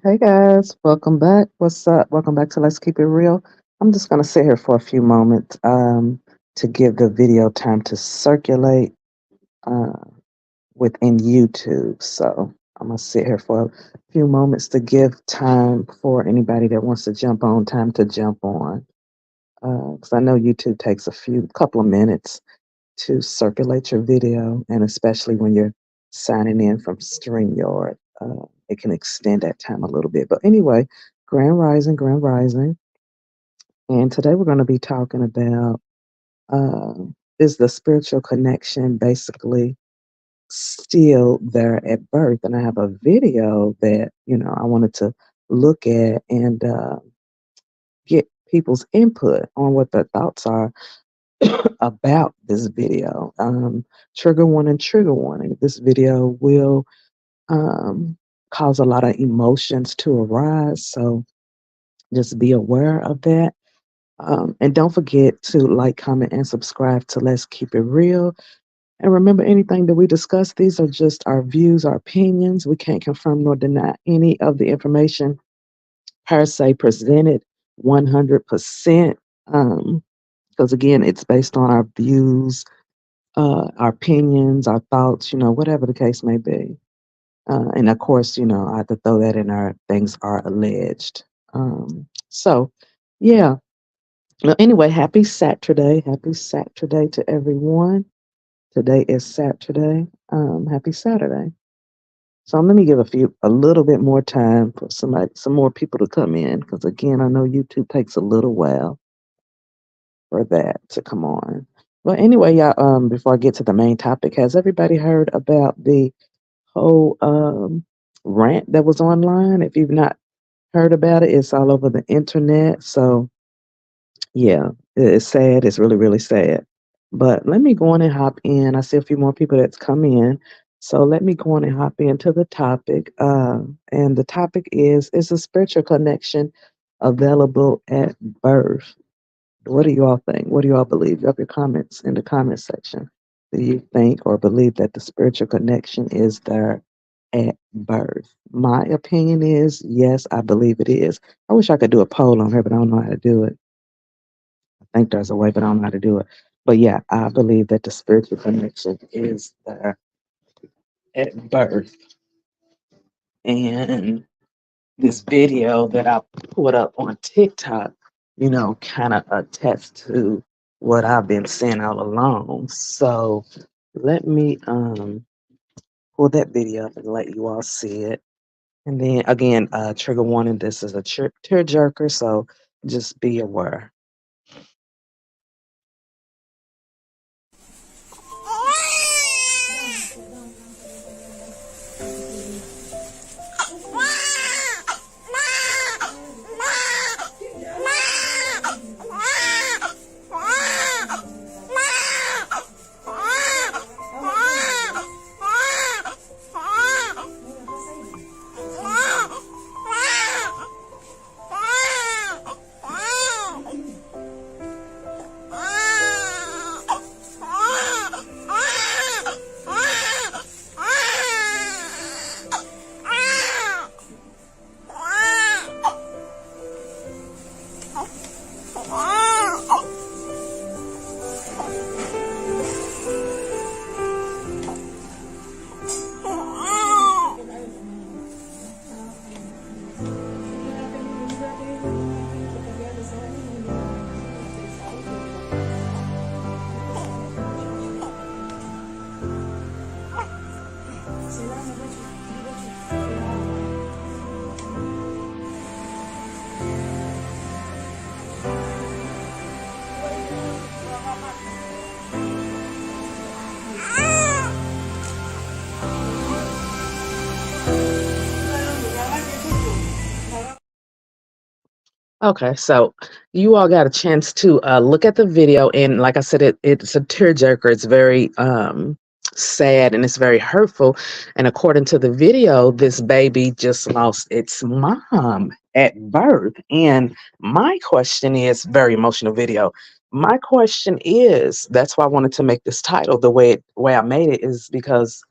Hey guys, welcome back. What's up? Welcome back to Let's Keep It Real. I'm just going to sit here for a few moments to give the video time to circulate uh, within YouTube. So I'm going to sit here for a few moments to give time for anybody that wants to jump on, time to jump on. Because I know YouTube takes couple of minutes to circulate your video, and especially when you're signing in from StreamYard, it can extend that time a little bit. But anyway, Grand Rising, Grand Rising, and today we're going to be talking about uh, is the spiritual connection basically still there at birth? And I have a video that I wanted to look at and get people's input on what their thoughts are about this video. Trigger warning, trigger warning. This video will um, cause a lot of emotions to arise. So just be aware of that. And don't forget to like, comment, and subscribe to Let's Keep It Real. And remember, anything that we discuss, these are just our views, our opinions. We can't confirm nor deny any of the information per se presented 100%. Because again, it's based on our views, our opinions, our thoughts, whatever the case may be. And of course, I have to throw that in our things are alleged. So, yeah. Well, anyway, happy Saturday. Happy Saturday to everyone. Today is Saturday. Happy Saturday. So let me give a little bit more time for some more people to come in, because again, I know YouTube takes a little while for that to come on. Well, anyway, y'all, before I get to the main topic, has everybody heard about the whole rant that was online? If you've not heard about it, it's all over the internet. So yeah, it's sad. It's really, really sad. But let me go on and hop in. I see a few more people that's come in. So let me go on and hop into the topic. And the topic is a spiritual connection available at birth? What do you all think? What do you all believe? Drop your comments in the comment section. Do you think or believe that the spiritual connection is there at birth? My opinion is yes, I believe it is. I wish I could do a poll on here, but I don't know how to do it. I think there's a way, but I don't know how to do it. But yeah, I believe that the spiritual connection is there at birth. And this video that I put up on TikTok, kind of attests to what I've been saying all along. So let me pull that video up and let you all see it. And then again, trigger warning, this is a tearjerker, so just be aware. Okay, so you all got a chance to look at the video, and like I said, it's a tearjerker. It's very sad and it's very hurtful. And according to the video, this baby just lost its mom at birth. And my question is, very emotional video. My question is, that's why I wanted to make this title the way I made it, is because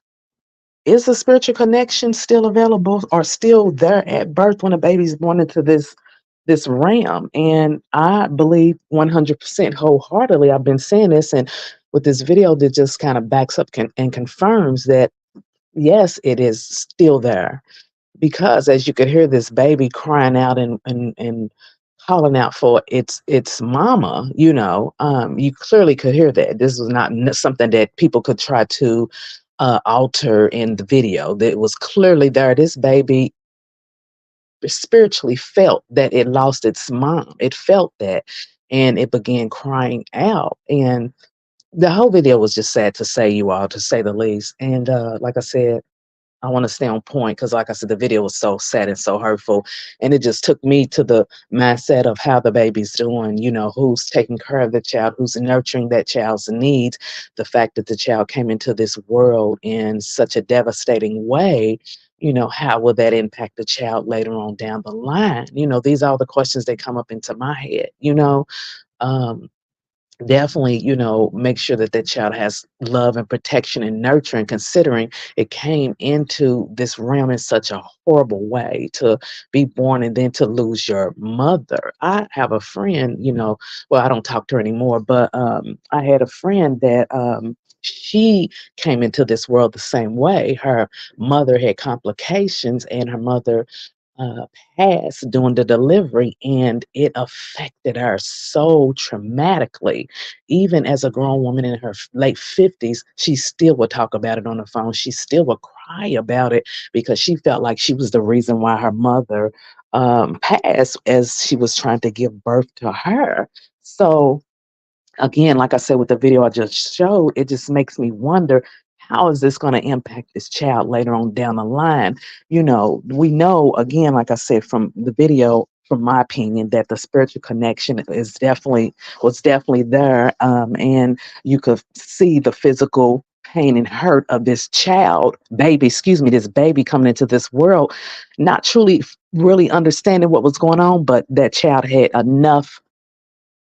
is the spiritual connection still available or still there at birth when a baby's born into this realm? And I believe 100% wholeheartedly. I've been saying this, and with this video that just kind of backs up and confirms that yes, it is still there. Because as you could hear this baby crying out and calling out for its mama, you clearly could hear that. This was not something that people could try to alter in the video. That was clearly there. This baby spiritually felt that it lost its mom. It felt that, and it began crying out. And the whole video was just sad to say, you all, to say the least. And like I said, I want to stay on point because, like I said, the video was so sad and so hurtful. And it just took me to the mindset of how the baby's doing, who's taking care of the child, who's nurturing that child's needs. The fact that the child came into this world in such a devastating way, how will that impact the child later on down the line? These are all the questions that come up into my head. Um, Definitely, make sure that that child has love and protection and nurturing, considering it came into this realm in such a horrible way to be born and then to lose your mother. I have a friend, well, I don't talk to her anymore, but I had a friend that she came into this world the same way. Her mother had complications, and her mother uh, passed during the delivery, and it affected her so traumatically. Even as a grown woman in her late 50s, she still would talk about it on the phone. She still would cry about it because she felt like she was the reason why her mother passed as she was trying to give birth to her. So, again, like I said, with the video I just showed, it just makes me wonder, how is this going to impact this child later on down the line? We know, again, like I said, from the video, from my opinion, that the spiritual connection was definitely there. And you could see the physical pain and hurt of this this baby coming into this world, not truly really understanding what was going on, but that child had enough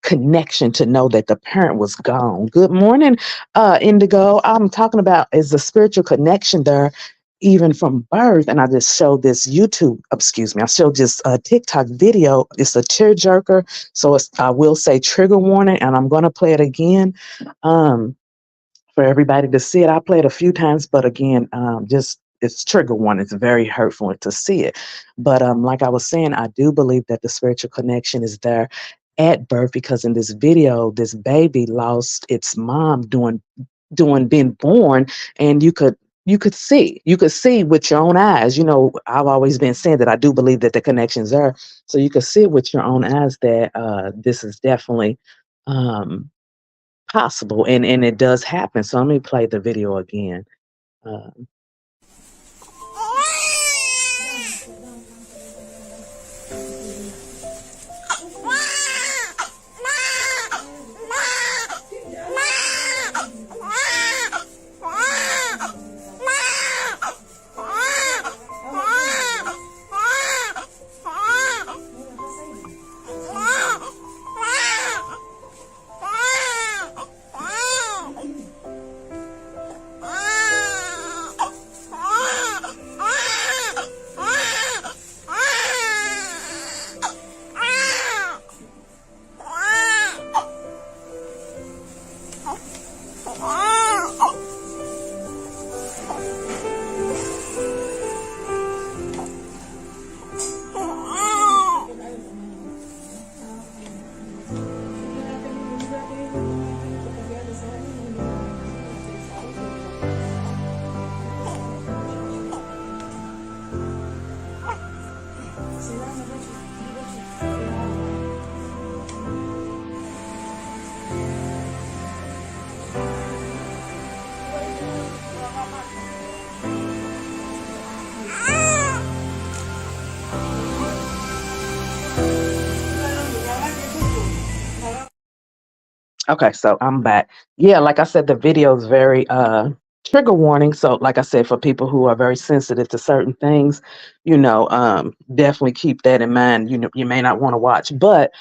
connection to know that the parent was gone. Good morning, Indigo. I'm talking about, is the spiritual connection there even from birth? And I just showed this I showed this TikTok video. It's a tearjerker. So I will say trigger warning, and I'm going to play it again for everybody to see it. I played a few times, but again, just it's trigger warning. It's very hurtful to see it. But like I was saying, I do believe that the spiritual connection is there at birth, because in this video, this baby lost its mom doing being born, and you could see with your own eyes. I've always been saying that I do believe that the connections are, so you could see with your own eyes that this is definitely um, possible, and it does happen. So let me play the video again. Uh, Okay, so I'm back. Yeah, like I said, the video is very trigger warning. So, like I said, for people who are very sensitive to certain things, definitely keep that in mind. You may not want to watch, but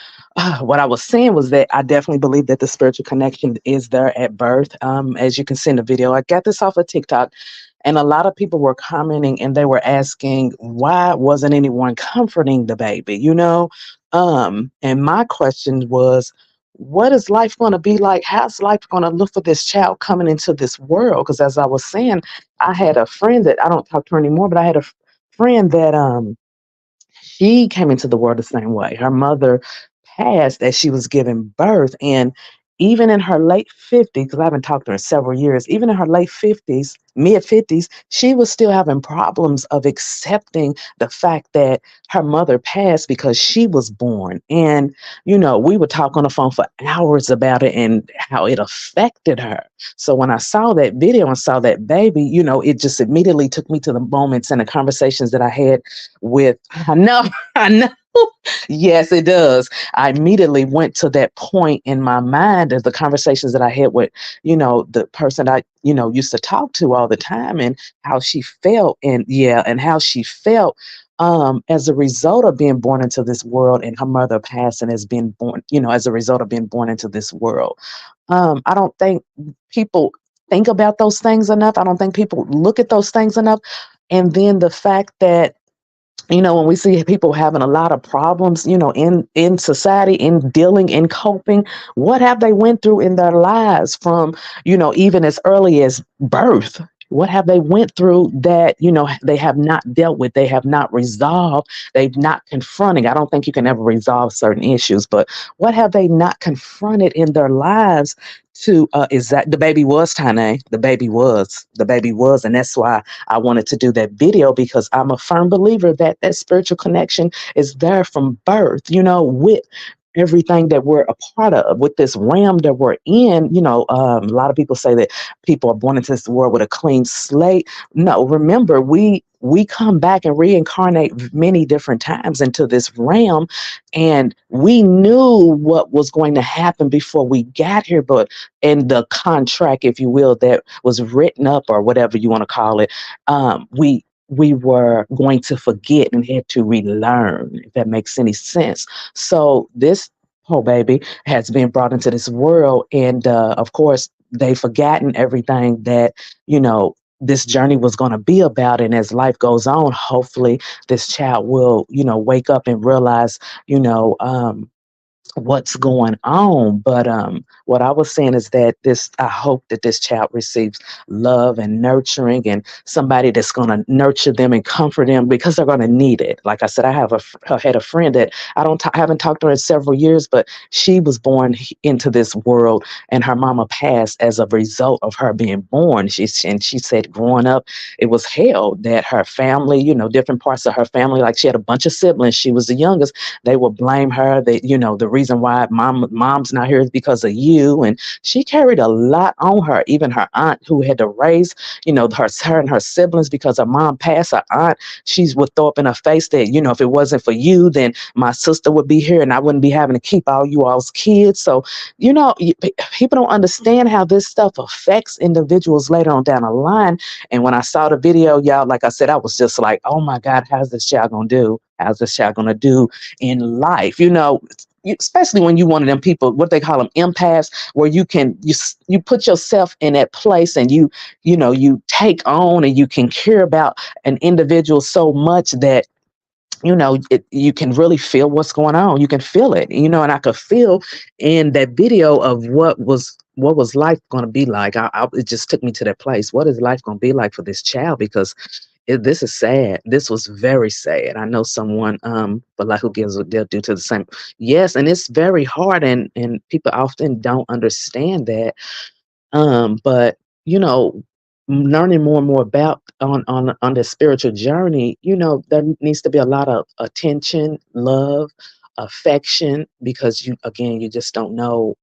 what I was saying was that I definitely believe that the spiritual connection is there at birth. As you can see in the video, I got this off of TikTok, and a lot of people were commenting and they were asking, why wasn't anyone comforting the baby? And my question was, what is life going to be like? How's life going to look for this child coming into this world? Because as I was saying, I had a friend that I don't talk to her anymore, but I had a friend that she came into the world the same way. Her mother passed as she was giving birth. And even in her late 50s, because I haven't talked to her in several years, even in her late 50s, mid 50s, she was still having problems of accepting the fact that her mother passed because she was born. And, we would talk on the phone for hours about it and how it affected her. So when I saw that video and saw that baby, it just immediately took me to the moments and the conversations that I had with, I know, I know. Yes, it does. I immediately went to that point in my mind of the conversations that I had with, the person I, used to talk to all the time, and how she felt, and yeah, and how she felt as a result of being born into this world, and her mother passing as being born, as a result of being born into this world. I don't think people think about those things enough. I don't think people look at those things enough. And then the fact that, when we see people having a lot of problems, in society, in dealing, in coping, what have they went through in their lives from, even as early as birth? What have they went through that, they have not dealt with, they have not resolved, they've not confronting. I don't think you can ever resolve certain issues, but what have they not confronted in their lives to, is that the baby was Tane? The baby was, and that's why I wanted to do that video, because I'm a firm believer that that spiritual connection is there from birth, with everything that we're a part of, with this realm that we're in. A lot of people say that people are born into this world with a clean slate. No, remember, we come back and reincarnate many different times into this realm, and we knew what was going to happen before we got here, but in the contract, if you will, that was written up, or whatever you want to call it, we were going to forget and had to relearn, if that makes any sense. So this poor baby has been brought into this world, and of course they've forgotten everything that, this journey was going to be about. And as life goes on, hopefully this child will, wake up and realize, you know um, what's going on. But what I was saying is that this, I hope that this child receives love and nurturing, and somebody that's going to nurture them and comfort them, because they're going to need it. Like I said, I had a friend that haven't talked to her in several years, but she was born into this world, and her mama passed as a result of her being born. And she said growing up, it was hell, that her family, different parts of her family, like she had a bunch of siblings, she was the youngest, they will blame her. That, the reason why mom's not here is because of you. And she carried a lot on her. Even her aunt, who had to raise, her and her siblings, because her mom passed. Her aunt, she would throw up in her face that, if it wasn't for you, then my sister would be here and I wouldn't be having to keep all you all's kids. So, people don't understand how this stuff affects individuals later on down the line. And when I saw the video, y'all, like I said, I was just like, oh my God, how's this child gonna do? How's this child gonna do in life? Especially when you one of them people, what they call them, empaths, where you put yourself in that place, and you take on, and you can care about an individual so much that, you can really feel what's going on. You can feel it, and I could feel in that video of what was life going to be like. It just took me to that place. What is life going to be like for this child? Because this is sad. This was very sad. I know someone, but like, who gives, they'll do to the same. Yes, and it's very hard, and people often don't understand that. But learning more and more about on the spiritual journey, there needs to be a lot of attention, love, affection, because you just don't know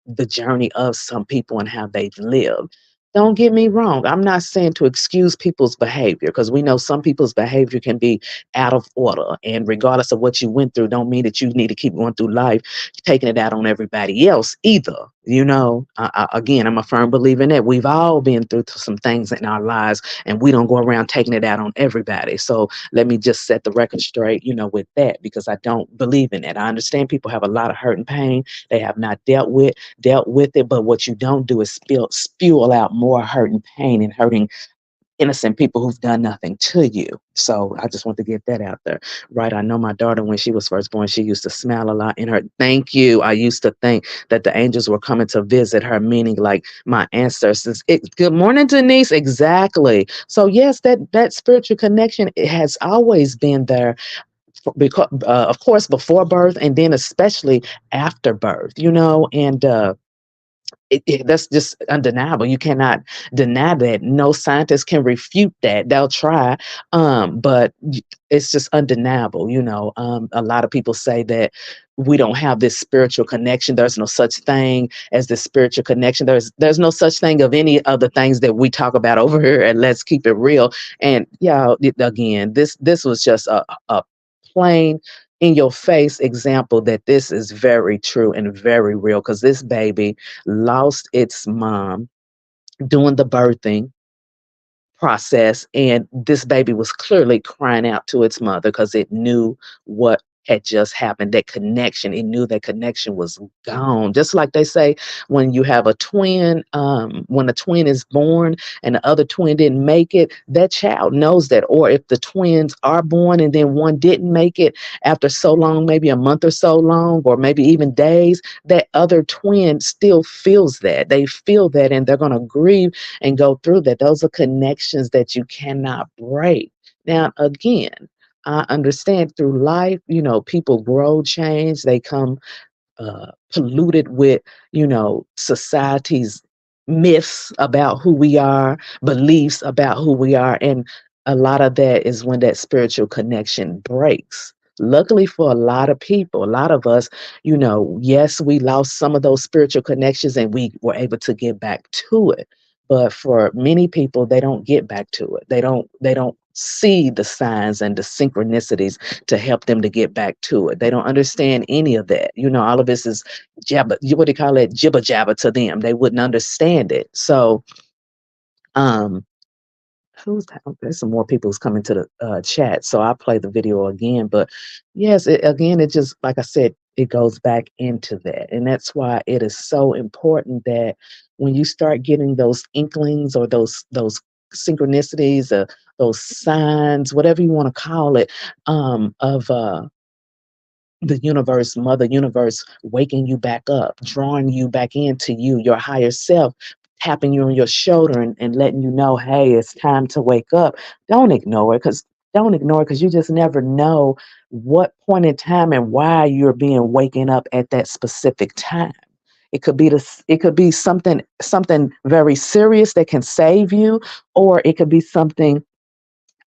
the journey of some people and how they've lived. Don't get me wrong. I'm not saying to excuse people's behavior, because we know some people's behavior can be out of order. And regardless of what you went through, don't mean that you need to keep going through life taking it out on everybody else either. Again, I'm a firm believer in that. We've all been through some things in our lives, and we don't go around taking it out on everybody. So let me just set the record straight, with that, because I don't believe in it. I understand people have a lot of hurt and pain they have not dealt with it, but what you don't do is spew out more hurt and pain and hurting innocent people who've done nothing to you. So I just want to get that out there. Right. I know my daughter, when she was first born, she used to smile a lot in her. Thank you. I used to think that the angels were coming to visit her, meaning like my ancestors. Good morning, Denise. Exactly. So yes, that spiritual connection, it has always been there, because of course before birth, and then especially after birth, and that's just undeniable. You cannot deny that. No scientist can refute that. They'll try, but it's just undeniable. A lot of people say that we don't have this spiritual connection. There's no such thing as this spiritual connection. There's no such thing of any of the things that we talk about over here. And let's keep it real. And yeah, again, this was just a plain in your face example that this is very true and very real, because this baby lost its mom doing the birthing process, and this baby was clearly crying out to its mother because it knew what had just happened. That connection, it knew that connection was gone. Just like they say, when you have a twin, when a twin is born and the other twin didn't make it, that child knows that. Or if the twins are born and then one didn't make it after so long, maybe a month or so long, or maybe even days, that other twin still feels that. They feel that, and they're going to grieve and go through that. Those are connections that you cannot break. Now, again, I understand through life, people grow, change, they come polluted with, society's myths about who we are, beliefs about who we are. And a lot of that is when that spiritual connection breaks. Luckily for a lot of people, a lot of us, yes, we lost some of those spiritual connections and we were able to get back to it. But for many people, they don't get back to it. They don't see the signs and the synchronicities to help them to get back to it. They don't understand any of that. All of this is jabber, what do you call it? Jibber jabber to them. They wouldn't understand it. So, um, who's that? There's some more people who's coming to the chat. So I'll play the video again. But yes, again, it just, like I said, it goes back into that. And that's why it is so important that when you start getting those inklings or those synchronicities, those signs, whatever you want to call it, of the universe, Mother Universe, waking you back up, drawing you back into you, your higher self, tapping you on your shoulder and letting you know, hey, it's time to wake up. Don't ignore it, because you just never know what point in time and why you're being waken up at that specific time. It could be something very serious that can save you, or it could be something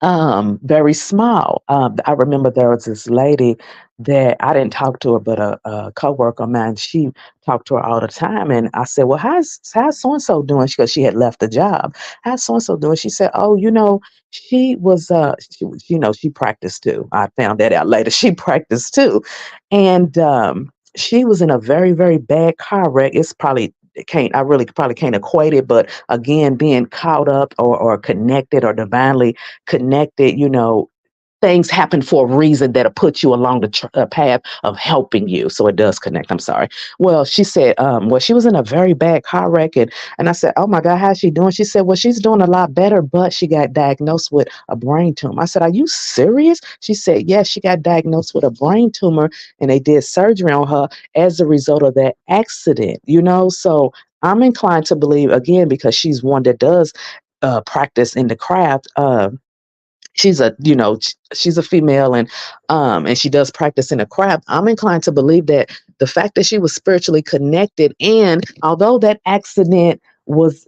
very small. I remember there was this lady that I didn't talk to her, but a coworker of mine, she talked to her all the time. And I said, well, how's so-and-so doing? Because she had left the job. How's so-and-so doing? She said, oh, she was, she practiced too. I found that out later. She practiced too. And she was in a very, very bad car wreck. I really probably can't equate it, but again, being caught up or connected or divinely connected, things happen for a reason that'll put you along the path of helping you. So it does connect. I'm sorry. Well, she said, well, she was in a very bad car wreck. And I said, oh my God, how's she doing? She said, well, she's doing a lot better, but she got diagnosed with a brain tumor. I said, are you serious? She said, yes, she got diagnosed with a brain tumor and they did surgery on her as a result of that accident, So I'm inclined to believe, again, because she's one that does practice in the craft. She's a female, and she does practice in a craft. I'm inclined to believe that the fact that she was spiritually connected, and although that accident was,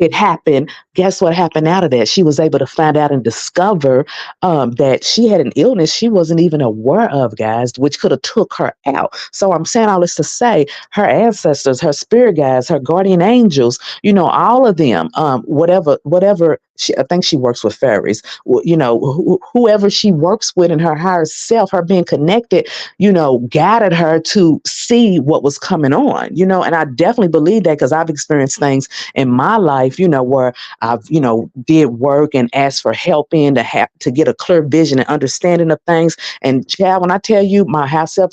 it happened, guess what happened out of that? She was able to find out and discover that she had an illness she wasn't even aware of, guys, which could have took her out. So I'm saying all this to say her ancestors, her spirit guides, her guardian angels, all of them, whatever I think she works with fairies. You know, whoever she works with in her higher self, her being connected, you know, guided her to see what was coming on, you know. And I definitely believe that because I've experienced things in my life, you know, where I've, you know, did work and asked for help in to get a clear vision and understanding of things. And Chad, when I tell you my high self,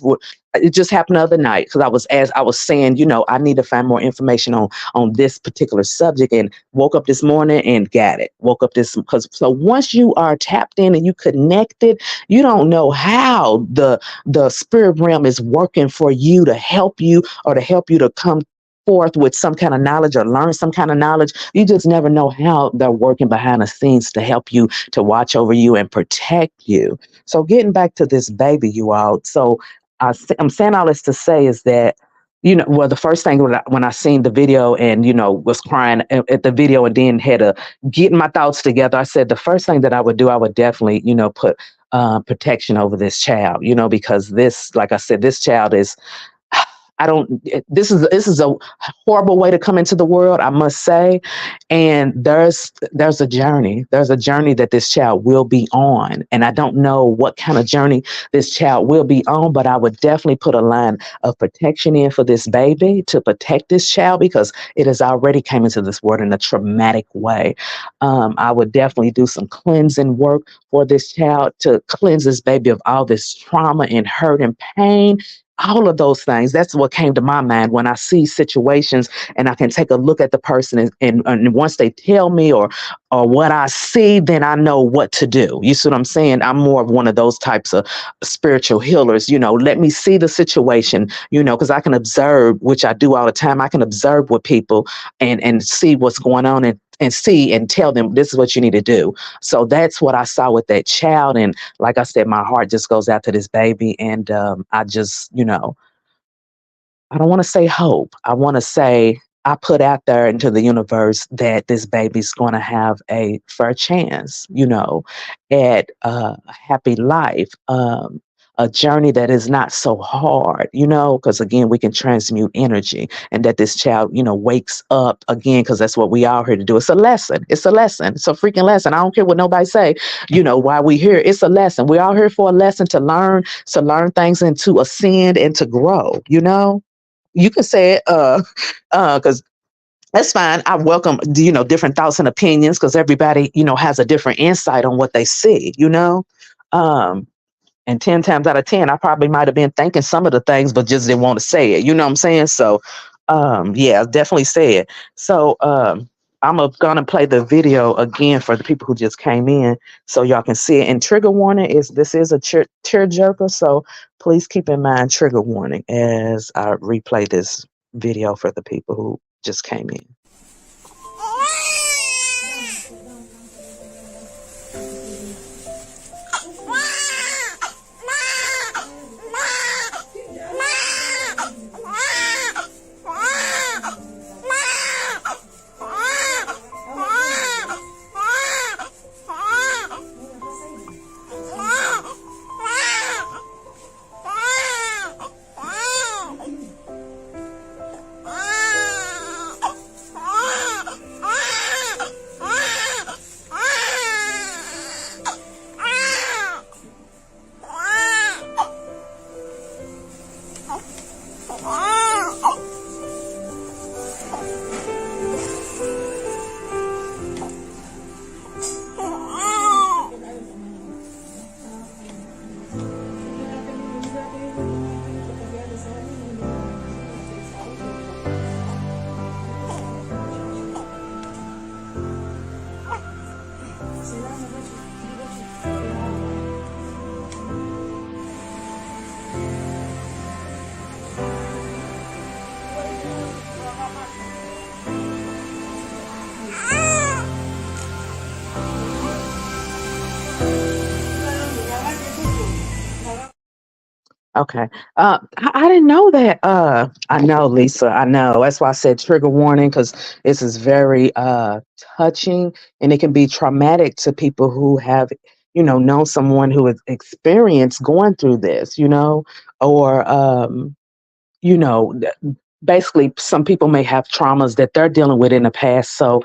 it just happened the other night because I was saying, you know, I need to find more information on this particular subject, and woke up this morning and got it. Woke up this because so once you are tapped in and you connected, you don't know how the spirit realm is working for you to help you or to help you to come forth with some kind of knowledge or learn some kind of knowledge. You just never know how they're working behind the scenes to help you, to watch over you and protect you. So getting back to this baby, you all. So I'm saying all this to say is that, you know, well, the first thing when I seen the video and, you know, was crying at the video and then had to get my thoughts together, I said the first thing that I would do, I would definitely, you know, put protection over this child, you know, because this, like I said, this child is, I don't, this is a horrible way to come into the world, I must say. And there's a journey. There's a journey that this child will be on. And I don't know what kind of journey this child will be on, but I would definitely put a line of protection in for this baby to protect this child because it has already came into this world in a traumatic way. I would definitely do some cleansing work for this child to cleanse this baby of all this trauma and hurt and pain, all of those things. That's what came to my mind when I see situations and I can take a look at the person and once they tell me or what I see, then I know what to do. You see what I'm saying? I'm more of one of those types of spiritual healers. You know, let me see the situation, you know, because I can observe, which I do all the time. I can observe with people and see what's going on and see and tell them this is what you need to do. So that's what I saw with that child. And like I said, my heart just goes out to this baby. And I just, you know, I don't want to say hope. I want to say I put out there into the universe that this baby's going to have a fair chance, you know, at a happy life, a journey that is not so hard, you know, because again, we can transmute energy and that this child, you know, wakes up again, because that's what we all here to do. It's a lesson. It's a lesson. It's a freaking lesson. I don't care what nobody say, you know, why we here. It's a lesson. We're all here for a lesson to learn things and to ascend and to grow, you know. You can say it, because that's fine. I welcome, you know, different thoughts and opinions because everybody, you know, has a different insight on what they see, you know. Um, and 10 times out of 10, I probably might have been thinking some of the things, but just didn't want to say it. You know what I'm saying? So, yeah, definitely say it. So, I'm gonna play the video again for the people who just came in, so y'all can see it. And trigger warning is this is a tear jerker, so please keep in mind trigger warning as I replay this video for the people who just came in. Okay. I didn't know that. I know, Lisa. I know. That's why I said trigger warning because this is very touching and it can be traumatic to people who have, you know someone who has experienced going through this, you know, or you know, basically some people may have traumas that they're dealing with in the past. So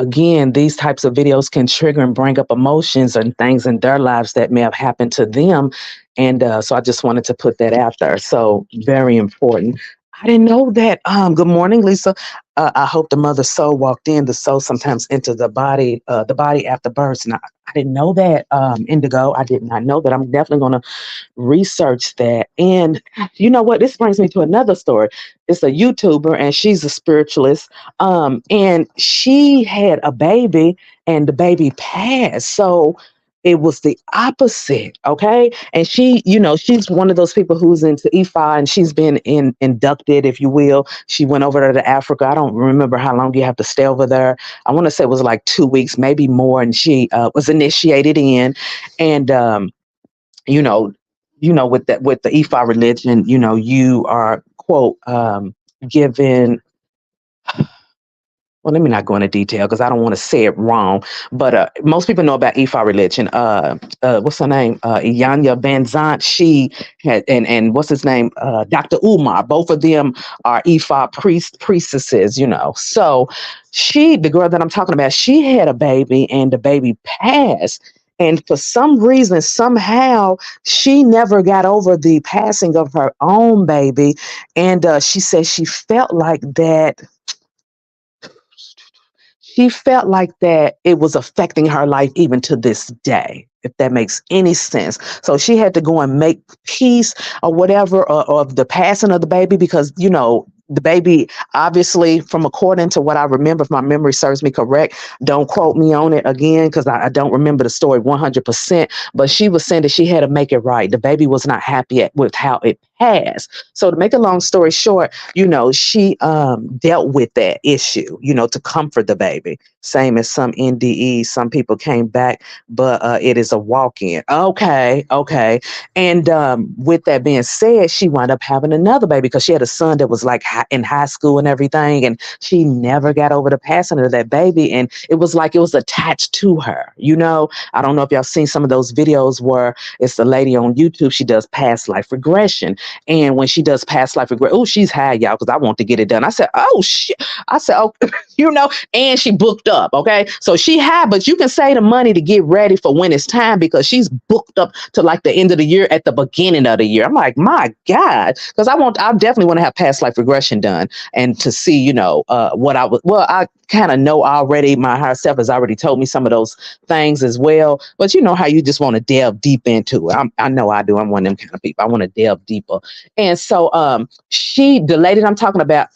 again, these types of videos can trigger and bring up emotions and things in their lives that may have happened to them. And so I just wanted to put that out there. So very important. I didn't know that. Good morning, Lisa. I hope the mother soul walked in. The soul sometimes enter the body after birth. And I didn't know that, Indigo. I did not know that. I'm definitely going to research that. And you know what? This brings me to another story. It's a YouTuber and she's a spiritualist. And she had a baby and the baby passed. So it was the opposite. Okay. And she, she's one of those people who's into Ifa and she's been inducted, if you will. She went over there to Africa. I don't remember how long you have to stay over there. I want to say it was like 2 weeks, maybe more. And she was initiated in. And you know, with the Ifa religion, you are quote given. Well, let me not go into detail because I don't want to say it wrong. But most people know about Ifa religion. What's her name? Ianya Van Zant. She had, and what's his name? Dr. Umar. Both of them are Ifa priestesses. So the girl that I'm talking about, she had a baby, and the baby passed. And for some reason, somehow, she never got over the passing of her own baby. And she said she felt like that. She felt like that it was affecting her life even to this day, if that makes any sense. So she had to go and make peace or whatever of the passing of the baby because, the baby, obviously, from according to what I remember, if my memory serves me correct, don't quote me on it again because I don't remember the story 100%. But she was saying that she had to make it right. The baby was not happy with how it passed. So to make a long story short, she dealt with that issue, to comfort the baby. Same as some NDE. Some people came back, but it is a walk-in. Okay. And with that being said, she wound up having another baby because she had a son that was like in high school and everything. And she never got over the passing of that baby. And it was like it was attached to her. I don't know if y'all seen some of those videos where it's the lady on YouTube. She does past life regression. And when she does past life regression, oh, she's high, y'all, because I want to get it done. I said, oh, shit. I said, oh, and she booked up. Okay. So she had, but you can save the money to get ready for when it's time because she's booked up to like the end of the year at the beginning of the year. I'm like, my God, because I definitely want to have past life regression done and to see, what I kind of know already. My higher self has already told me some of those things as well. But you know how you just want to delve deep into it. I know I do. I'm one of them kind of people. I want to delve deeper. And so the lady I'm talking about,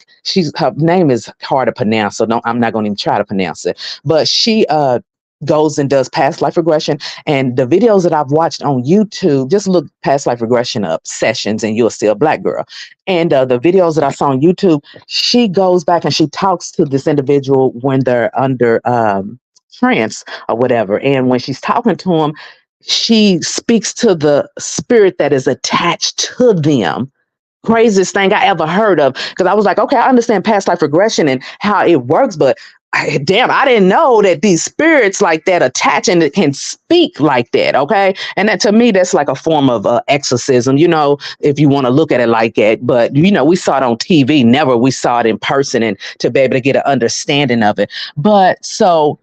her name is hard to pronounce, so I'm not going to even try to pronounce it. But she goes and does past life regression. And the videos that I've watched on YouTube, just look past life regression up sessions and you'll see a Black girl. And the videos that I saw on YouTube, she goes back and she talks to this individual when they're under trance or whatever. And when she's talking to him, she speaks to the spirit that is attached to them. Craziest thing I ever heard of. Because I was like, okay, I understand past life regression and how it works, but I didn't know that these spirits like that attach and it can speak like that. Okay. And that to me, that's like a form of exorcism, if you want to look at it like that. But, we saw it on TV, never we saw it in person and to be able to get an understanding of it. But so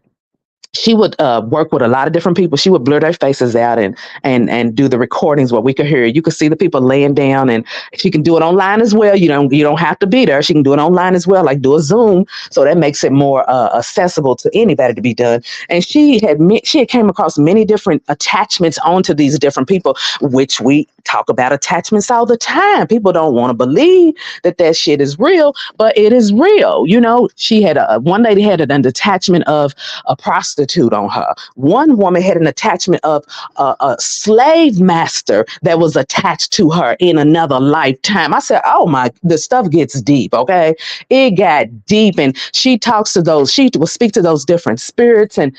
she would work with a lot of different people. She would blur their faces out and do the recordings where we could hear it. You could see the people laying down, and she can do it online as well. You don't have to be there. She can do it online as well, like do a Zoom. So that makes it more accessible to anybody to be done. And she had came across many different attachments onto these different people, which we talk about attachments all the time. People don't want to believe that shit is real, but it is real. She had one lady had an attachment of a prostitute on her. One woman had an attachment of a slave master that was attached to her in another lifetime. I said, oh the stuff gets deep. Okay. It got deep. And she will speak to those different spirits and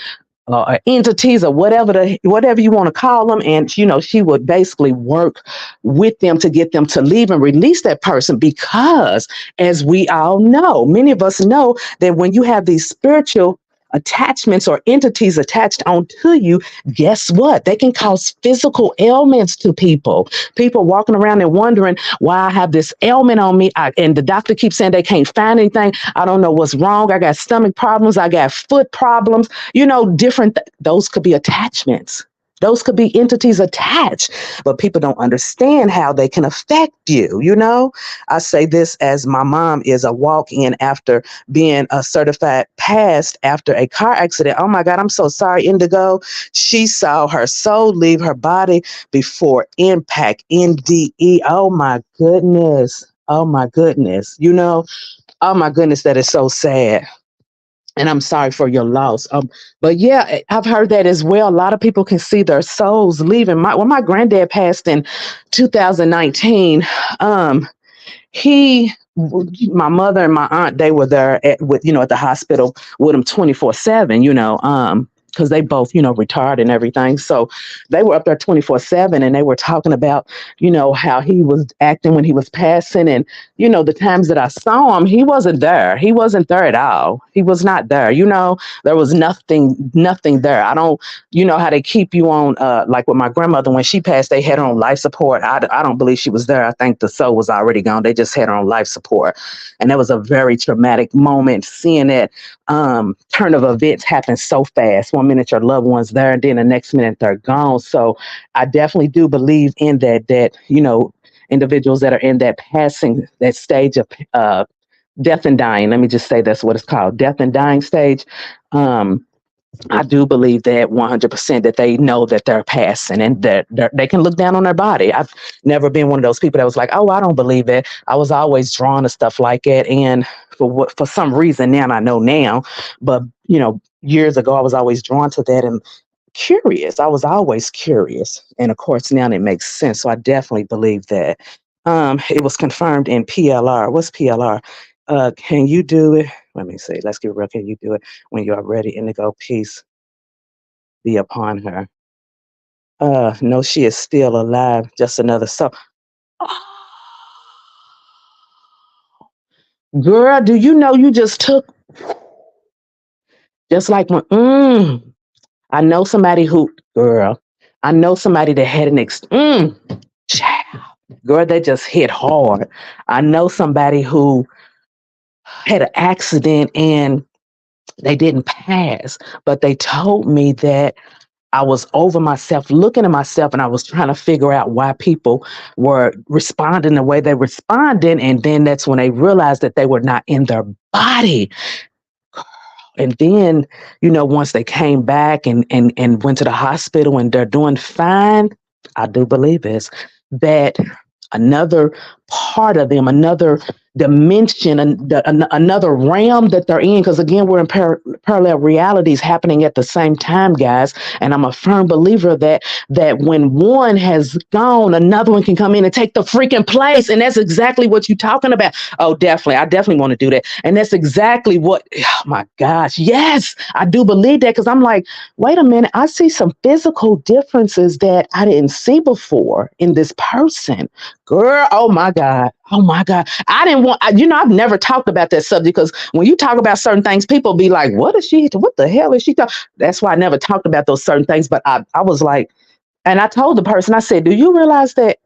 entities or whatever you want to call them. And, she would basically work with them to get them to leave and release that person because, as we all know, many of us know that when you have these spiritual attachments or entities attached onto you, guess what? They can cause physical ailments to people. People walking around and wondering why I have this ailment on me. And the doctor keeps saying they can't find anything. I don't know what's wrong. I got stomach problems. I got foot problems. Different. Those could be attachments. Those could be entities attached, but people don't understand how they can affect you. I say this as my mom is a walk in after being a certified passed after a car accident. Oh my God, I'm so sorry, Indigo. She saw her soul leave her body before impact, NDE. Oh my goodness. Oh my goodness. Oh my goodness, that is so sad. And I'm sorry for your loss. But yeah, I've heard that as well. A lot of people can see their souls leaving. When my granddad passed in 2019, my mother and my aunt, they were there at the hospital with him 24/7. Because they both retired and everything. So they were up there 24/7, and they were talking about how he was acting when he was passing, and the times that I saw him, he wasn't there. He wasn't there at all. He was not there. There was nothing there. I don't, how they keep you on, like with my grandmother, when she passed, they had her on life support. I don't believe she was there. I think the soul was already gone. They just had her on life support. And that was a very traumatic moment, seeing that turn of events happen so fast. One minute your loved one's there, and then the next minute they're gone. So I definitely do believe in that individuals that are in that passing, that stage of death and dying. Let me just say that's what it's called, death and dying stage. I do believe that 100% that they know that they're passing, and that they can look down on their body. I've never been one of those people that was like, oh, I don't believe it. I was always drawn to stuff like it. And for some reason now, and I know now, but years ago, I was always drawn to that and curious. I was always curious. And of course, now it makes sense. So I definitely believe that. It was confirmed in PLR. What's PLR? Can you do it? Let me see. Let's get real. Can you do it when you are ready? Indigo, peace be upon her. No, she is still alive. Just another soul. Girl, do you know you just took, just like when, I know somebody who, girl, I know somebody that had child, girl, that just hit hard. I know somebody who had an accident and they didn't pass, but they told me that I was over myself, looking at myself, and I was trying to figure out why people were responding the way they responded. And then that's when they realized that they were not in their body. And then, once they came back and went to the hospital and they're doing fine, I do believe it's that another part of them, another dimension, another realm that they're in. Because again, we're in parallel realities happening at the same time, guys. And I'm a firm believer that when one has gone, another one can come in and take the freaking place. And that's exactly what you're talking about. Oh, definitely. I definitely want to do that. And that's exactly what, oh my gosh. Yes, I do believe that, because I'm like, wait a minute. I see some physical differences that I didn't see before in this person. Girl, oh my God. Oh my God. I didn't want, I've never talked about that subject, because when you talk about certain things, people be like, what the hell is she talking? That's why I never talked about those certain things. But I was like, and I told the person, I said, do you realize that,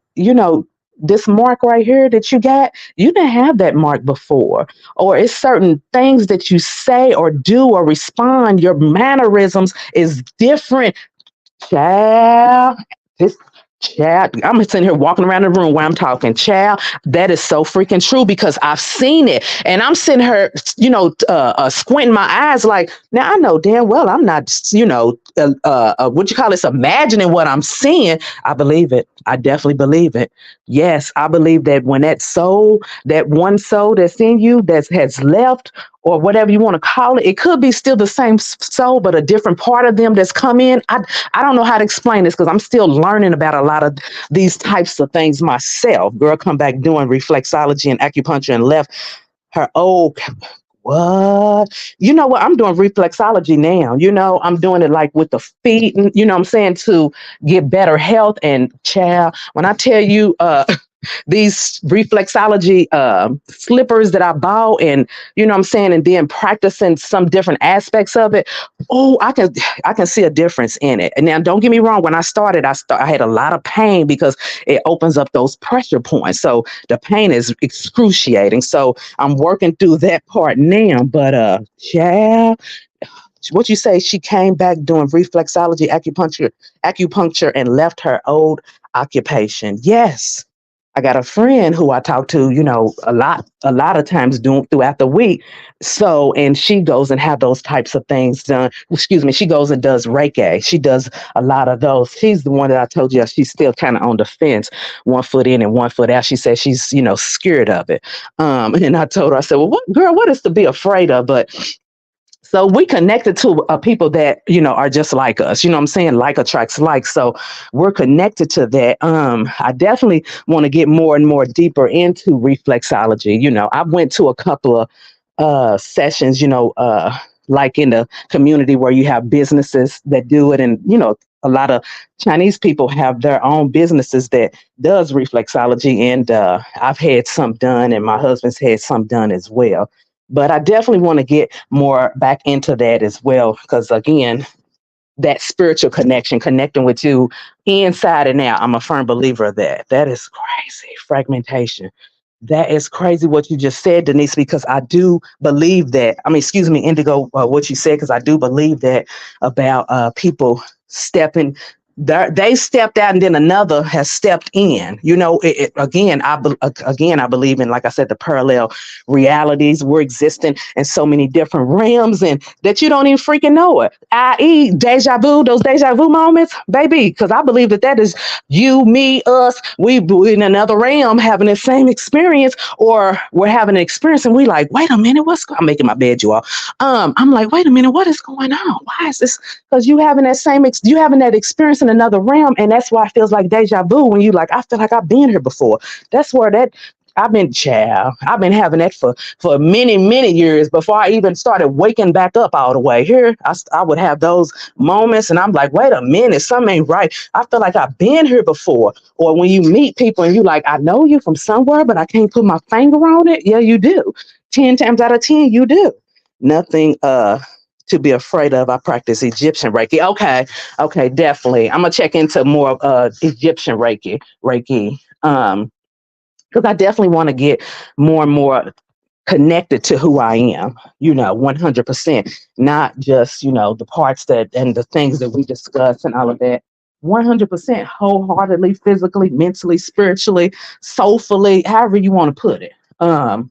this mark right here that you got, you didn't have that mark before. Or it's certain things that you say or do or respond, your mannerisms is different. Child, this child, I'm sitting here walking around the room while I'm talking. Child, that is so freaking true, because I've seen it. And I'm sitting here, squinting my eyes like, now I know damn well I'm not, what you call this, imagining what I'm seeing. I believe it. I definitely believe it. Yes, I believe that when that soul, that one soul that's in you that has left, or whatever you want to call it, it could be still the same soul, but a different part of them that's come in. I don't know how to explain this, because I'm still learning about a lot of these types of things myself. Girl, come back doing reflexology and acupuncture and left her, what? You know what? I'm doing reflexology now. I'm doing it like with the feet, and what I'm saying, to get better health. And child, when I tell you, these reflexology slippers that I bought, and you know what I'm saying, and then practicing some different aspects of it. Oh, I can see a difference in it. And now don't get me wrong, when I started, I had a lot of pain because it opens up those pressure points. So the pain is excruciating. So I'm working through that part now. But yeah, what you say, she came back doing reflexology acupuncture and left her old occupation. Yes. I got a friend who I talk to, a lot of times doing throughout the week. So, and she goes and have those types of things done. Excuse me, she goes and does Reiki. She does a lot of those. She's the one that I told you she's still kind of on the fence, 1 foot in and 1 foot out. She says she's, scared of it. And I told her, I said, well, what girl, what is to be afraid of? But so we connected to people that are just like us. You know what I'm saying? Like attracts like. So we're connected to that. I definitely want to get more and more deeper into reflexology. I went to a couple of sessions. Like in the community where you have businesses that do it, and a lot of Chinese people have their own businesses that does reflexology, and I've had some done, and my husband's had some done as well. But I definitely want to get more back into that as well, because again, that spiritual connection, connecting with you inside and out. I'm a firm believer of that. That is crazy. Fragmentation. That is crazy what you just said, Denise, because I do believe that. I mean, excuse me, Indigo, what you said, because I do believe that about people stepping. They stepped out, and then another has stepped in. Again, I believe in, like I said, the parallel realities. We're existing in so many different realms, and that you don't even freaking know it. I.e., deja vu, those deja vu moments, baby. Because I believe that is you, me, us. We in another realm having the same experience, or we're having an experience, and we like, wait a minute, I'm making my bed, you all. I'm like, wait a minute, what is going on? Why is this? Because you having that experience in another realm, and that's why it feels like deja vu when you like, I feel like I've been here before. That's where that I've been having that for many, many years before I even started waking back up all the way here. I would have those moments, and I'm like, wait a minute, something ain't right. I feel like I've been here before. Or when you meet people and you like, I know you from somewhere, but I can't put my finger on it. Yeah, you do. 10 times out of 10, you do. Nothing to be afraid of. I practice Egyptian Reiki. Okay, definitely. I'm gonna check into more Egyptian Reiki. Because I definitely want to get more and more connected to who I am, 100%, not just, the parts that and the things that we discuss and all of that. 100% wholeheartedly, physically, mentally, spiritually, soulfully, however you want to put it. All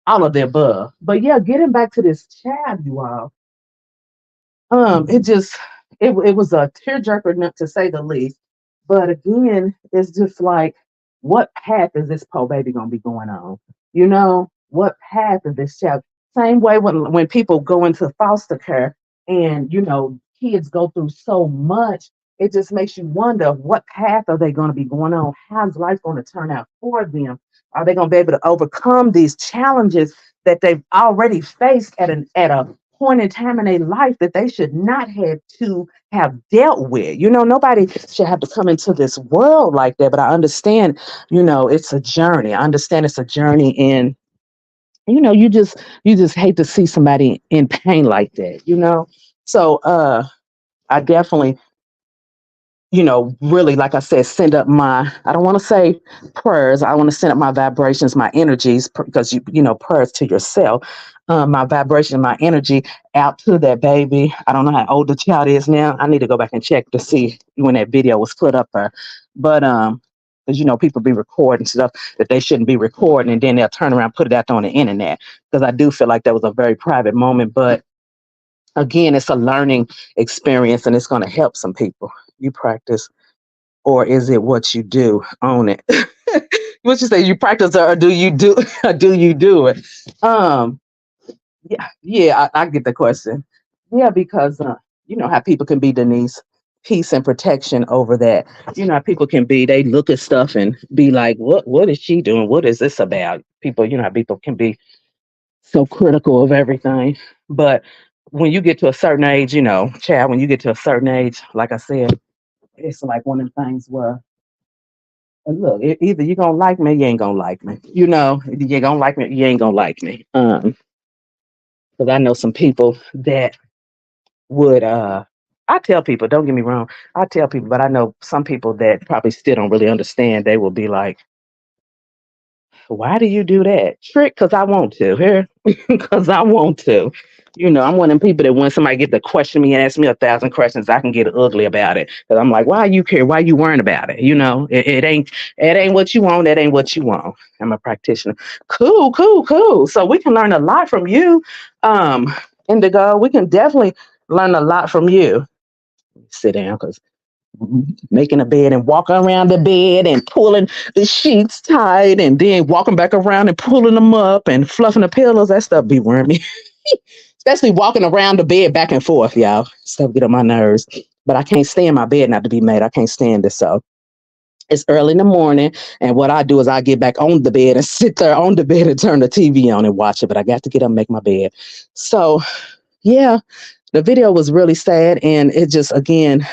of the above. But yeah, getting back to this chat, you all, it just it was a tearjerker, not to say the least. But again, it's just like, what path is this poor baby gonna be going on? What path is this child? Same way when people go into foster care, and kids go through so much, it just makes you wonder, what path are they gonna be going on? How's life gonna turn out for them? Are they gonna be able to overcome these challenges that they've already faced at a point in time in their life that they should not have to have dealt with? Nobody should have to come into this world like that. But I understand, it's a journey. I understand it's a journey, and you just hate to see somebody in pain like that. So I definitely, really, like I said, send up I don't want to say prayers. I want to send up my vibrations, my energies, because prayers to yourself, my vibration, my energy out to that baby. I don't know how old the child is now. I need to go back and check to see when that video was put up there. But, because people be recording stuff that they shouldn't be recording, and then they'll turn around and put it out on the internet. Because I do feel like that was a very private moment, but again, it's a learning experience, and it's going to help some people. You practice, or is it what you do? Own it. What you say? You practice, or do you do? Or do you do it? Um, yeah. I get the question. Yeah, because you know how people can be, Denise. Peace and protection over that. You know how people can be. They look at stuff and be like, "What is she doing? What is this about?" People, how people can be so critical of everything. But when you get to a certain age, child, when you get to a certain age, like I said, it's like one of the things where Look, either you gonna like me, or you ain't gonna like me. You know, you gonna like me, or you ain't gonna like me. Because I know some people that would. I tell people, don't get me wrong. I tell people, but I know some people that probably still don't really understand. They will be like, why do you do that? Trick, because I want to. Here, because I want to. You know, I'm one of them people that when somebody get to question me and ask me 1,000 questions, I can get ugly about it. Because I'm like, why you care? Why you worrying about it? You know, it ain't what you want. That ain't what you want. I'm a practitioner. Cool, cool, cool. So we can learn a lot from you, Indigo. We can definitely learn a lot from you. Sit down, because making a bed and walking around the bed and pulling the sheets tight and then walking back around and pulling them up and fluffing the pillows. That stuff be worrying me. Especially walking around the bed back and forth, y'all. Stuff get on my nerves. But I can't stand my bed not to be made. I can't stand it. So it's early in the morning. And what I do is I get back on the bed and sit there on the bed and turn the TV on and watch it. But I got to get up and make my bed. So yeah, the video was really sad. And it just, again,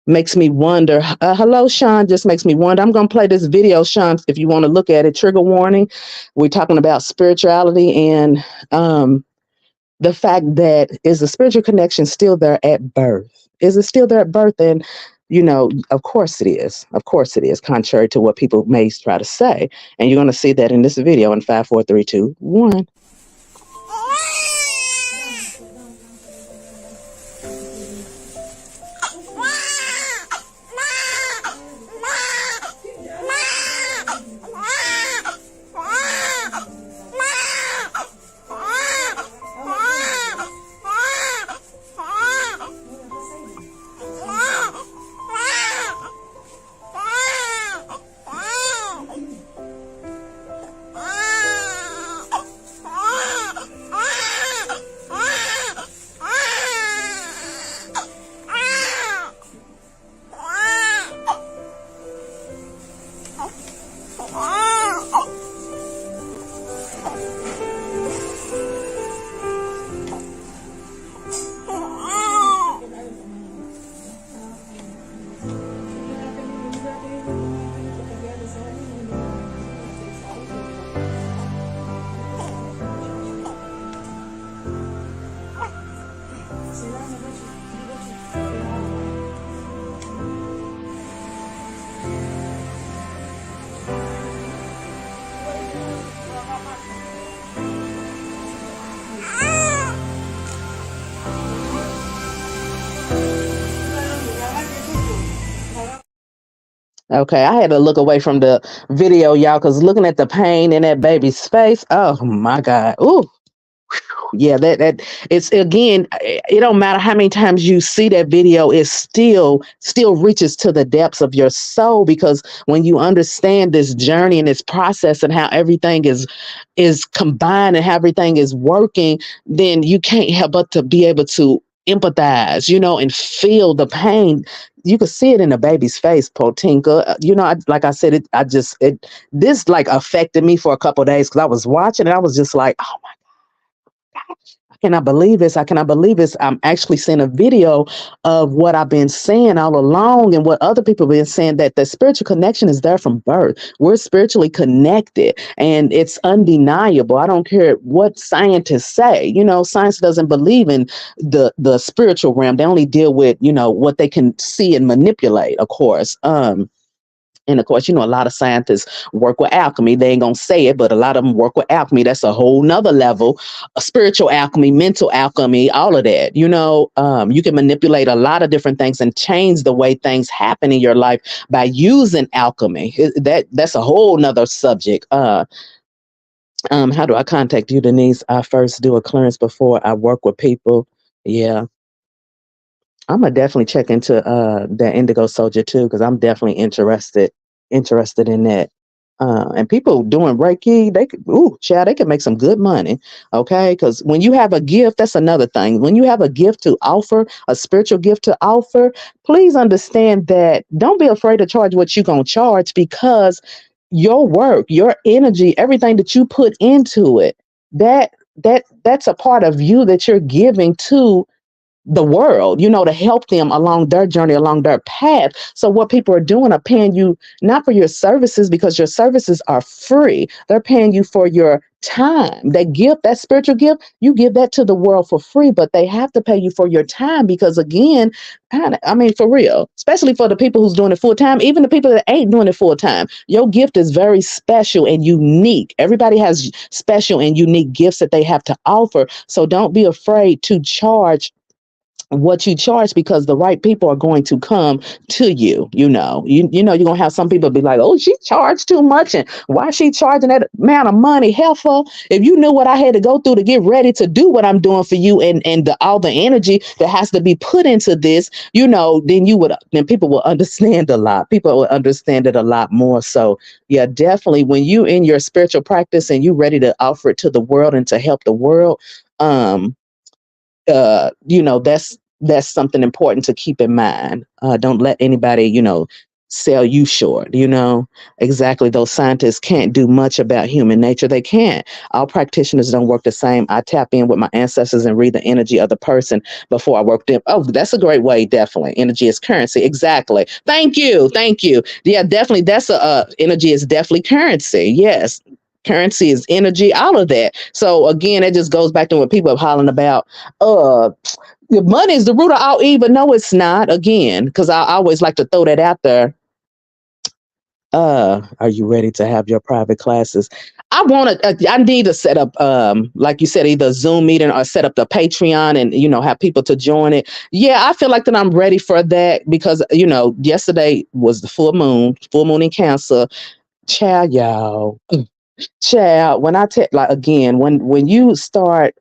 makes me wonder. Hello, Sean. Just makes me wonder. I'm going to play this video, Sean, if you want to look at it. Trigger warning. We're talking about spirituality and the fact that is the spiritual connection still there at birth? Is it still there at birth? And, you know, of course it is. Of course it is, contrary to what people may try to say. And you're going to see that in this video in 5, 4, 3, 2, 1. Okay, I had to look away from the video, y'all, because looking at the pain in that baby's face, oh my God. Ooh, yeah, that it's, again, it don't matter how many times you see that video, it still reaches to the depths of your soul, because when you understand this journey and this process and how everything is combined and how everything is working, then you can't help but to be able to empathize, you know, and feel the pain. You could see it in the baby's face, Potinka. You know, like I said, this like affected me for a couple of days, because I was watching and I was just like, oh my, I cannot believe this. I cannot believe this. I'm actually seeing a video of what I've been saying all along and what other people have been saying, that the spiritual connection is there from birth. We're spiritually connected and it's undeniable. I don't care what scientists say. You know, science doesn't believe in the spiritual realm. They only deal with, you know, what they can see and manipulate, of course. And of course, you know, a lot of scientists work with alchemy. They ain't gonna say it, but a lot of them work with alchemy. That's a whole nother level. Spiritual alchemy, mental alchemy, all of that. You know, you can manipulate a lot of different things and change the way things happen in your life by using alchemy. That's a whole nother subject. How do I contact you, Denise? I first do a clearance before I work with people. Yeah. I'm gonna definitely check into that Indigo Soldier too, because I'm definitely interested in that. And people doing Reiki, child, they can make some good money. Okay, because when you have a gift, that's another thing. When you have a gift to offer, a spiritual gift to offer, please understand that don't be afraid to charge what you're gonna charge, because your work, your energy, everything that you put into it, that's a part of you that you're giving to the world, to help them along their journey, along their path. So what people are doing are paying you not for your services, because your services are free. They're paying you for your time. That gift, that spiritual gift, you give that to the world for free, but they have to pay you for your time, because again, I mean, for real, especially for the people who's doing it full time, even the people that ain't doing it full time, your gift is very special and unique. Everybody has special and unique gifts that they have to offer. So don't be afraid to charge what you charge, because the right people are going to come to you. You're gonna have some people be like, oh, she charged too much, and why she charging that amount of money? Heifer, if you knew what I had to go through to get ready to do what I'm doing for you, and all the energy that has to be put into this, then people will understand a lot. People will understand it a lot more. So yeah, definitely, when you in your spiritual practice and you ready to offer it to the world and to help the world, um that's something important to keep in mind. Don't let anybody, sell you short. Exactly. Those scientists can't do much about human nature. They can't. All practitioners don't work the same. I tap in with my ancestors and read the energy of the person before I work them. Oh, that's a great way. Definitely. Energy is currency. Exactly. Thank you. Thank you. Yeah, definitely. That's energy is definitely currency. Yes. Currency is energy, all of that. So again, it just goes back to what people are hollering about. Uh, the money is the root of all evil. No, it's not. Again, because I always like to throw that out there. Are you ready to have your private classes? I need to set up, like you said, either a Zoom meeting or set up the Patreon, and have people to join it. Yeah, I feel like that I'm ready for that, because yesterday was the full moon in Cancer. Child, y'all. Child, when I tell, like, again, when you start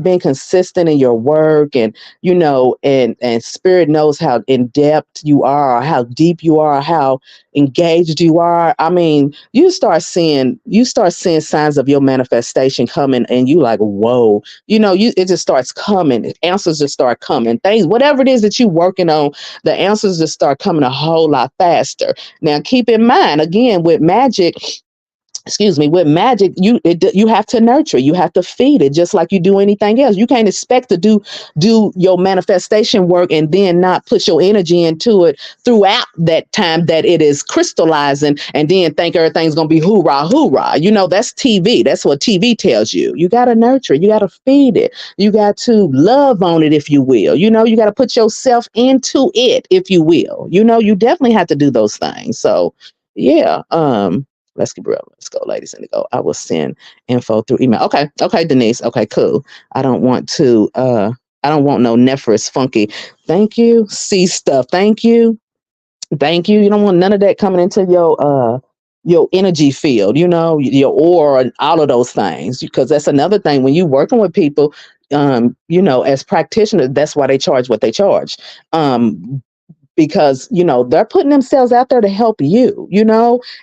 being consistent in your work, and and spirit knows how in depth you are, or how deep you are, how engaged you are. I mean, you start seeing signs of your manifestation coming, and you like, whoa, it just starts coming. Answers just start coming. Things, whatever it is that you're working on, the answers just start coming a whole lot faster. Now, keep in mind, again, with magic, with magic, you have to nurture, you have to feed it, just like you do anything else. You can't expect to do your manifestation work and then not put your energy into it throughout that time that it is crystallizing, and then think everything's gonna be hoorah hoorah. That's TV. That's what TV tells you. You got to nurture, you got to feed it, you got to love on it, if you will. You got to put yourself into it, if you will. You definitely have to do those things. So yeah. Let's keep it real. Let's go, ladies, and go. I will send info through email. Okay. Okay, Denise. Okay, cool. I don't want to I don't want no Nephris funky. Thank you. See stuff. Thank you. Thank you. You don't want none of that coming into your energy field, your aura and all of those things. Because that's another thing. When you're working with people, as practitioners, that's why they charge what they charge. Because they're putting themselves out there to help you.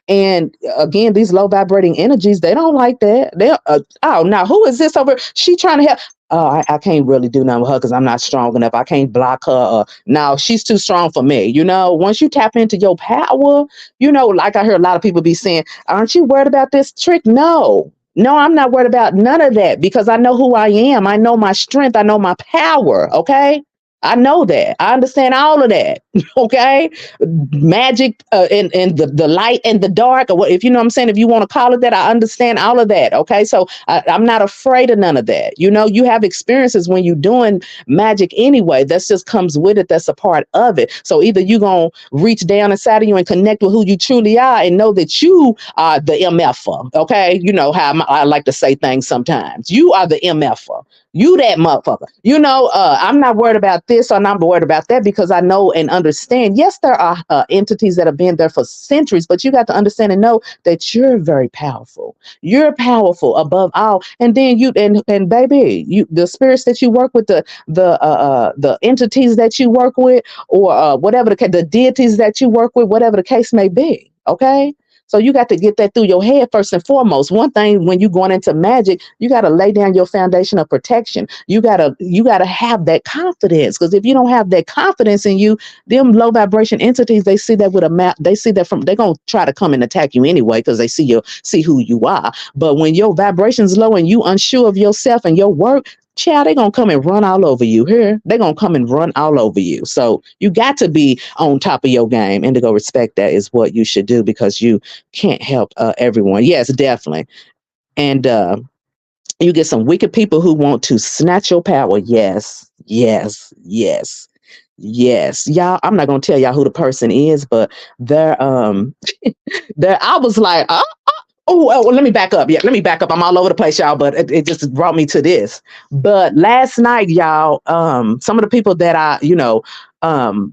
And again, these low vibrating energies, they don't like that. They oh, now who is this over, she trying to help? Oh, I can't really do nothing with her because I'm not strong enough. I can't block her. No, she's too strong for me. Once you tap into your power, like I hear a lot of people be saying, aren't you worried about this trick? No, I'm not worried about none of that, because I know who I am. I know my strength. I know my power. Okay. I know that. I understand all of that. Okay. Magic, and the light and the dark, or what, if you know what I'm saying, if you want to call it that, I understand all of that. Okay. So I'm not afraid of none of that. You have experiences when you're doing magic anyway. That's just comes with it. That's a part of it. So either you're going to reach down inside of you and connect with who you truly are and know that you are the MFer. Okay. You know how I like to say things sometimes. You are the MFer. You that motherfucker. I'm not worried about this, or I'm not worried about that, because I know and understand. Yes, there are entities that have been there for centuries, but you got to understand and know that you're very powerful. You're powerful above all. And then and baby, the spirits that you work with, the entities that you work with, or whatever the deities that you work with, whatever the case may be. Okay. So you got to get that through your head first and foremost. One thing, when you're going into magic, you got to lay down your foundation of protection. You gotta have that confidence, because if you don't have that confidence in you, them low vibration entities, they see that with a map. They see that they're gonna try to come and attack you anyway, because they see who you are. But when your vibration's low and you unsure of yourself and your work, child, they gonna come and run all over you. Here, they gonna come and run all over you. So you got to be on top of your game. Indigo, respect that is what you should do because you can't help everyone. Yes, definitely. And you get some wicked people who want to snatch your power. Yes, yes, yes, yes. Y'all, I'm not gonna tell y'all who the person is, but they're there. I was like, well, let me back up. Yeah, let me back up. I'm all over the place, y'all, but it just brought me to this. But last night, y'all, some of the people that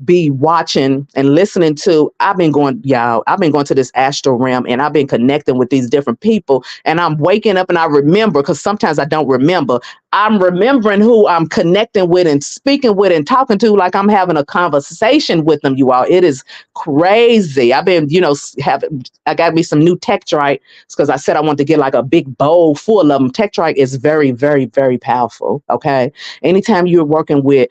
be watching and listening to, I've been going to this astral realm and I've been connecting with these different people. And I'm waking up and I remember, because sometimes I don't remember. I'm remembering who I'm connecting with and speaking with and talking to like I'm having a conversation with them, you all. It is crazy. I've been, I got me some new Tektronite because I said I want to get like a big bowl full of them. Tektronite is very, very, very powerful. Okay. Anytime you're working with,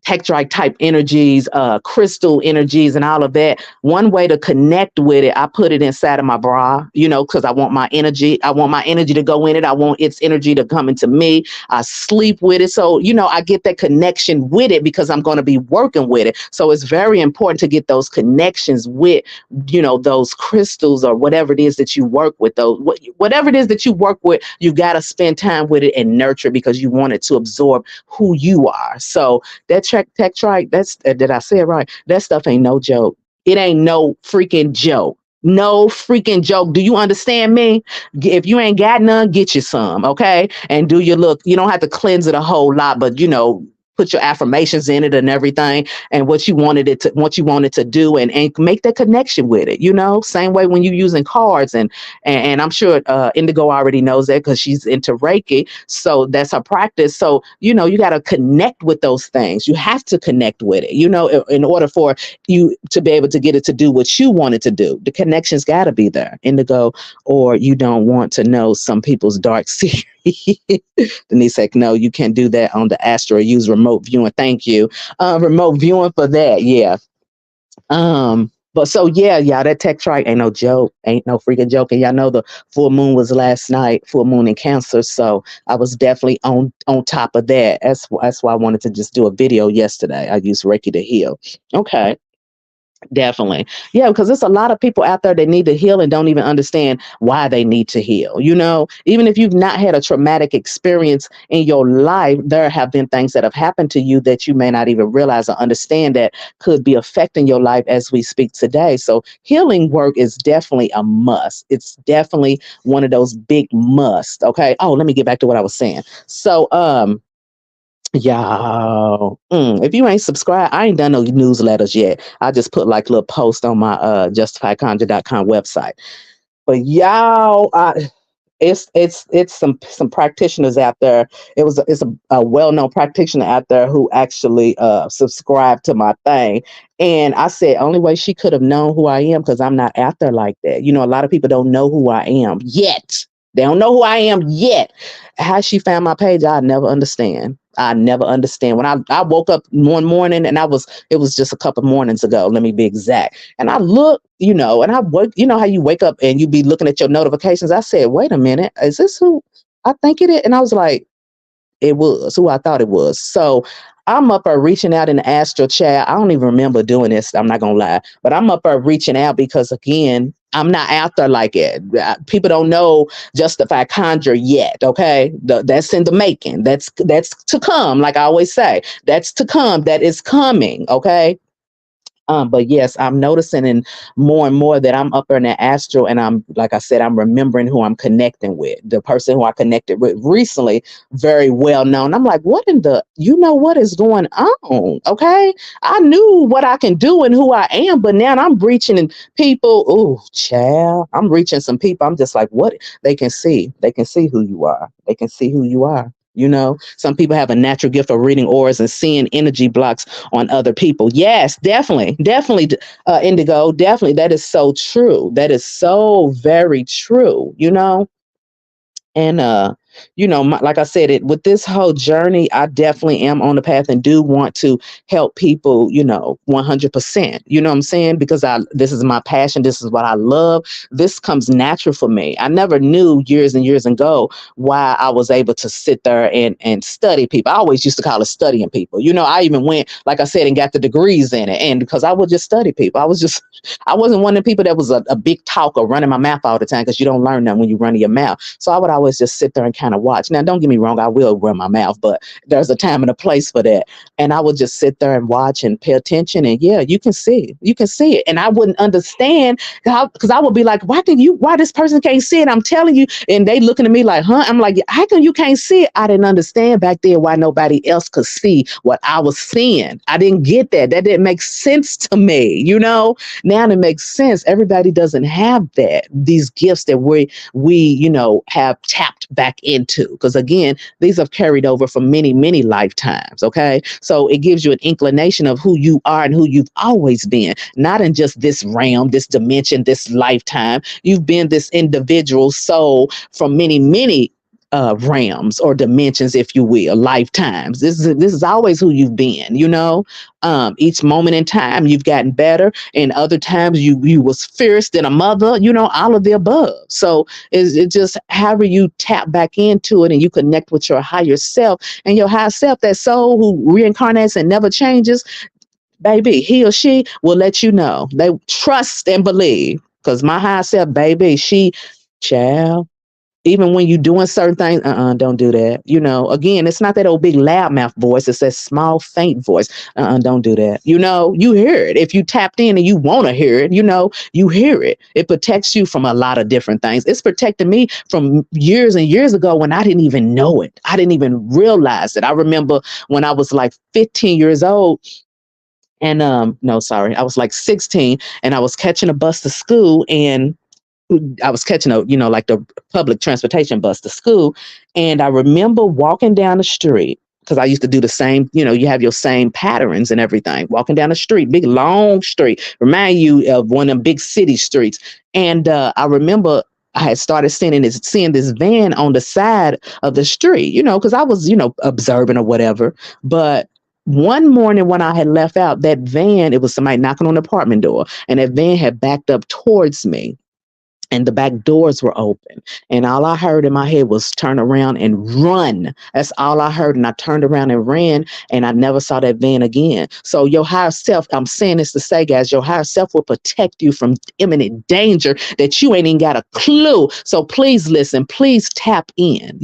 tektronite type energies, crystal energies, and all of that. One way to connect with it, I put it inside of my bra, because I want my energy. I want my energy to go in it. I want its energy to come into me. I sleep with it. So, I get that connection with it because I'm going to be working with it. So it's very important to get those connections with, those crystals or whatever it is that you work with. Whatever it is that you work with, you got to spend time with it and nurture because you want it to absorb who you are. So that Tektronite, that's did I say it right? That stuff ain't no joke. It ain't no freaking joke. No freaking joke. Do you understand me? If you ain't got none, get you some, okay? And do your look. You don't have to cleanse it a whole lot, but put your affirmations in it and everything and what you wanted to do and make that connection with it, same way when you using cards and I'm sure Indigo already knows that because she's into Reiki, so that's her practice. So you got to connect with those things. You have to connect with it, in order for you to be able to get it to do what you want it to do. The connections got to be there, Indigo, or you don't want to know some people's dark secrets. Denise said, no, you can't do that on the Astro. Use remote viewing. Thank you. Remote viewing for that. Yeah. But so yeah, that Tektronite ain't no joke. Ain't no freaking joke. And y'all know the full moon was last night, full moon in Cancer. So I was definitely on top of that. That's why I wanted to just do a video yesterday. I used Reiki to heal. Okay. Definitely. Yeah, because there's a lot of people out there that need to heal and don't even understand why they need to heal. Even if you've not had a traumatic experience in your life, there have been things that have happened to you that you may not even realize or understand that could be affecting your life as we speak today. So healing work is definitely a must. It's definitely one of those big musts. Okay. Oh, let me get back to what I was saying. So, y'all, if you ain't subscribed, I ain't done no newsletters yet. I just put like little post on my justifiedconjure.com website. But y'all, it's some practitioners out there. It's a well-known practitioner out there who actually subscribed to my thing. And I said, only way she could have known who I am, because I'm not out there like that. A lot of people don't know who I am yet. They don't know who I am yet. How she found my page, I never understand. I never understand. When I woke up one morning and it was just a couple mornings ago, let me be exact. And I look, and I woke, how you wake up and you be looking at your notifications. I said, wait a minute, is this who I think it is? And I was like, it was who I thought it was. So I'm up there reaching out in the astral chat. I don't even remember doing this. I'm not gonna lie, but I'm up there reaching out because again, I'm not out there like it. People don't know Justified Conjure yet. Okay, that's in the making. That's to come. Like I always say, that's to come. That is coming. Okay. But yes, I'm noticing and more that I'm up there in the astral, and I'm, like I said, I'm remembering who I'm connecting with. The person who I connected with recently, very well known. I'm like, what in the, what is going on? Okay. I knew what I can do and who I am, but now I'm reaching and people, oh, child, I'm reaching some people. I'm just like, what? They can see who you are. They can see who you are. Some people have a natural gift of reading auras and seeing energy blocks on other people. Yes, definitely, Indigo, definitely. That is so true. That is so very true. And like I said, it with this whole journey, I definitely am on the path and do want to help people, 100%. You know what I'm saying? Because I this is my passion, this is what I love. This comes natural for me. I never knew years and years ago why I was able to sit there and study people. I always used to call it studying people. I even went, like I said, and got the degrees in it. And because I would just study people. I wasn't one of the people that was a big talker running my mouth all the time, because you don't learn that when you run your mouth. So I would always just sit there and kind of watch. Now, don't get me wrong, I will run my mouth, but there's a time and a place for that. And I would just sit there and watch and pay attention. And yeah, you can see it. And I wouldn't understand how, because I would be like, why this person can't see it? I'm telling you. And they looking at me like, huh? I'm like, how come you can't see it? I didn't understand back then why nobody else could see what I was seeing. I didn't get that. That didn't make sense to me, Now it makes sense. Everybody doesn't have these gifts that we have tapped back into. Because again, these have carried over from many, many lifetimes. Okay. So it gives you an inclination of who you are and who you've always been, not in just this realm, this dimension, this lifetime. You've been this individual soul from many, many realms or dimensions, if you will, lifetimes. This is always who you've been, each moment in time you've gotten better, and other times you was fierce than a mother, all of the above. So it's just however you tap back into it and you connect with your higher self, and your higher self, that soul who reincarnates and never changes, baby, he or she will let you know. They trust and believe, because my higher self, baby, she, child, even when you're doing certain things, don't do that. Again, it's not that old big loudmouth voice. It's that small, faint voice. Don't do that. You hear it. If you tapped in and you want to hear it, you hear it. It protects you from a lot of different things. It's protected me from years and years ago when I didn't even know it. I didn't even realize it. I remember when I was like 15 years old, and no, sorry, I was like 16, and I was catching a bus to school, and I was catching like the public transportation bus to school. And I remember walking down the street, because I used to do the same, you have your same patterns and everything. Walking down the street, big, long street, remind you of one of them big city streets. And I remember I had started seeing this van on the side of the street, because I was, observing or whatever. But one morning when I had left out, that van, it was somebody knocking on the apartment door, and that van had backed up towards me, and the back doors were open. And all I heard in my head was turn around and run. That's all I heard. And I turned around and ran, and I never saw that van again. So your higher self, I'm saying this to say, guys, your higher self will protect you from imminent danger that you ain't even got a clue. So please listen, please tap in.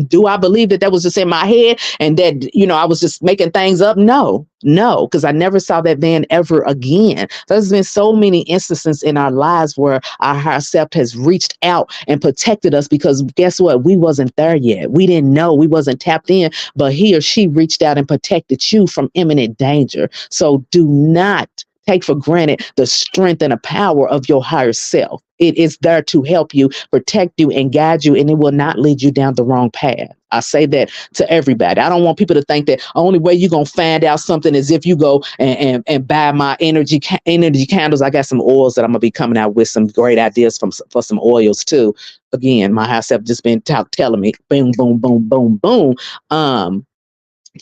Do I believe that was just in my head and that, I was just making things up? No, because I never saw that van ever again. There's been so many instances in our lives where our higher self has reached out and protected us, because guess what? We wasn't there yet. We didn't know. We wasn't tapped in, but he or she reached out and protected you from imminent danger. So do not take for granted the strength and the power of your higher self. It is there to help you, protect you, and guide you, and it will not lead you down the wrong path. I say that to everybody. I don't want people to think that only way you're going to find out something is if you go and buy my energy candles. I got some oils that I'm going to be coming out with, some great ideas for some oils too. Again, my high self just been telling me, boom, boom, boom, boom, boom.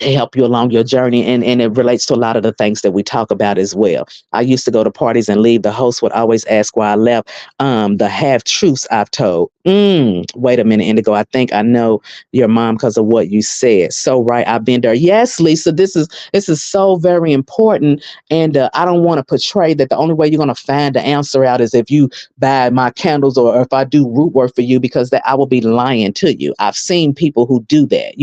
To help you along your journey. And it relates to a lot of the things that we talk about as well. I used to go to parties and leave. The host would always ask why I left. The half truths I've told. Wait a minute, Indigo. I think I know your mom because of what you said. So right, I've been there. Yes, Lisa, this is so very important. And I don't want to portray that the only way you're going to find the answer out is if you buy my candles or if I do root work for you, because that I will be lying to you. I've seen people who do that.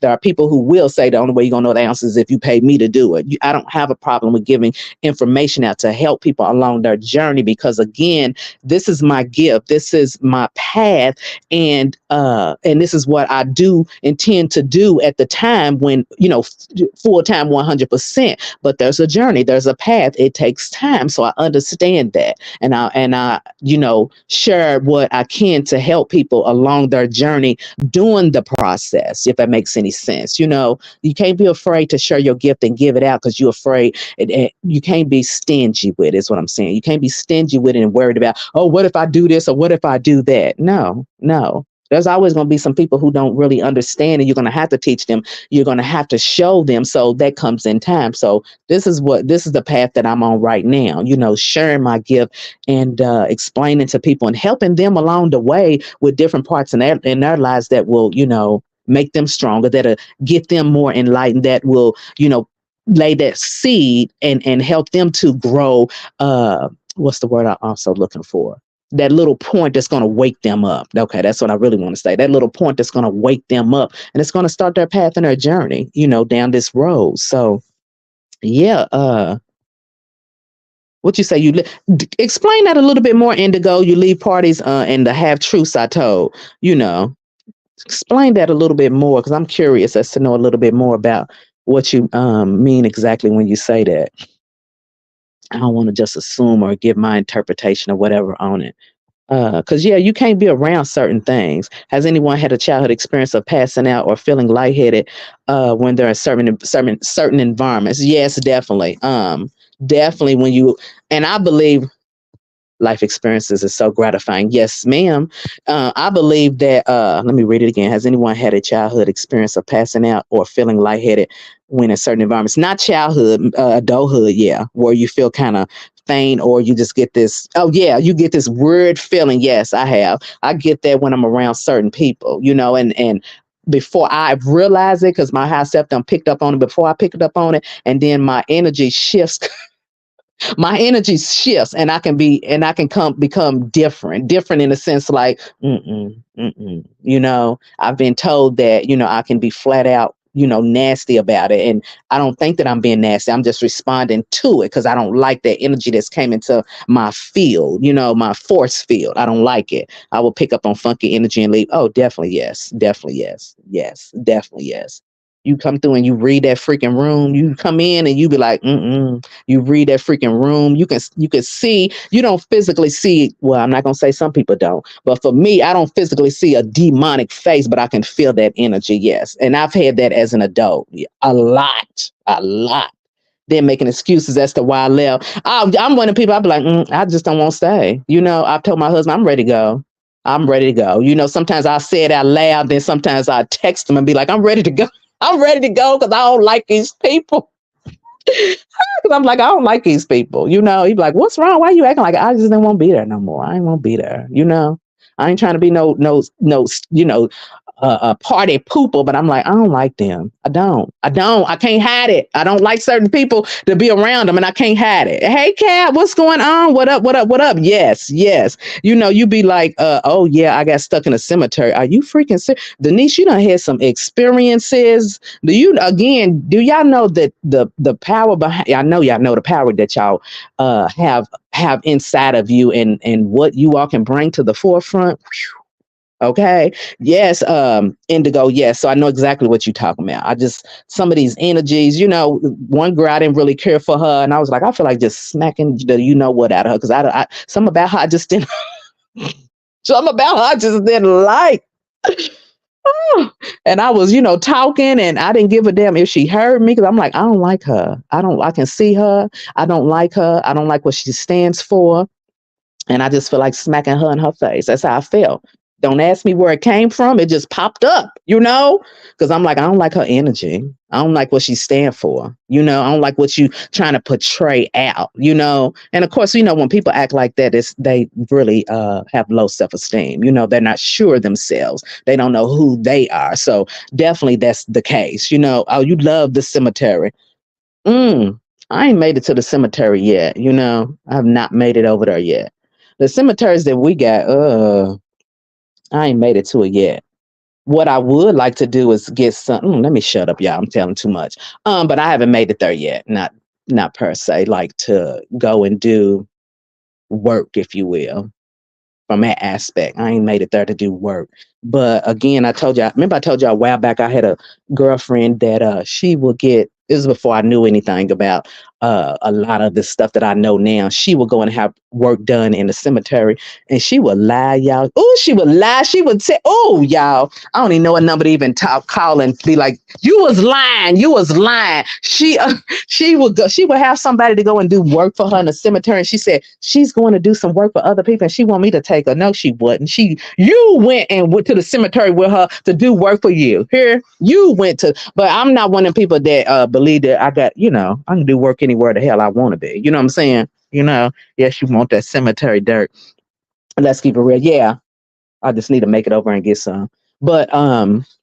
There are people who will say the only way you're going to know the answers is if you pay me to do it. I don't have a problem with giving information out to help people along their journey, because again, this is my gift. This is my path. And this is what I do intend to do at the time when, full time 100%. But there's a journey, there's a path. It takes time. So I understand that. And I share what I can to help people along their journey during the process, if that makes any sense. You can't be afraid to share your gift and give it out because you're afraid. You can't be stingy with it, is what I'm saying. You can't be stingy with it and worried about, oh, what if I do this or what if I do that? No. There's always going to be some people who don't really understand, and you're going to have to teach them. You're going to have to show them. So that comes in time. So this is the path that I'm on right now. Sharing my gift and explaining to people and helping them along the way with different parts in their lives that will make them stronger, that'll get them more enlightened, that will lay that seed and help them to grow. What's the word I'm also looking for? That little point that's going to wake them up. Okay, that's what I really want to say. That little point that's going to wake them up, and it's going to start their path and their journey, down this road. So, yeah, what you say? Explain that a little bit more, Indigo. You leave parties and the half truths I told. You know, explain that a little bit more because I'm curious as to know a little bit more about what you mean exactly when you say that. I don't want to just assume or give my interpretation or whatever on it. Because yeah, you can't be around certain things. Has anyone had a childhood experience of passing out or feeling lightheaded when they're in certain environments? Yes, definitely. Definitely when you and I believe life experiences is so gratifying. Yes, ma'am. I believe that. Let me read it again. Has anyone had a childhood experience of passing out or feeling lightheaded when in certain environments? Not childhood, adulthood. Yeah, where you feel kind of faint or you just get this. Oh yeah, you get this weird feeling. Yes, I have. I get that when I'm around certain people. And before I realize it, because my high self done picked up on it before I picked it up on it, and then my energy shifts my energy shifts and I can become different in a sense like I've been told that I can be flat out nasty about it, and I don't think that I'm being nasty. I'm just responding to it because I don't like that energy that's came into my field, my force field. I don't like it. I will pick up on funky energy and leave. Oh, definitely yes, definitely yes, definitely yes. You come through and you read that freaking room, you come in and you be like you read that freaking room. You can see. You don't physically see. Well, I'm not gonna say some people don't, but for me, I don't physically see a demonic face, but I can feel that energy. Yes, and I've had that as an adult, a lot, a lot. Then making excuses as to why I left. I'm one of the people. I be like, I just don't want to stay. I've told my husband I'm ready to go. I'm ready to go. Sometimes I say it out loud. Then sometimes I text him and be like, I'm ready to go. I'm ready to go because I don't like these people. Because I'm like, I don't like these people. He'd be like, what's wrong? Why are you acting like I just didn't want to be there no more? I ain't want to be there. I ain't trying to be no, a party pooper, but I'm like, I don't like them. I can't hide it. I don't like certain people to be around them and I can't hide it. Hey, Cat, what's going on? What up? What up? What up? Yes, yes. You be like, oh yeah, I got stuck in a cemetery. Are you freaking serious? Denise, you done had some experiences. Do y'all know that the power behind, I know y'all know the power that y'all have inside of you and what you all can bring to the forefront. Okay. Yes. Indigo. Yes. So I know exactly what you're talking about. I just, some of these energies, one girl, I didn't really care for her. And I was like, I feel like just smacking the what out of her. Cause some about her, I just didn't, some about her, I just didn't like. And I was, talking and I didn't give a damn if she heard me. Cause I'm like, I don't like her. I can see her. I don't like her. I don't like what she stands for. And I just feel like smacking her in her face. That's how I felt. Don't ask me where it came from. It just popped up, because I'm like, I don't like her energy. I don't like what she stand for. I don't like what you trying to portray out, And of course, when people act like that, they really have low self-esteem. They're not sure themselves. They don't know who they are. So definitely that's the case. Oh, you love the cemetery. I ain't made it to the cemetery yet. I have not made it over there yet. The cemeteries that we got, I ain't made it to it yet. What I would like to do is get some. Let me shut up, y'all. I'm telling too much. But I haven't made it there yet. Not per se, like to go and do work, if you will, from that aspect. I ain't made it there to do work. But again, I told you. Remember, I told you a while back. I had a girlfriend that she will get This is before I knew anything about a lot of the stuff that I know now. She would go and have work done in the cemetery, and she would lie, y'all. Oh, she would lie. She would say, "Oh, y'all, I don't even know a number to even talk, call and be like, you was lying. You was lying." She would go. She would have somebody to go and do work for her in the cemetery. And she said she's going to do some work for other people, and she want me to take her. No, she wouldn't. You went to the cemetery with her to do work for you. Here, you went to, but I'm not one of them people that believe that I got, I can do work anywhere the hell I want to be. You know what I'm saying? Yes, you want that cemetery dirt. Let's keep it real. Yeah, I just need to make it over and get some. But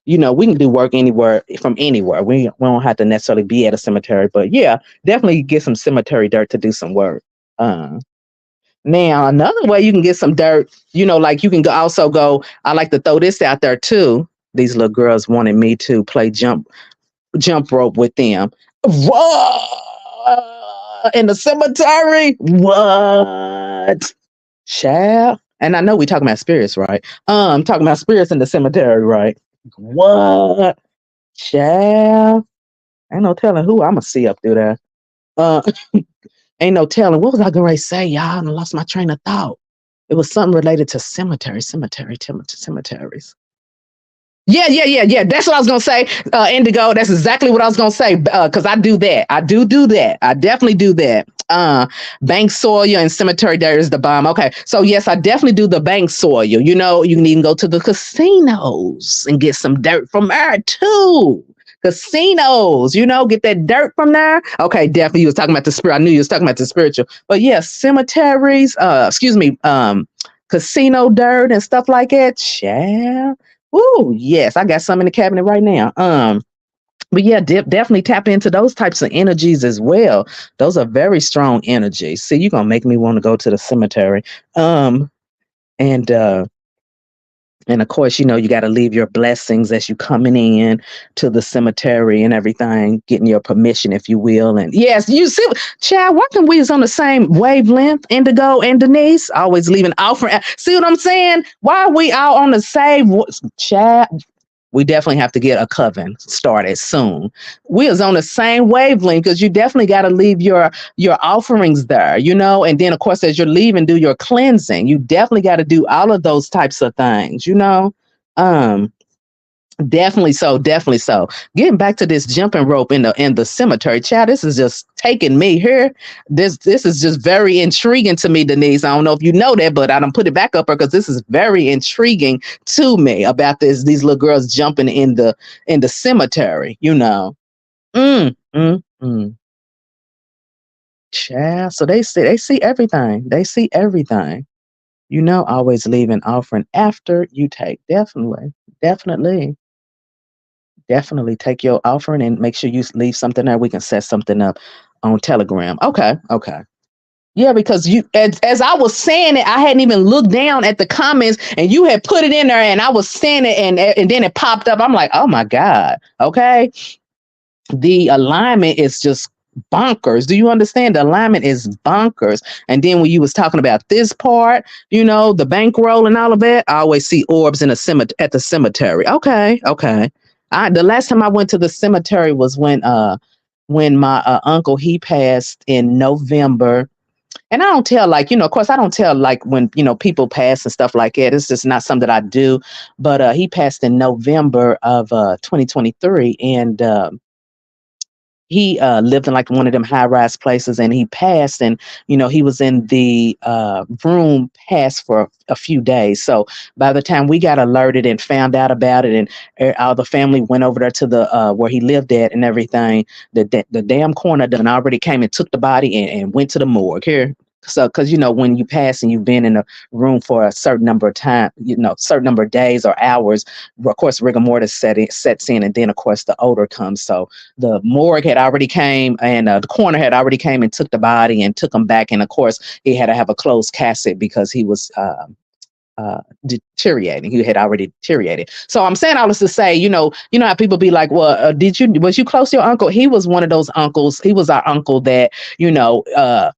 we can do work anywhere from anywhere. We don't have to necessarily be at a cemetery, but yeah, definitely get some cemetery dirt to do some work. Uh, Now another way you can get some dirt, like you can also go. I like to throw this out there too. These little girls wanted me to play jump rope with them. What? In the cemetery? What? Child. And I know we talking about spirits, right? Talking about spirits in the cemetery, right? What? Child. Ain't no telling who I'ma see up through there. Uh ain't no telling. What was I gonna say, y'all? I lost my train of thought. It was something related to cemeteries. Yeah. That's what I was gonna say. Indigo. That's exactly what I was gonna say. Because I do that. I do that. I definitely do that. Bank soil and cemetery dirt is the bomb. Okay, so yes, I definitely do the bank soil. You can even go to the casinos and get some dirt from there too. Casinos, get that dirt from there. Okay, definitely. You was talking about the spirit. I knew you was talking about the spiritual. But yeah, cemeteries. Excuse me. Casino dirt and stuff like that. Yeah. Ooh, yes, I got some in the cabinet right now. But yeah, definitely tap into those types of energies as well. Those are very strong energies. See, you're gonna make me want to go to the cemetery. And of course, you got to leave your blessings as you coming in to the cemetery and everything, getting your permission, if you will. And yes, you see, Chad, why can we is on the same wavelength, Indigo and Denise, always leaving offering. See what I'm saying? Why are we all on the same, Chad? We definitely have to get a coven started soon. We is on the same wavelength because you definitely got to leave your offerings there, and then of course as you're leaving, do your cleansing. You definitely got to do all of those types of things. Um, definitely so. Getting back to this jumping rope in the cemetery, child, this is just taking me here. This is just very intriguing to me, Denise. I don't know if you know that, but I don't put it back up her because this is very intriguing to me about these little girls jumping in the cemetery. Mm, mm, mm. Child. So they see everything. They see everything. Always leave an offering after you take. Definitely. Definitely take your offering and make sure you leave something there. We can set something up on Telegram. Okay. Yeah, because as I was saying it, I hadn't even looked down at the comments, and you had put it in there, and I was saying it, and then it popped up. I'm like, oh my God. Okay, the alignment is just bonkers. Do you understand? The alignment is bonkers. And then when you was talking about this part, the bankroll and all of that, I always see orbs in at the cemetery. Okay. The last time I went to the cemetery was when my uncle, he passed in November. And I don't tell, like, of course I don't tell, like, when people pass and stuff like that. It's just not something that I do. But he passed in November of 2023. And he lived in like one of them high rise places, and he passed, and he was in the room past for a few days. So by the time we got alerted and found out about it, and all the family went over there to the where he lived at and everything, the damn coroner done already came and took the body and went to the morgue here. So, because when you pass and you've been in a room for a certain number of time, certain number of days or hours, of course rigor mortis sets in, and then of course the odor comes. So the morgue had already came, and the coroner had already came and took the body and took him back, and of course he had to have a closed casket because he was deteriorating. He had already deteriorated. So I'm saying all this to say, you know how people be like, well, was you close to your uncle? He was one of those uncles. He was our uncle that,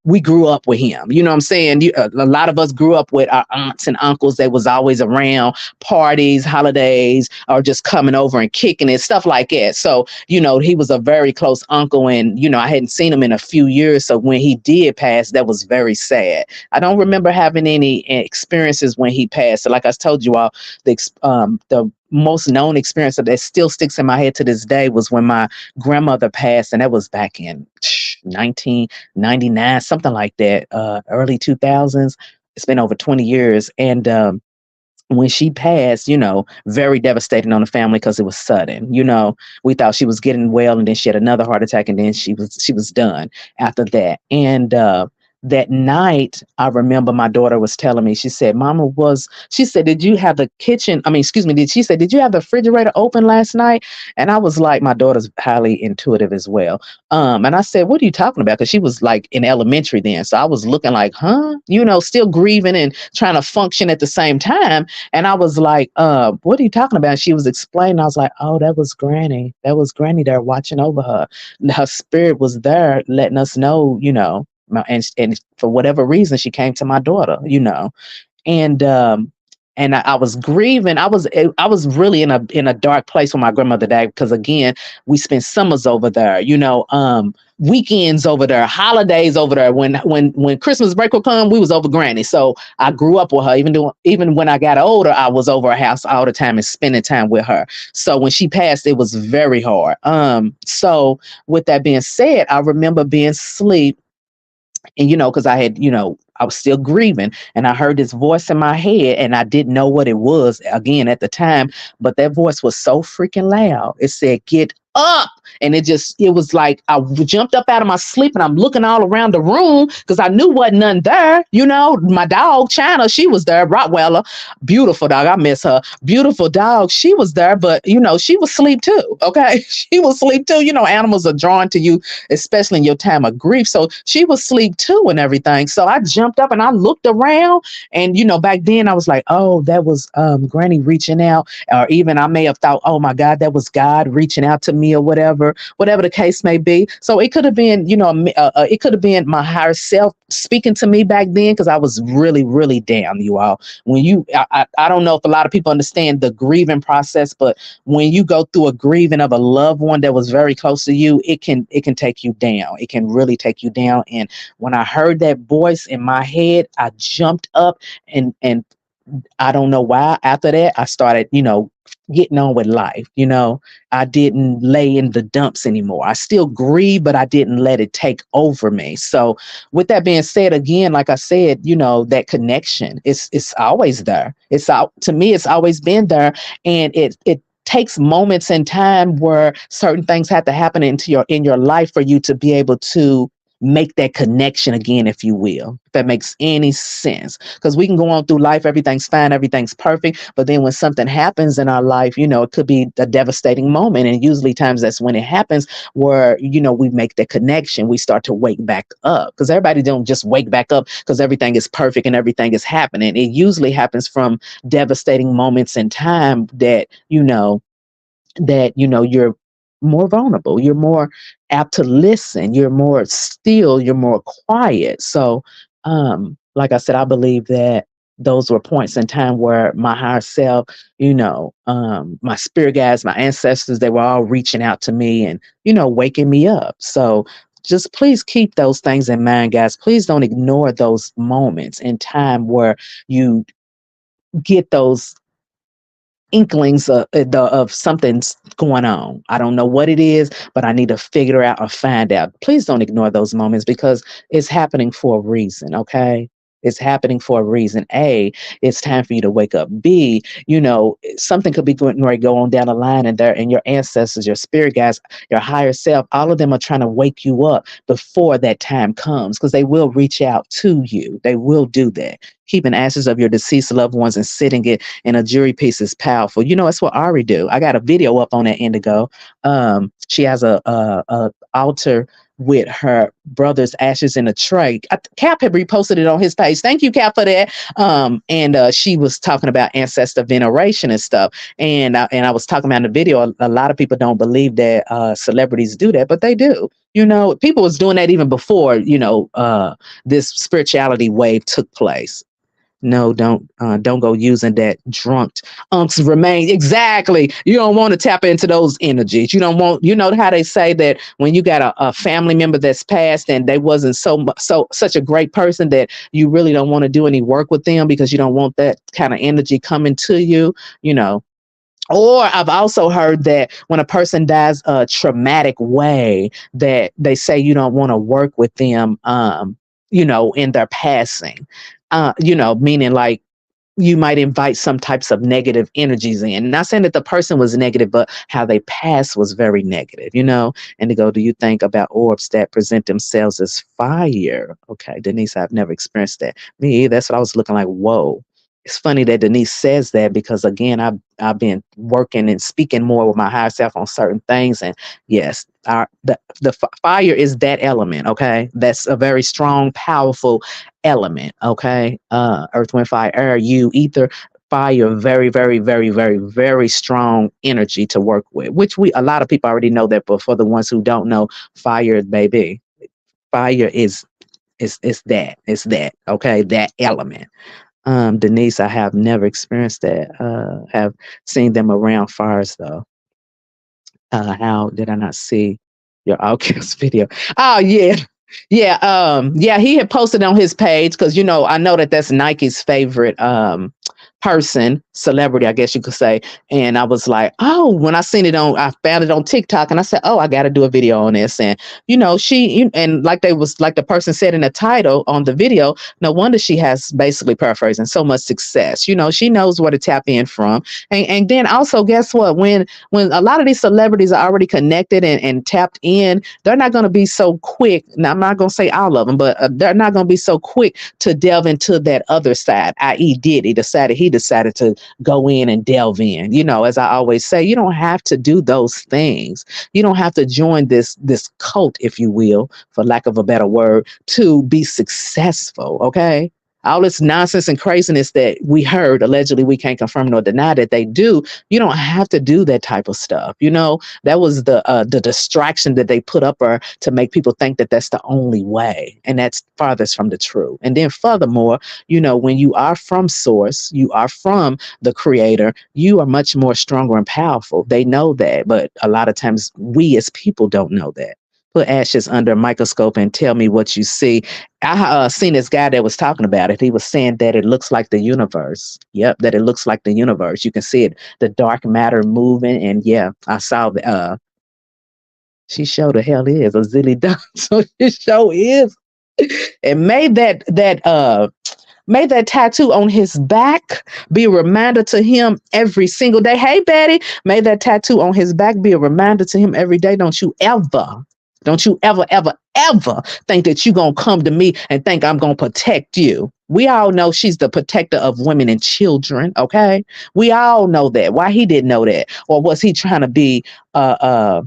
we grew up with him. You know what I'm saying? A lot of us grew up with our aunts and uncles that was always around parties, holidays, or just coming over and kicking it, stuff like that. So, he was a very close uncle, and, I hadn't seen him in a few years. So when he did pass, that was very sad. I don't remember having any experiences when he passed. So like I told you all, the most known experience that still sticks in my head to this day was when my grandmother passed, and that was back in 1999, something like that, early 2000s. It's been over 20 years. And when she passed, very devastating on the family because it was sudden. We thought she was getting well, and then she had another heart attack, and then she was done after that. And that night, I remember my daughter was telling me, she said, she said, did you have the kitchen? I mean, excuse me, did you have the refrigerator open last night? And I was like, my daughter's highly intuitive as well. And I said, what are you talking about? Because she was like in elementary then. So I was looking like, huh? Still grieving and trying to function at the same time. And I was like, what are you talking about? And she was explaining. I was like, oh, that was Granny. That was Granny there watching over her. Her spirit was there letting us know, and for whatever reason, she came to my daughter, and I was grieving. I was really in a dark place when my grandmother died, because again, we spent summers over there, weekends over there, holidays over there. When Christmas break would come, we was over Granny. So I grew up with her. Even when I got older, I was over her house all the time and spending time with her. So when she passed, it was very hard. So with that being said, I remember being asleep. And, because I was still grieving, and I heard this voice in my head, and I didn't know what it was again at the time, but that voice was so freaking loud. It said, get up. And it was like I jumped up out of my sleep, and I'm looking all around the room because I knew wasn't none there. My dog China, she was there, Rottweiler, beautiful dog. I miss her. Beautiful dog. She was there, but she was asleep too. Okay. She was asleep too. Animals are drawn to you, especially in your time of grief. So she was asleep too and everything. So I jumped up and I looked around, and back then I was like, oh, that was Granny reaching out. Or even I may have thought, oh my God, that was God reaching out to me, or whatever the case may be. So it could have been, it could have been my higher self speaking to me back then, because I was really, really down, you all. I don't know if a lot of people understand the grieving process, but when you go through a grieving of a loved one that was very close to you, it can take you down. It can really take you down. And when I heard that voice in my head, I jumped up, and I don't know why. After that, I started, getting on with life. I didn't lay in the dumps anymore. I still grieve, but I didn't let it take over me. So with that being said, again, like I said, that connection it's always there. To me, it's always been there. And it takes moments in time where certain things have to happen in your life for you to be able to make that connection again, if you will, if that makes any sense. Because we can go on through life, everything's fine, everything's perfect, but then when something happens in our life, it could be a devastating moment, and usually times that's when it happens, where we make that connection. We start to wake back up, because everybody don't just wake back up because everything is perfect and everything is happening. It usually happens from devastating moments in time that you're more vulnerable, you're more apt to listen, you're more still, you're more quiet. So like I said, I believe that those were points in time where my higher self, my spirit guides, my ancestors, they were all reaching out to me and waking me up. So just please keep those things in mind, guys. Please don't ignore those moments in time where you get those inklings of something's going on. I don't know what it is, but I need to figure out or find out. Please don't ignore those moments, because it's happening for a reason. Okay. It's happening for a reason. A, it's time for you to wake up. B, something could be going to go on down the line, and your ancestors, your spirit guides, your higher self, all of them are trying to wake you up before that time comes, because they will reach out to you. They will do that. Keeping ashes of your deceased loved ones and sitting it in a jewelry piece is powerful. That's what Ari do. I got a video up on that Indigo. She has a altar with her brother's ashes in a tray. Cap had reposted it on his page. Thank you, Cap, for that. And she was talking about ancestor veneration and stuff. And I was talking about in the video, a lot of people don't believe that celebrities do that, but they do. You know, people was doing that even before, this spirituality wave took place. No, don't go using that drunk unc's remain. Exactly. You don't want to tap into those energies. You don't want, you know how they say that when you got a family member that's passed and they wasn't such a great person that you really don't want to do any work with them because you don't want that kind of energy coming to you, you know. Or I've also heard that when a person dies a traumatic way, that they say you don't want to work with them, in their passing. Meaning like you might invite some types of negative energies in. Not saying that the person was negative, but how they passed was very negative, you know? And they go, do you think about orbs that present themselves as fire? Okay, Denise, I've never experienced that. Me either. That's what I was looking like, whoa. It's funny that Denise says that because again, I've been working and speaking more with my higher self on certain things, and yes, the fire is that element. Okay, that's a very strong, powerful element. Okay, earth, wind, fire, air, you, ether, fire, very, very, very, very, very strong energy to work with. Which a lot of people already know that, but for the ones who don't know, fire, baby, fire is that. It's that. Okay, that element. Denise, I have never experienced that. Have seen them around fires though. How did I not see your outcast video? Oh yeah. Yeah, yeah, he had posted on his page because I know that that's Nike's favorite person, celebrity, I guess you could say. And I was like, oh, when I found it on TikTok, and I said, oh, I got to do a video on this. And and like the person said in the title on the video, no wonder she has, basically paraphrasing, so much success. She knows where to tap in from. And then also, guess what? When a lot of these celebrities are already connected and tapped in, they're not going to be so quick. Now, I'm not going to say all of them, but they're not going to be so quick to delve into that other side, i.e. Diddy, the side that he decided to go in and delve in. As I always say, you don't have to do those things. You don't have to join this cult, if you will, for lack of a better word, to be successful. Okay. All this nonsense and craziness that we heard, allegedly, we can't confirm nor deny that they do. You don't have to do that type of stuff. That was the distraction that they put up to make people think that that's the only way, and that's farthest from the truth. And then furthermore, when you are from source, you are from the creator, you are much more stronger and powerful. They know that, but a lot of times we as people don't know that. Put ashes under a microscope and tell me what you see. I seen this guy that was talking about it. He was saying that it looks like the universe. Yep, that it looks like the universe. You can see it, the dark matter moving. And yeah, I saw the she sure the hell is a zilly done. So it sure is. And made that tattoo on his back be a reminder to him every single day. Hey, Betty, made that tattoo on his back be a reminder to him every day. Don't you ever, ever, ever think that you're going to come to me and think I'm going to protect you. We all know she's the protector of women and children, okay? We all know that. Why he didn't know that? Or was he trying to be a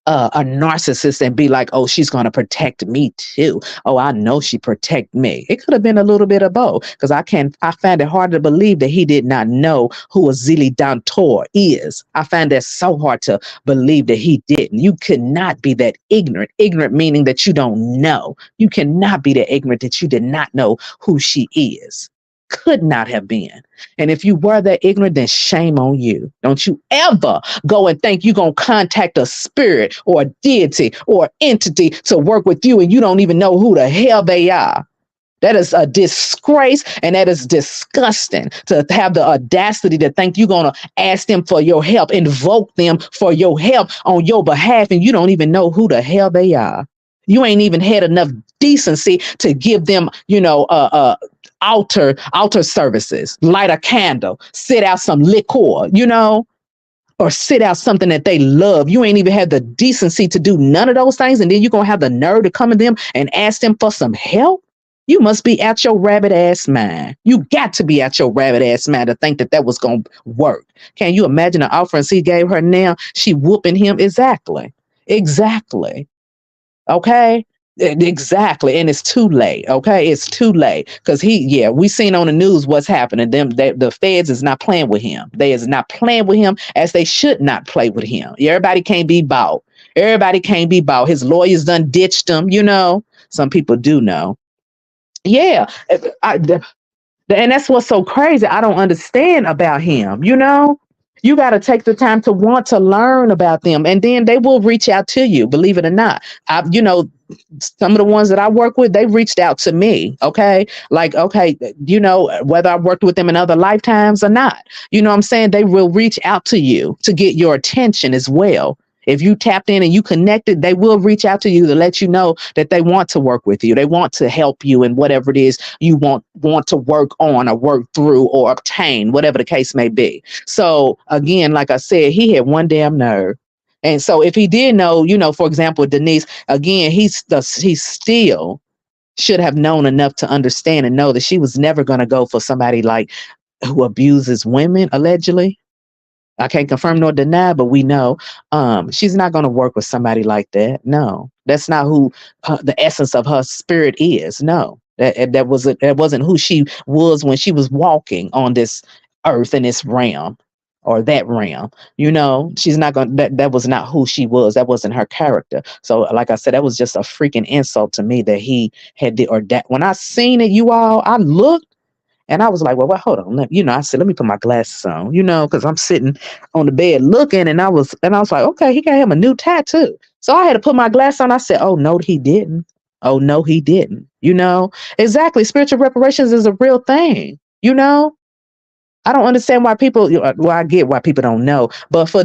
narcissist and be like, oh, she's going to protect me too. Oh, I know she protect me. It could have been a little bit of both, because I find it hard to believe that he did not know who a Zili Dantor is. I find that so hard to believe that he didn't. You could not be that ignorant. Ignorant meaning that you don't know. You cannot be that ignorant that you did not know who she is. Could not have been. And if you were that ignorant, then shame on you. Don't you ever go and think you're going to contact a spirit or a deity or entity to work with you and you don't even know who the hell they are. That is a disgrace, and that is disgusting to have the audacity to think you're going to ask them for your help, invoke them for your help on your behalf, and you don't even know who the hell they are. You ain't even had enough decency to give them, altar services, light a candle, sit out some liquor, or sit out something that they love. You ain't even had the decency to do none of those things. And then you're going to have the nerve to come to them and ask them for some help. You must be out your rabbit ass mind. You got to be out your rabbit ass mind to think that was going to work. Can you imagine the offerings he gave her now? She whooping him. Exactly. Okay. Exactly. And it's too late. Okay. It's too late. Cause we seen on the news what's happening. The feds is not playing with him. They is not playing with him as they should not play with him. Everybody can't be bought. Everybody can't be bought. His lawyers done ditched him, you know. Some people do know. Yeah. And that's what's so crazy. I don't understand about him, you know? You got to take the time to want to learn about them, and then they will reach out to you, believe it or not. Some of the ones that I work with, they reached out to me. Okay. Like, okay, whether I worked with them in other lifetimes or not, you know what I'm saying? They will reach out to you to get your attention as well. If you tapped in and you connected, they will reach out to you to let you know that they want to work with you. They want to help you in whatever it is you want to work on or work through or obtain, whatever the case may be. So again, like I said, he had one damn nerve. And so if he did know, for example, Denise, again, he still should have known enough to understand and know that she was never going to go for somebody like who abuses women, allegedly. I can't confirm nor deny, but we know she's not going to work with somebody like that. No, that's not who the essence of her spirit is. No, that wasn't who she was when she was walking on this earth in this realm or that realm. She's not going. That was not who she was. That wasn't her character. So, like I said, that was just a freaking insult to me that he had or that. When I seen it, you all, I looked. And I was like, well, hold on. I said, let me put my glasses on, because I'm sitting on the bed looking, and I was like, okay, he got him a new tattoo. So I had to put my glasses on. I said, oh, no, he didn't. Oh, no, he didn't. Exactly. Spiritual reparations is a real thing, I don't understand why people, well, I get why people don't know, but for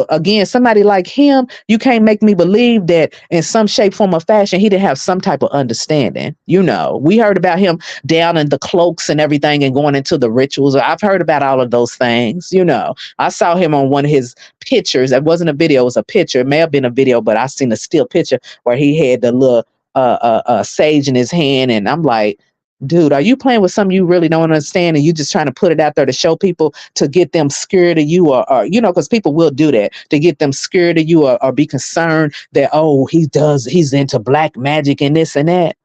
again, somebody like him, you can't make me believe that in some shape, form, or fashion, he didn't have some type of understanding. We heard about him down in the cloaks and everything and going into the rituals. I've heard about all of those things. I saw him on one of his pictures. It wasn't a video, it was a picture. It may have been a video, but I seen a still picture where he had the little sage in his hand. And I'm like, dude, are you playing with something you really don't understand and you just trying to put it out there to show people to get them scared of you or because people will do that to get them scared of you or be concerned that, oh, he's into black magic and this and that.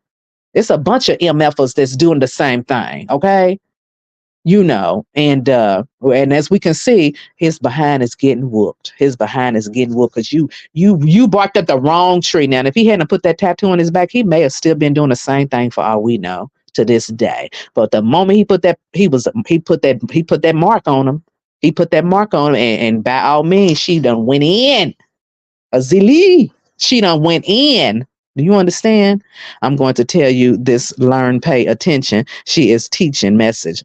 It's a bunch of MFers that's doing the same thing. Okay. And as we can see, his behind is getting whooped. His behind is getting whooped because you barked up the wrong tree. Now, and if he hadn't put that tattoo on his back, he may have still been doing the same thing for all we know to this day. But the moment he put that mark on him, he put that mark on him, and by all means, she done went in. Azili, she done went in. Do you understand? I'm going to tell you this. Learn, pay attention. She is teaching message.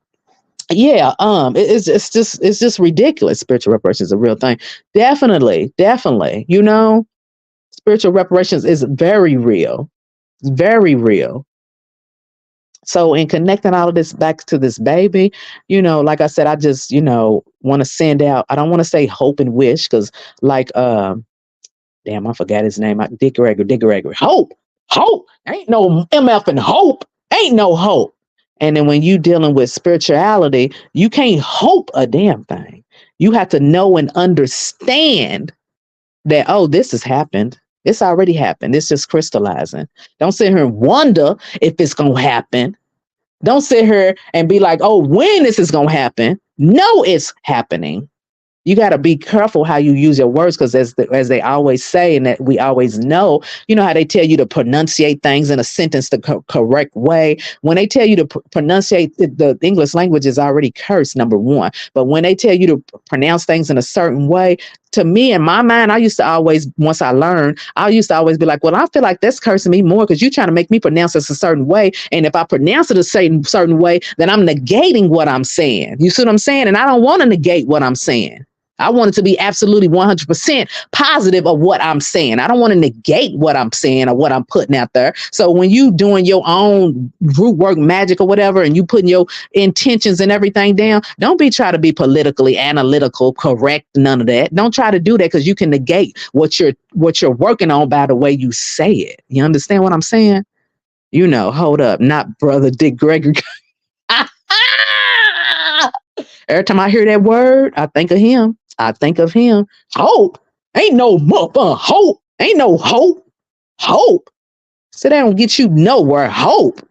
Yeah, it's just ridiculous. Spiritual reparations is a real thing. Definitely. Spiritual reparations is very real. Very real. So in connecting all of this back to this baby, like I said, I just, want to send out, I don't want to say hope and wish, because like damn, I forgot his name. Dick Gregory. Hope. Ain't no MF and hope. Ain't no hope. And then when you dealing with spirituality, you can't hope a damn thing. You have to know and understand that, oh, this has happened. It's already happened. It's just crystallizing. Don't sit here and wonder if it's going to happen. Don't sit here and be like, oh, when this is going to happen. No, it's happening. You got to be careful how you use your words, because as they always say, and that we always know, how they tell you to pronunciate things in a sentence the correct way. When they tell you to pronunciate, the English language is already cursed, number one. But when they tell you to pronounce things in a certain way, to me, in my mind, once I learned, I used to always be like, well, I feel like that's cursing me more because you're trying to make me pronounce this a certain way. And if I pronounce it a certain way, then I'm negating what I'm saying. You see what I'm saying? And I don't want to negate what I'm saying. I want it to be absolutely 100% positive of what I'm saying. I don't want to negate what I'm saying or what I'm putting out there. So when you doing your own root work magic or whatever, and you putting your intentions and everything down, don't try to be politically analytical, correct, none of that. Don't try to do that, because you can negate what you're working on by the way you say it. You understand what I'm saying? Hold up, not brother Dick Gregory. Every time I hear that word, I think of him. Hope. Ain't no hope. Ain't no hope. Hope. So that don't get you nowhere. Hope.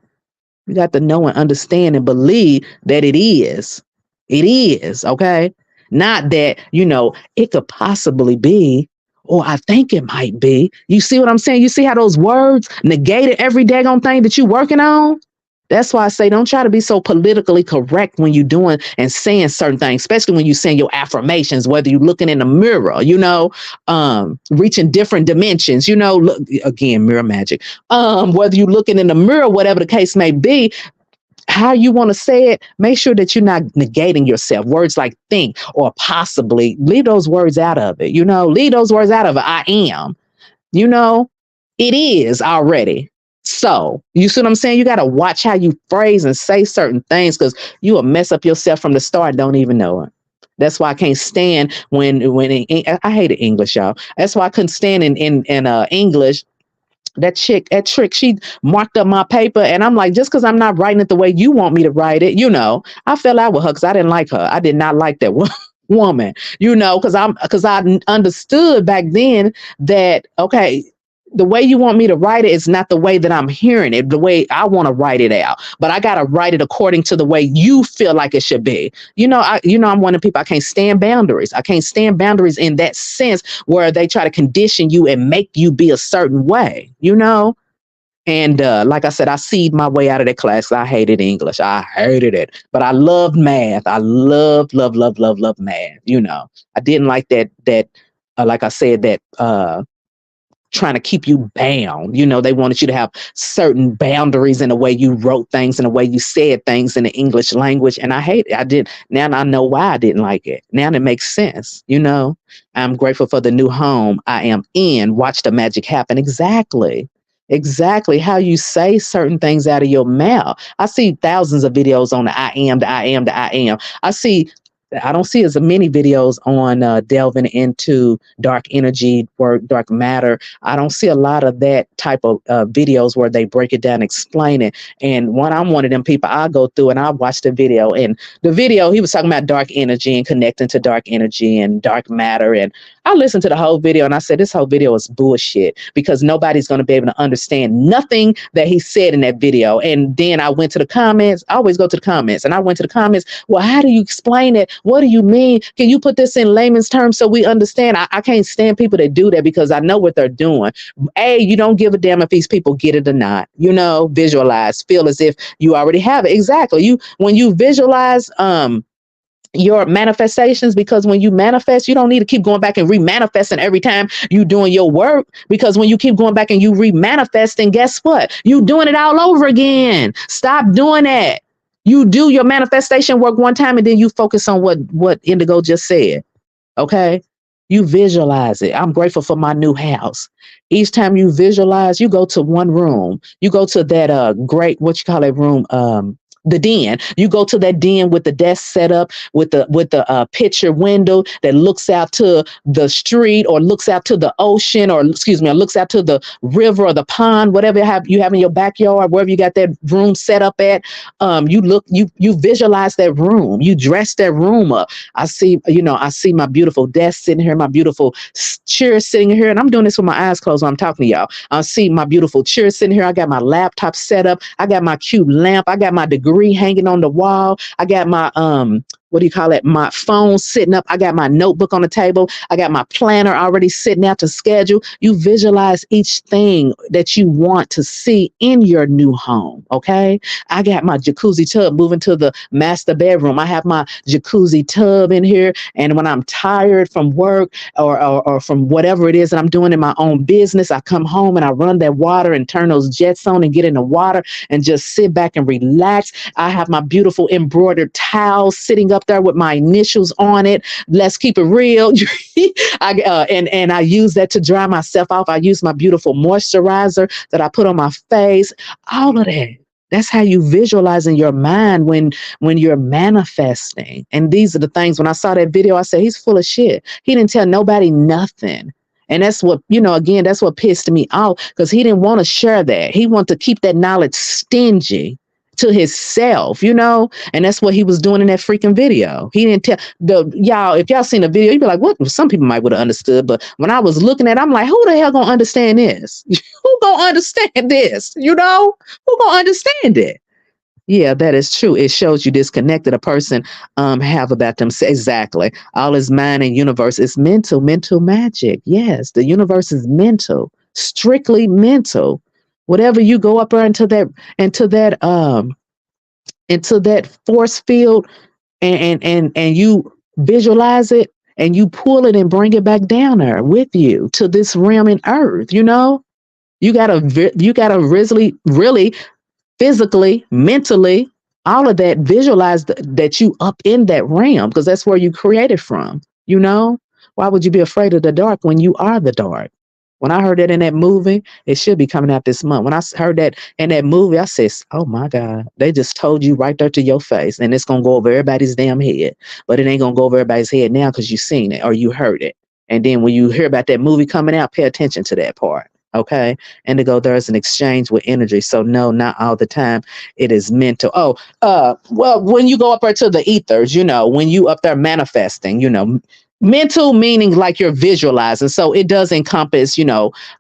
You got to know and understand and believe that it is. It is, okay? Not that, it could possibly be, or I think it might be. You see what I'm saying? You see how those words negated every daggone thing that you're working on? That's why I say don't try to be so politically correct when you're doing and saying certain things, especially when you're saying your affirmations, whether you're looking in the mirror, reaching different dimensions, look again, mirror magic. Whether you're looking in the mirror, whatever the case may be, how you want to say it, make sure that you're not negating yourself. Words like think or possibly, leave those words out of it, leave those words out of it. I am, it is already. So, you see what I'm saying? You got to watch how you phrase and say certain things because you will mess up yourself from the start, don't even know it. That's why I can't stand when I hated English, y'all. That's why I couldn't stand in English. That trick, she marked up my paper, and I'm like, just because I'm not writing it the way you want me to write it, I fell out with her because I didn't like her. I did not like that woman, because I understood back then that, okay, the way you want me to write it is not the way that I'm hearing it, the way I want to write it out. But I got to write it according to the way you feel like it should be. I'm one of the people, I can't stand boundaries. I can't stand boundaries in that sense where they try to condition you and make you be a certain way, And like I said, I seed my way out of that class. I hated English. I hated it. But I loved math. I loved math. I didn't like that like I said, that trying to keep you bound. They wanted you to have certain boundaries in the way you wrote things and the way you said things in the English language. And I hate it. I did. Now I know why I didn't like it. Now it makes sense. I'm grateful for the new home I am in. Watch the magic happen. Exactly how you say certain things out of your mouth. I see thousands of videos on the I am. I don't see as many videos on delving into dark energy or dark matter. I don't see a lot of that type of videos where they break it down, explain it. And I'm one of them people, I go through and I watch the video. And the video, he was talking about dark energy and connecting to dark energy and dark matter. And I listened to the whole video and I said, this whole video is bullshit because nobody's going to be able to understand nothing that he said in that video. And then I went to the comments. I always go to the comments. And I went to the comments. Well, how do you explain it? What do you mean? Can you put this in layman's terms so we understand? I can't stand people that do that because I know what they're doing. You don't give a damn if these people get it or not. Visualize, feel as if you already have it. Exactly. When you visualize, your manifestations, because when you manifest, you don't need to keep going back and remanifesting every time you doing your work, because when you keep going back and you remanifesting, guess what? You doing it all over again. Stop doing that. You do your manifestation work one time and then you focus on what Indigo just said. Okay. You visualize it. I'm grateful for my new house. Each time you visualize, you go to one room. You go to that great, what you call it, room, the den. You go to that den with the desk set up with the picture window that looks out to the street or looks out to the ocean or looks out to the river or the pond, whatever you have in your backyard, wherever you got that room set up at. You visualize that room. You dress that room up. I see my beautiful desk sitting here, my beautiful chair sitting here, and I'm doing this with my eyes closed when I'm talking to y'all. I see my beautiful chair sitting here. I got my laptop set up. I got my cute lamp. I got my degree hanging on the wall. I got my my phone sitting up. I got my notebook on the table. I got my planner already sitting out to schedule. You visualize each thing that you want to see in your new home. Okay. I got my jacuzzi tub moving to the master bedroom. I have my jacuzzi tub in here. And when I'm tired from work or from whatever it is that I'm doing in my own business, I come home and I run that water and turn those jets on and get in the water and just sit back and relax. I have my beautiful embroidered towel sitting up there with my initials on it. Let's keep it real. And I use that to dry myself off. I use my beautiful moisturizer that I put on my face. All of that. That's how you visualize in your mind when you're manifesting. And these are the things, when I saw that video, I said, he's full of shit. He didn't tell nobody nothing. And that's what, again, that's what pissed me off, because he didn't want to share that. He wanted to keep that knowledge stingy to himself, and that's what he was doing in that freaking video. He didn't tell y'all, if y'all seen the video, you'd be like, what? Some people might would have understood, but when I was looking at it, I'm like, who the hell gonna understand this? Who gonna understand this? Who gonna understand it? Yeah, that is true. It shows you disconnected a person have about them. Exactly. All is mind and universe is mental magic. Yes, the universe is mental, strictly mental. Whatever you go up there into that into that force field, and you visualize it, and you pull it and bring it back down there with you to this realm in earth. You gotta really physically, mentally, all of that, visualize that you up in that realm, because that's where you created from. Why would you be afraid of the dark when you are the dark? When I heard that in that movie, it should be coming out this month. When I heard that in that movie, I said, oh my God, they just told you right there to your face, and it's going to go over everybody's damn head. But it ain't going to go over everybody's head now because you seen it or you heard it. And then when you hear about that movie coming out, pay attention to that part. Okay. Indigo, there's an exchange with energy. So no, not all the time. It is mental. Well, when you go up there to the ethers, when you up there manifesting, mental meaning like you're visualizing. So it does encompass,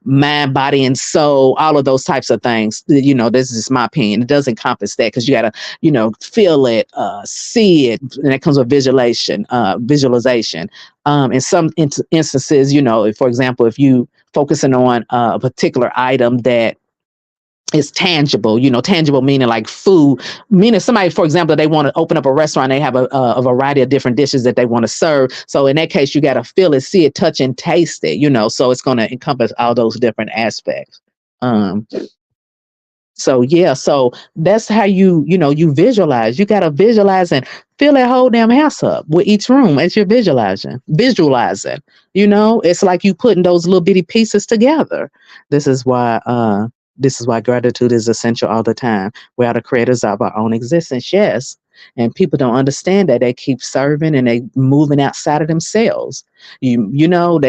mind, body, and soul, all of those types of things. This is my opinion. It does encompass that because you got to, feel it, see it. And that comes with visualization. In some instances, for example, if you focusing on a particular item that is tangible, tangible meaning like food, meaning somebody, for example, they want to open up a restaurant, they have a variety of different dishes that they want to serve. So in that case, you got to feel it, see it, touch and taste it, so it's going to encompass all those different aspects. So yeah, so that's how you visualize. You got to visualize and fill that whole damn house up with each room as you're visualizing. It's like you putting those little bitty pieces together. This is why gratitude is essential all the time. We are the creators of our own existence, yes. And people don't understand that. They keep serving and they moving outside of themselves. They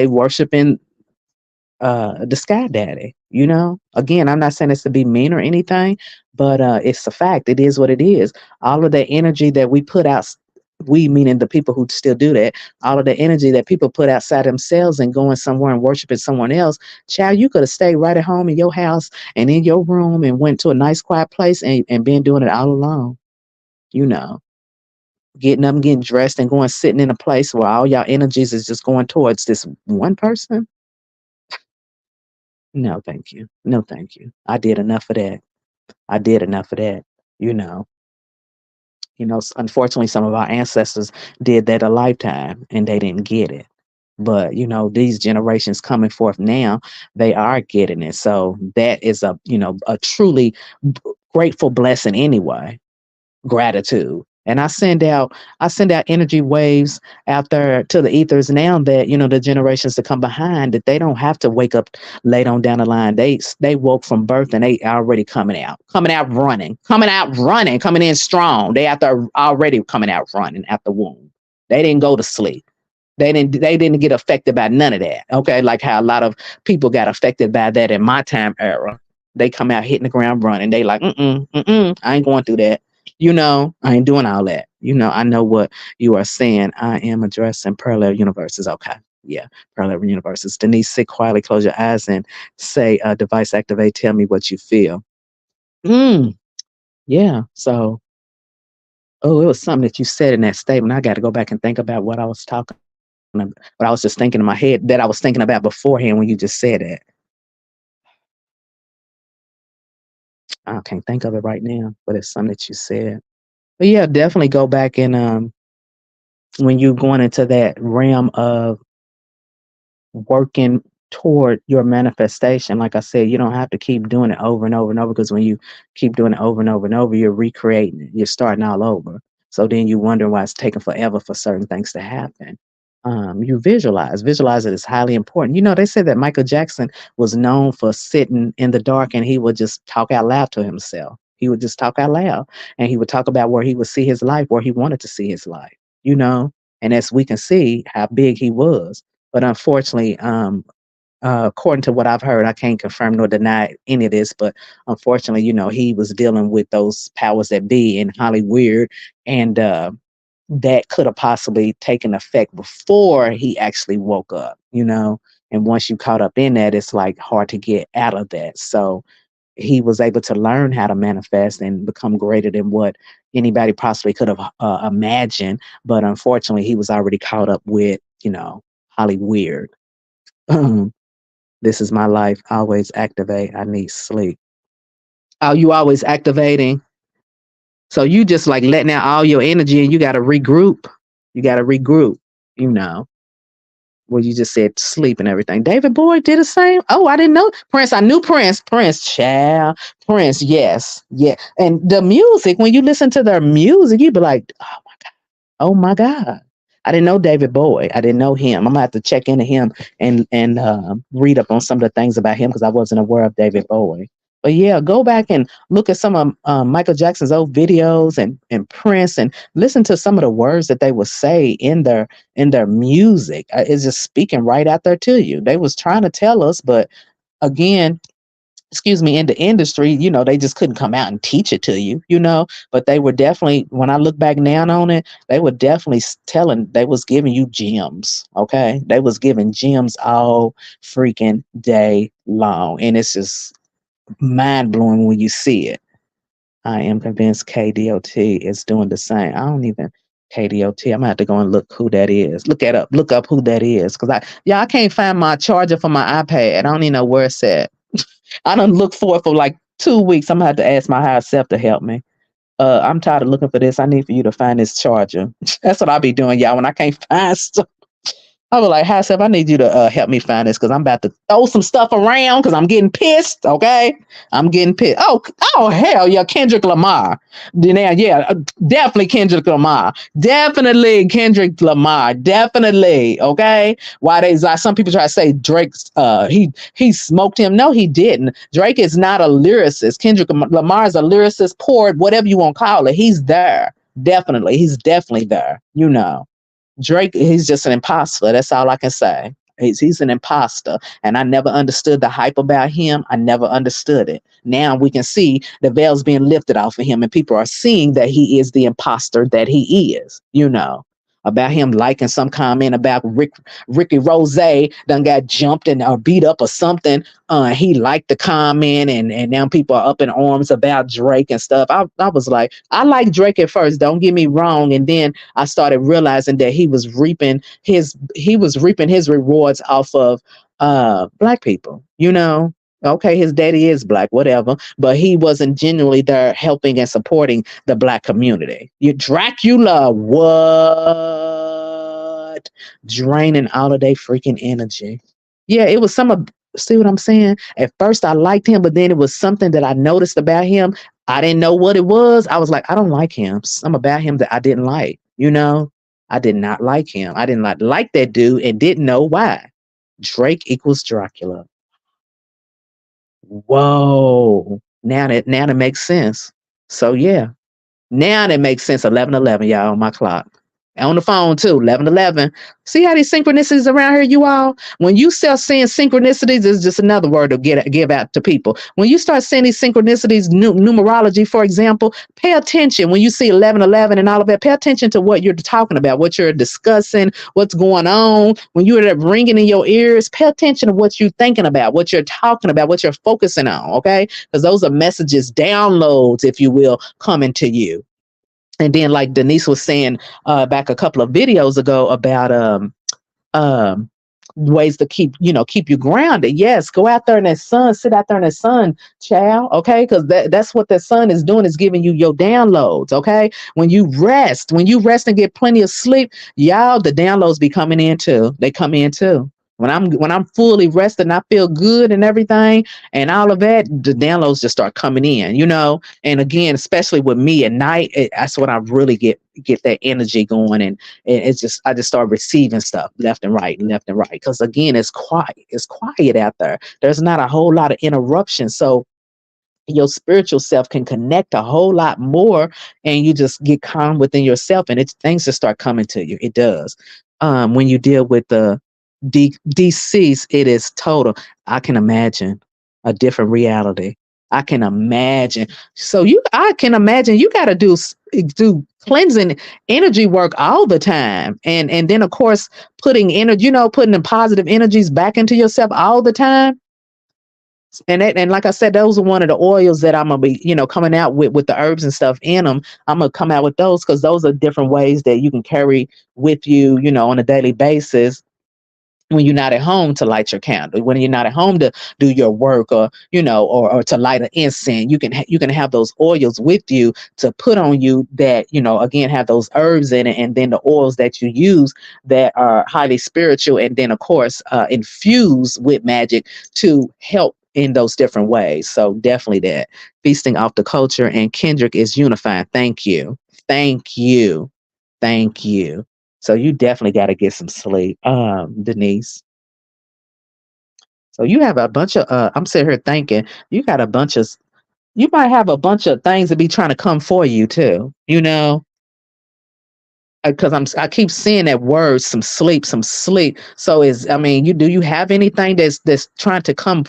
worshiping the sky daddy. Again, I'm not saying this to be mean or anything, but it's a fact. It is what it is. All of the energy that we put out, we meaning the people who still do that, all of the energy that people put outside themselves and going somewhere and worshiping someone else, child, you could have stayed right at home in your house and in your room and went to a nice quiet place and been doing it all alone. Getting up and getting dressed and going sitting in a place where all y'all energies is just going towards this one person. No, thank you. No, thank you. I did enough of that. You know, unfortunately, some of our ancestors did that a lifetime and they didn't get it. But, these generations coming forth now, they are getting it. So that is a truly grateful blessing anyway. Gratitude. And I send out energy waves out there to the ethers now that, the generations to come behind, that they don't have to wake up late on down the line. They woke from birth and they already coming out running, coming in strong. They out there already coming out running at the womb. They didn't go to sleep. They didn't get affected by none of that. Okay. Like how a lot of people got affected by that in my time era. They come out hitting the ground running. They like, I ain't going through that. I ain't doing all that. I know what you are saying. I am addressing parallel universes. Okay. Yeah. Parallel universes. Denise, sit quietly, close your eyes and say, device activate. Tell me what you feel. Yeah. So, it was something that you said in that statement. I got to go back and think about what I was talking about. But I was just thinking in my head that I was thinking about beforehand when you just said it. I can't think of it right now, but it's something that you said. But yeah, definitely go back and when you're going into that realm of working toward your manifestation, like I said, you don't have to keep doing it over and over and over, because when you keep doing it over and over and over, you're recreating it. You're starting all over. So then you wonder why it's taking forever for certain things to happen. You visualize it is highly important. They said that Michael Jackson was known for sitting in the dark and he would just talk out loud to himself. He would just talk out loud and he would talk about where he would see his life, where he wanted to see his life, and as we can see how big he was. But unfortunately, according to what I've heard, I can't confirm nor deny any of this, but unfortunately, he was dealing with those powers that be in Hollywood, and that could have possibly taken effect before he actually woke up. And once you caught up in that, it's like hard to get out of that. So he was able to learn how to manifest and become greater than what anybody possibly could have imagined. But unfortunately, he was already caught up with, Hollywood. This is my life. Always activate. I need sleep. Oh, you always activating. So you just like letting out all your energy and you got to regroup. You got to regroup, you know. Well, you just said sleep and everything. David Boyd did the same. Oh, I didn't know. Prince, I knew Prince. Prince, child. Prince, yes. Yeah. And the music, when you listen to their music, you be like, oh my God. Oh my God. I didn't know David Boyd. I didn't know him. I'm gonna have to check into him and read up on some of the things about him because I wasn't aware of David Boyd. But yeah, go back and look at some of Michael Jackson's old videos and Prince and listen to some of the words that they would say in their music. It's just speaking right out there to you. They was trying to tell us, but again, excuse me, in the industry, they just couldn't come out and teach it to you. But they were definitely, when I look back now on it, they were definitely they was giving you gems. Okay. They was giving gems all freaking day long. And it's just mind blowing when you see it. I am convinced KDOT is doing the same. I don't even KDOT. I'm gonna have to go and look who that is. Look up who that is. I can't find my charger for my iPad. I don't even know where it's at. I done looked for it for like 2 weeks. I'm gonna have to ask my higher self to help me. I'm tired of looking for this. I need for you to find this charger. That's what I be doing, y'all. When I can't find stuff, I was like, "Hi, Seth, I need you to help me find this because I'm about to throw some stuff around because I'm getting pissed." Okay, I'm getting pissed. Oh, hell yeah, Kendrick Lamar. Definitely Kendrick Lamar. Definitely Kendrick Lamar. Definitely. Okay. Why they like some people try to say Drake's he smoked him? No, he didn't. Drake is not a lyricist. Kendrick Lamar is a lyricist, poet, whatever you want to call it. He's there. Definitely, he's definitely there. Drake, he's just an imposter. That's all I can say. He's an imposter. And I never understood the hype about him. I never understood it. Now we can see the veil's being lifted off of him and people are seeing that he is the imposter that he is. About him liking some comment about Ricky Rose done got jumped and or beat up or something. He liked the comment and now people are up in arms about Drake and stuff. I was like, I like Drake at first, don't get me wrong. And then I started realizing that he was reaping his rewards off of black people. Okay, his daddy is black, whatever, but he wasn't genuinely there helping and supporting the black community. Dracula, what? Draining all of their freaking energy. Yeah, it was see what I'm saying? At first I liked him, but then it was something that I noticed about him. I didn't know what it was. I was like, I don't like him. Something about him that I didn't like. I did not like him. I didn't like that dude and didn't know why. Drake equals Dracula. Whoa. Now that makes sense. So yeah. Now that makes sense. 11:11, y'all, on my clock. On the phone too, 11:11. See how these synchronicities around here, you all? When you start seeing synchronicities, is just another word to give out to people. When you start seeing these synchronicities, numerology, for example, pay attention. When you see 11:11 and all of that, pay attention to what you're talking about, what you're discussing, what's going on. When you're ringing in your ears, pay attention to what you're thinking about, what you're talking about, what you're focusing on, okay? Because those are messages, downloads, if you will, coming to you. And then, like Denise was saying back a couple of videos ago about ways to keep you grounded. Yes, go out there in that sun, sit out there in that sun, child. Okay, because that's what that sun is doing, is giving you your downloads. Okay, when you rest and get plenty of sleep, y'all, the downloads be coming in too. They come in too. When I'm fully rested and I feel good and everything and all of that, the downloads just start coming in. And again, especially with me at night, that's when I really get that energy going, and it's just I just start receiving stuff left and right. Because again, it's quiet out there. There's not a whole lot of interruption, so your spiritual self can connect a whole lot more, and you just get calm within yourself, and things just start coming to you. It does. When you deal with the deceased, it is total. I can imagine a different reality. I can imagine. So I can imagine you got to do cleansing energy work all the time, and then of course putting energy, putting the positive energies back into yourself all the time. And like I said, those are one of the oils that I'm gonna be, coming out with the herbs and stuff in them. I'm gonna come out with those because those are different ways that you can carry with you, on a daily basis when you're not at home to light your candle, when you're not at home to do your work, or or to light an incense. You can have those oils with you to put on you that, again, have those herbs in it, and then the oils that you use that are highly spiritual, and then of course infused with magic to help in those different ways. So definitely that feasting off the culture, and Kendrick is unifying. Thank you. Thank you. Thank you. So you definitely got to get some sleep, Denise. So you have a bunch of. I'm sitting here thinking you got a bunch of. You might have a bunch of things to be trying to come for you too. Because I keep seeing that word, some sleep, some sleep. So do you have anything that's trying to come?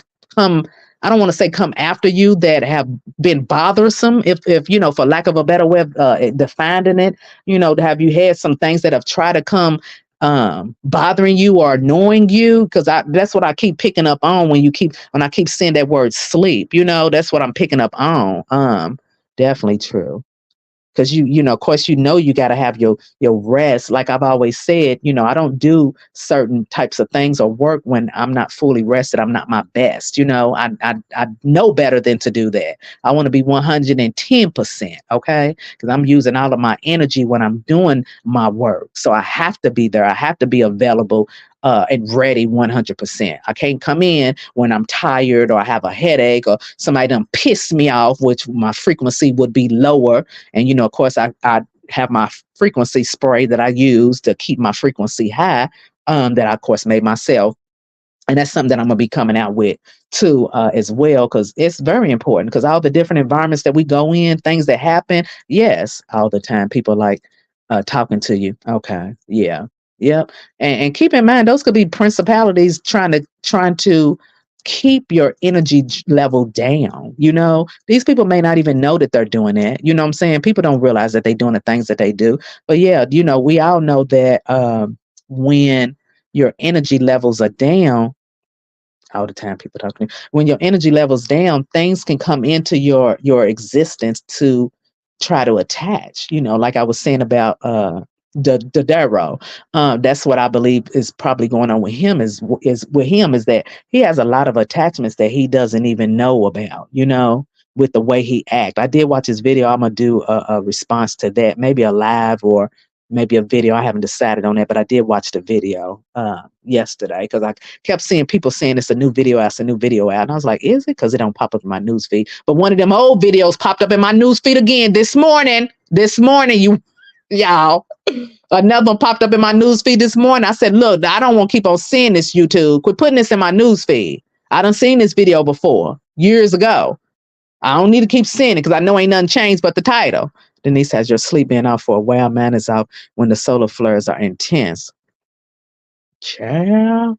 I don't want to say come after you that have been bothersome, if for lack of a better way of defining it. Have you had some things that have tried to come bothering you or annoying you? Because that's what I keep picking up on when I keep saying that word sleep. That's what I'm picking up on. Definitely true, because of course, you got to have your rest. Like I've always said, I don't do certain types of things or work when I'm not fully rested. I'm not my best. I know better than to do that. I want to be 110%. Okay, because I'm using all of my energy when I'm doing my work, so I have to be there. I have to be available, and ready 100%. I can't come in when I'm tired or I have a headache or somebody done pissed me off, which my frequency would be lower. And, of course, I have my frequency spray that I use to keep my frequency high, that I, of course, made myself. And that's something that I'm going to be coming out with too, as well, because it's very important. Because all the different environments that we go in, things that happen, yes, all the time, people like talking to you. Okay, yeah, yep. And keep in mind, those could be principalities trying to keep your energy level down. These people may not even know that they're doing it. You know what I'm saying? People don't realize that they're doing the things that they do. But yeah, we all know that when your energy levels are down, all the time people talking to me. When your energy levels down, things can come into your existence to try to attach. Like I was saying about the Darrow. That's what I believe is probably going on with him. Is that he has a lot of attachments that he doesn't even know about. With the way he act. I did watch his video. I'm gonna do a response to that, maybe a live or maybe a video. I haven't decided on that, but I did watch the video yesterday because I kept seeing people saying it's a new video out, it's a new video out. And I was like, is it? Because it don't pop up in my news feed. But one of them old videos popped up in my news feed again this morning. This morning, y'all. Another one popped up in my news feed this morning. I said, look, I don't want to keep on seeing this, YouTube. Quit putting this in my news feed. I done seen this video before, years ago. I don't need to keep seeing it because I know ain't nothing changed but the title. Denise has your sleep being off for a while. Man is out when the solar flares are intense. Child.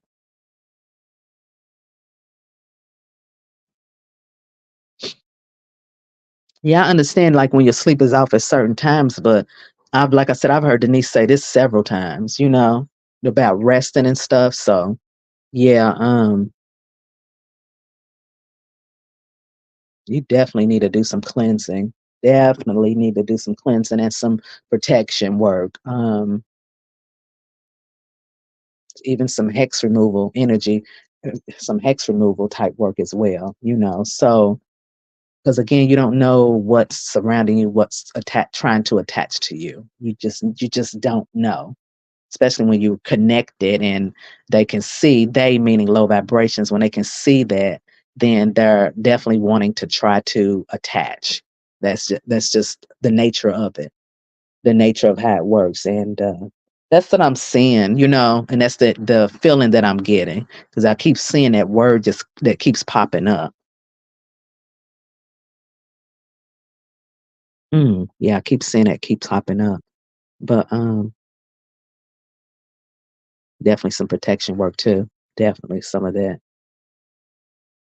Yeah, I understand like when your sleep is off at certain times, but like I said, I've heard Denise say this several times, about resting and stuff. So yeah, you definitely need to do some cleansing. Definitely need to do some cleansing and some protection work. Even some hex removal energy, some hex removal type work as well, So, because again, you don't know what's surrounding you, what's trying to attach to you. You just don't know, especially when you're connected and they can see, they meaning low vibrations, when they can see that, then they're definitely wanting to try to attach. That's just the nature of it, the nature of how it works. And that's what I'm seeing, and that's the feeling that I'm getting because I keep seeing that word just that keeps popping up. Yeah, I keep seeing it keep popping up. But Definitely some protection work too. Definitely some of that.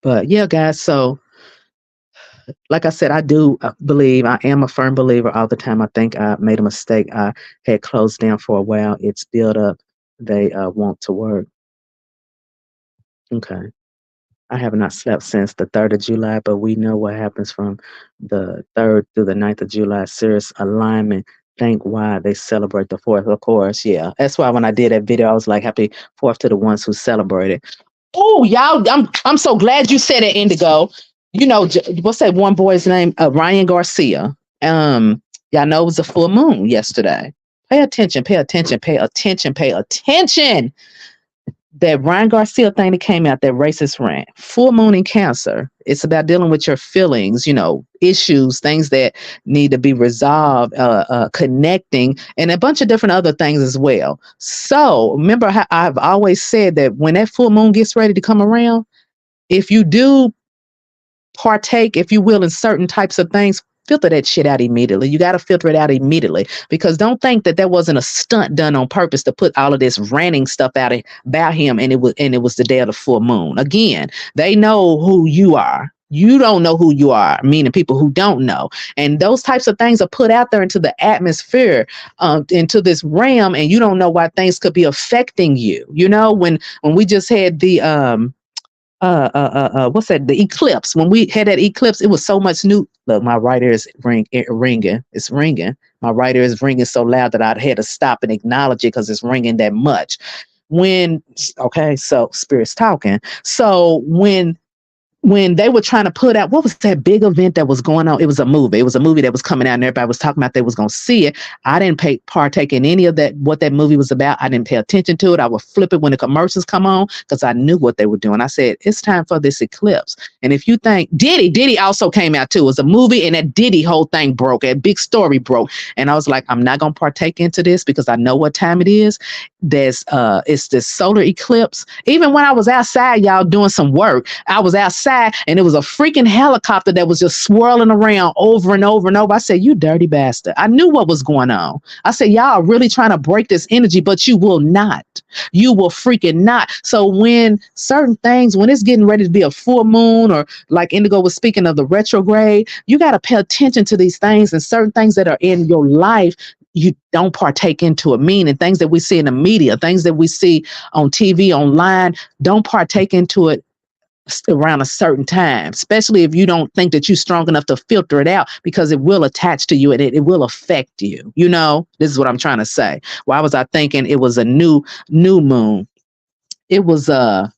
But yeah, guys. So like I said, I do believe, I am a firm believer all the time. I think I made a mistake. I had closed down for a while. It's built up. They want to work. Okay. I have not slept since the 3rd of July, but we know what happens from the 3rd through the 9th of July. Serious alignment. Think why they celebrate the 4th, of course. Yeah. That's why when I did that video, I was like, happy 4th to the ones who celebrated. Oh, y'all, I'm so glad you said it, Indigo. You know, what's that one boy's name? Ryan Garcia. Y'all know it was a full moon yesterday. Pay attention, pay attention, pay attention, pay attention. That Ryan Garcia thing that came out, that racist rant, full moon in Cancer. It's about dealing with your feelings, you know, issues, things that need to be resolved, connecting, and a bunch of different other things as well. So remember how I've always said that when that full moon gets ready to come around, if you do partake, if you will, in certain types of things, filter that shit out immediately. You got to filter it out immediately, because don't think that that wasn't a stunt done on purpose to put all of this ranting stuff out about him, and it was the day of the full moon. Again, they know who you are. You don't know who you are, meaning people who don't know. And those types of things are put out there into the atmosphere, into this realm, and you don't know why things could be affecting you. You know, when we just had the what's that, the eclipse, when we had that eclipse, it was so much new. Look, my right ear is ringing, it's ringing. My right ear is ringing so loud that I had to stop and acknowledge it because it's ringing that much. Okay, so spirit's talking. So when they were trying to put out, what was that big event that was going on? It was a movie. It was a movie that was coming out and everybody was talking about they was going to see it. I didn't partake in any of that, what that movie was about. I didn't pay attention to it. I would flip it when the commercials come on because I knew what they were doing. I said, it's time for this eclipse. And if you think Diddy also came out too. It was a movie, and that Diddy whole thing broke. That big story broke. And I was like, I'm not going to partake into this because I know what time it is. It's this solar eclipse. Even when I was outside, y'all, doing some work, I was outside and it was a freaking helicopter that was just swirling around over and over and over. I said, you dirty bastard. I knew what was going on. I said, y'all are really trying to break this energy, but you will not. You will freaking not. So when certain things, when it's getting ready to be a full moon, or like Indigo was speaking of the retrograde, you got to pay attention to these things, and certain things that are in your life you don't partake into it. Meaning things that we see in the media, things that we see on TV, online, don't partake into it around a certain time, especially if you don't think that you're strong enough to filter it out, because it will attach to you and it will affect you. You know, this is what I'm trying to say. Why was I thinking it was a new moon? It was now,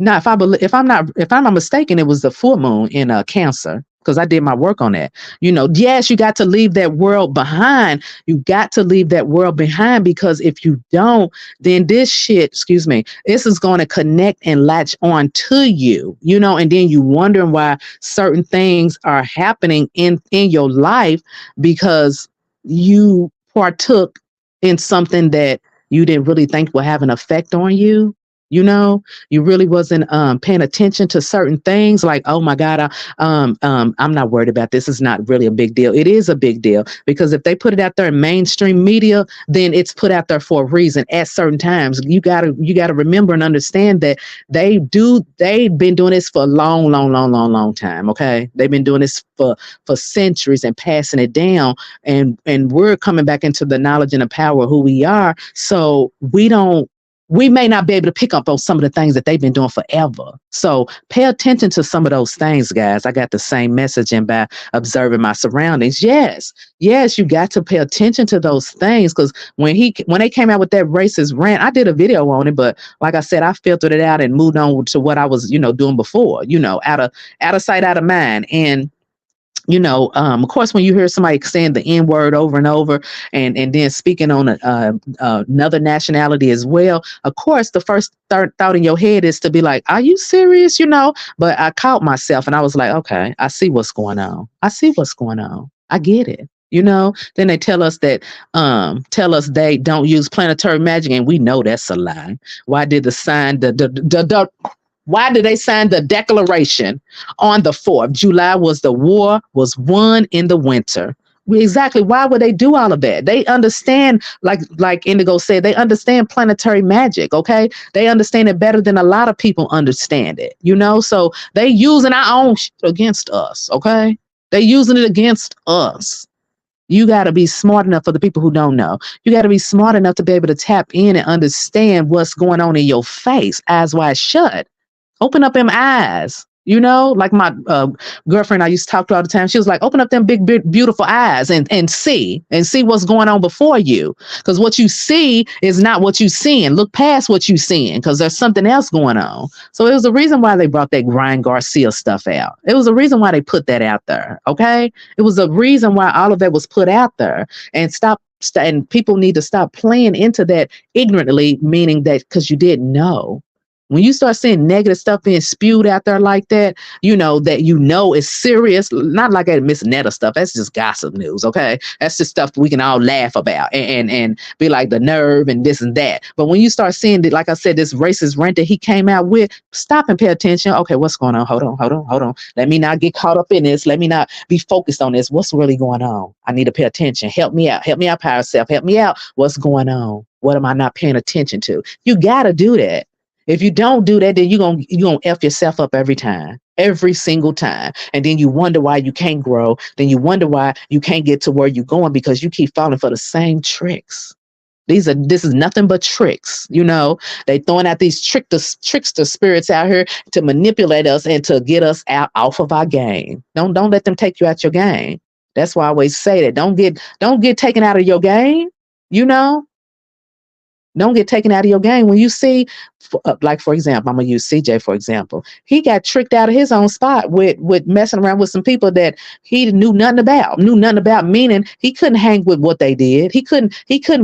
if I'm not mistaken, it was the full moon in Cancer, because I did my work on that. You know, yes, you got to leave that world behind. You got to leave that world behind, because if you don't, then this shit, this is going to connect and latch on to you, you know, and then you wondering why certain things are happening in your life because you partook in something that you didn't really think would have an effect on you. You know, you really wasn't paying attention to certain things, like, oh my God, I'm not worried about this. It's not really a big deal. It is a big deal, because if they put it out there in mainstream media, then it's put out there for a reason at certain times. You gotta remember and understand that they've been doing this for a long time. Okay. They've been doing this for centuries and passing it down, and we're coming back into the knowledge and the power of who we are. So we may not be able to pick up on some of the things that they've been doing forever. So pay attention to some of those things, guys. I got the same message, and by observing my surroundings. Yes, you got to pay attention to those things, because when they came out with that racist rant, I did a video on it, but like I said, I filtered it out and moved on to what I was, doing before, out of sight, out of mind. And of course, when you hear somebody saying the N word over and over, and then speaking on another nationality as well, of course, the first thought in your head is to be like, are you serious? But I caught myself and I was like, okay, I see what's going on. I get it. Then they tell us that, they don't use planetary magic, and we know that's a lie. Why did why did they sign the declaration on the 4th? July was the war was won in the winter. Exactly. Why would they do all of that? They understand, like Indigo said, they understand planetary magic. Okay, they understand it better than a lot of people understand it. So they using our own shit against us. Okay, they using it against us. You got to be smart enough for the people who don't know. You got to be smart enough to be able to tap in and understand what's going on in your face, eyes wide shut. Open up them eyes. Like my girlfriend I used to talk to all the time. She was like, open up them big, big beautiful eyes and see what's going on before you. Because what you see is not what you seeing. Look past what you seeing because there's something else going on. So it was the reason why they brought that Ryan Garcia stuff out. It was a reason why they put that out there. Okay. It was a reason why all of that was put out there. And people need to stop playing into that ignorantly, meaning that because you didn't know. When you start seeing negative stuff being spewed out there like that, that is serious. Not like that Miss Netta stuff. That's just gossip news, okay? That's just stuff we can all laugh about and be like the nerve and this and that. But when you start seeing that, like I said, this racist rant that he came out with, stop and pay attention. Okay, what's going on? Hold on. Let me not get caught up in this. Let me not be focused on this. What's really going on? I need to pay attention. Help me out. Help me out, power self. Help me out. What's going on? What am I not paying attention to? You got to do that. If you don't do that, then you're gonna F yourself up every time, every single time. And then you wonder why you can't grow. Then you wonder why you can't get to where you're going because you keep falling for the same tricks. This is nothing but tricks. They throwing out these trickster spirits out here to manipulate us and to get us off of our game. Don't let them take you out your game. That's why I always say that. Don't get taken out of your game. Don't get taken out of your game. When you see, like, for example, I'm going to use CJ, for example. He got tricked out of his own spot with messing around with some people that he knew nothing about, meaning he couldn't hang with what they did. He couldn't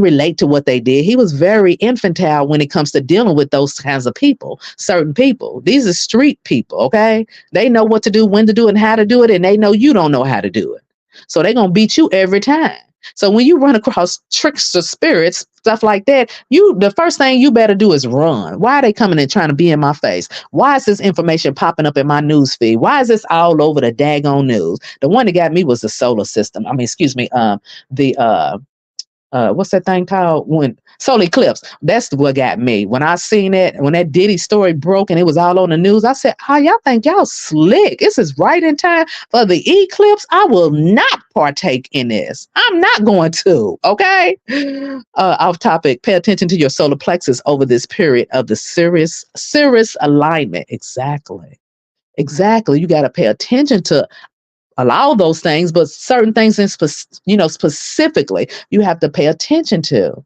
relate to what they did. He was very infantile when it comes to dealing with those kinds of people, certain people. These are street people, okay? They know what to do, when to do it, and how to do it, and they know you don't know how to do it. So they're going to beat you every time. So when you run across trickster spirits, stuff like that, the first thing you better do is run. Why are they coming and trying to be in my face? Why is this information popping up in my news feed? Why is this all over the daggone news? The one that got me was the solar system. What's that thing called? When solar eclipse. That's what got me. When I seen it, when that Diddy story broke and it was all on the news, I said, "Oh, y'all think y'all slick? This is right in time for the eclipse. I will not partake in this. I'm not going to." Okay. Off topic. Pay attention to your solar plexus over this period of the Sirius alignment. Exactly. You got to pay attention to allow those things, but certain things specifically you have to pay attention to.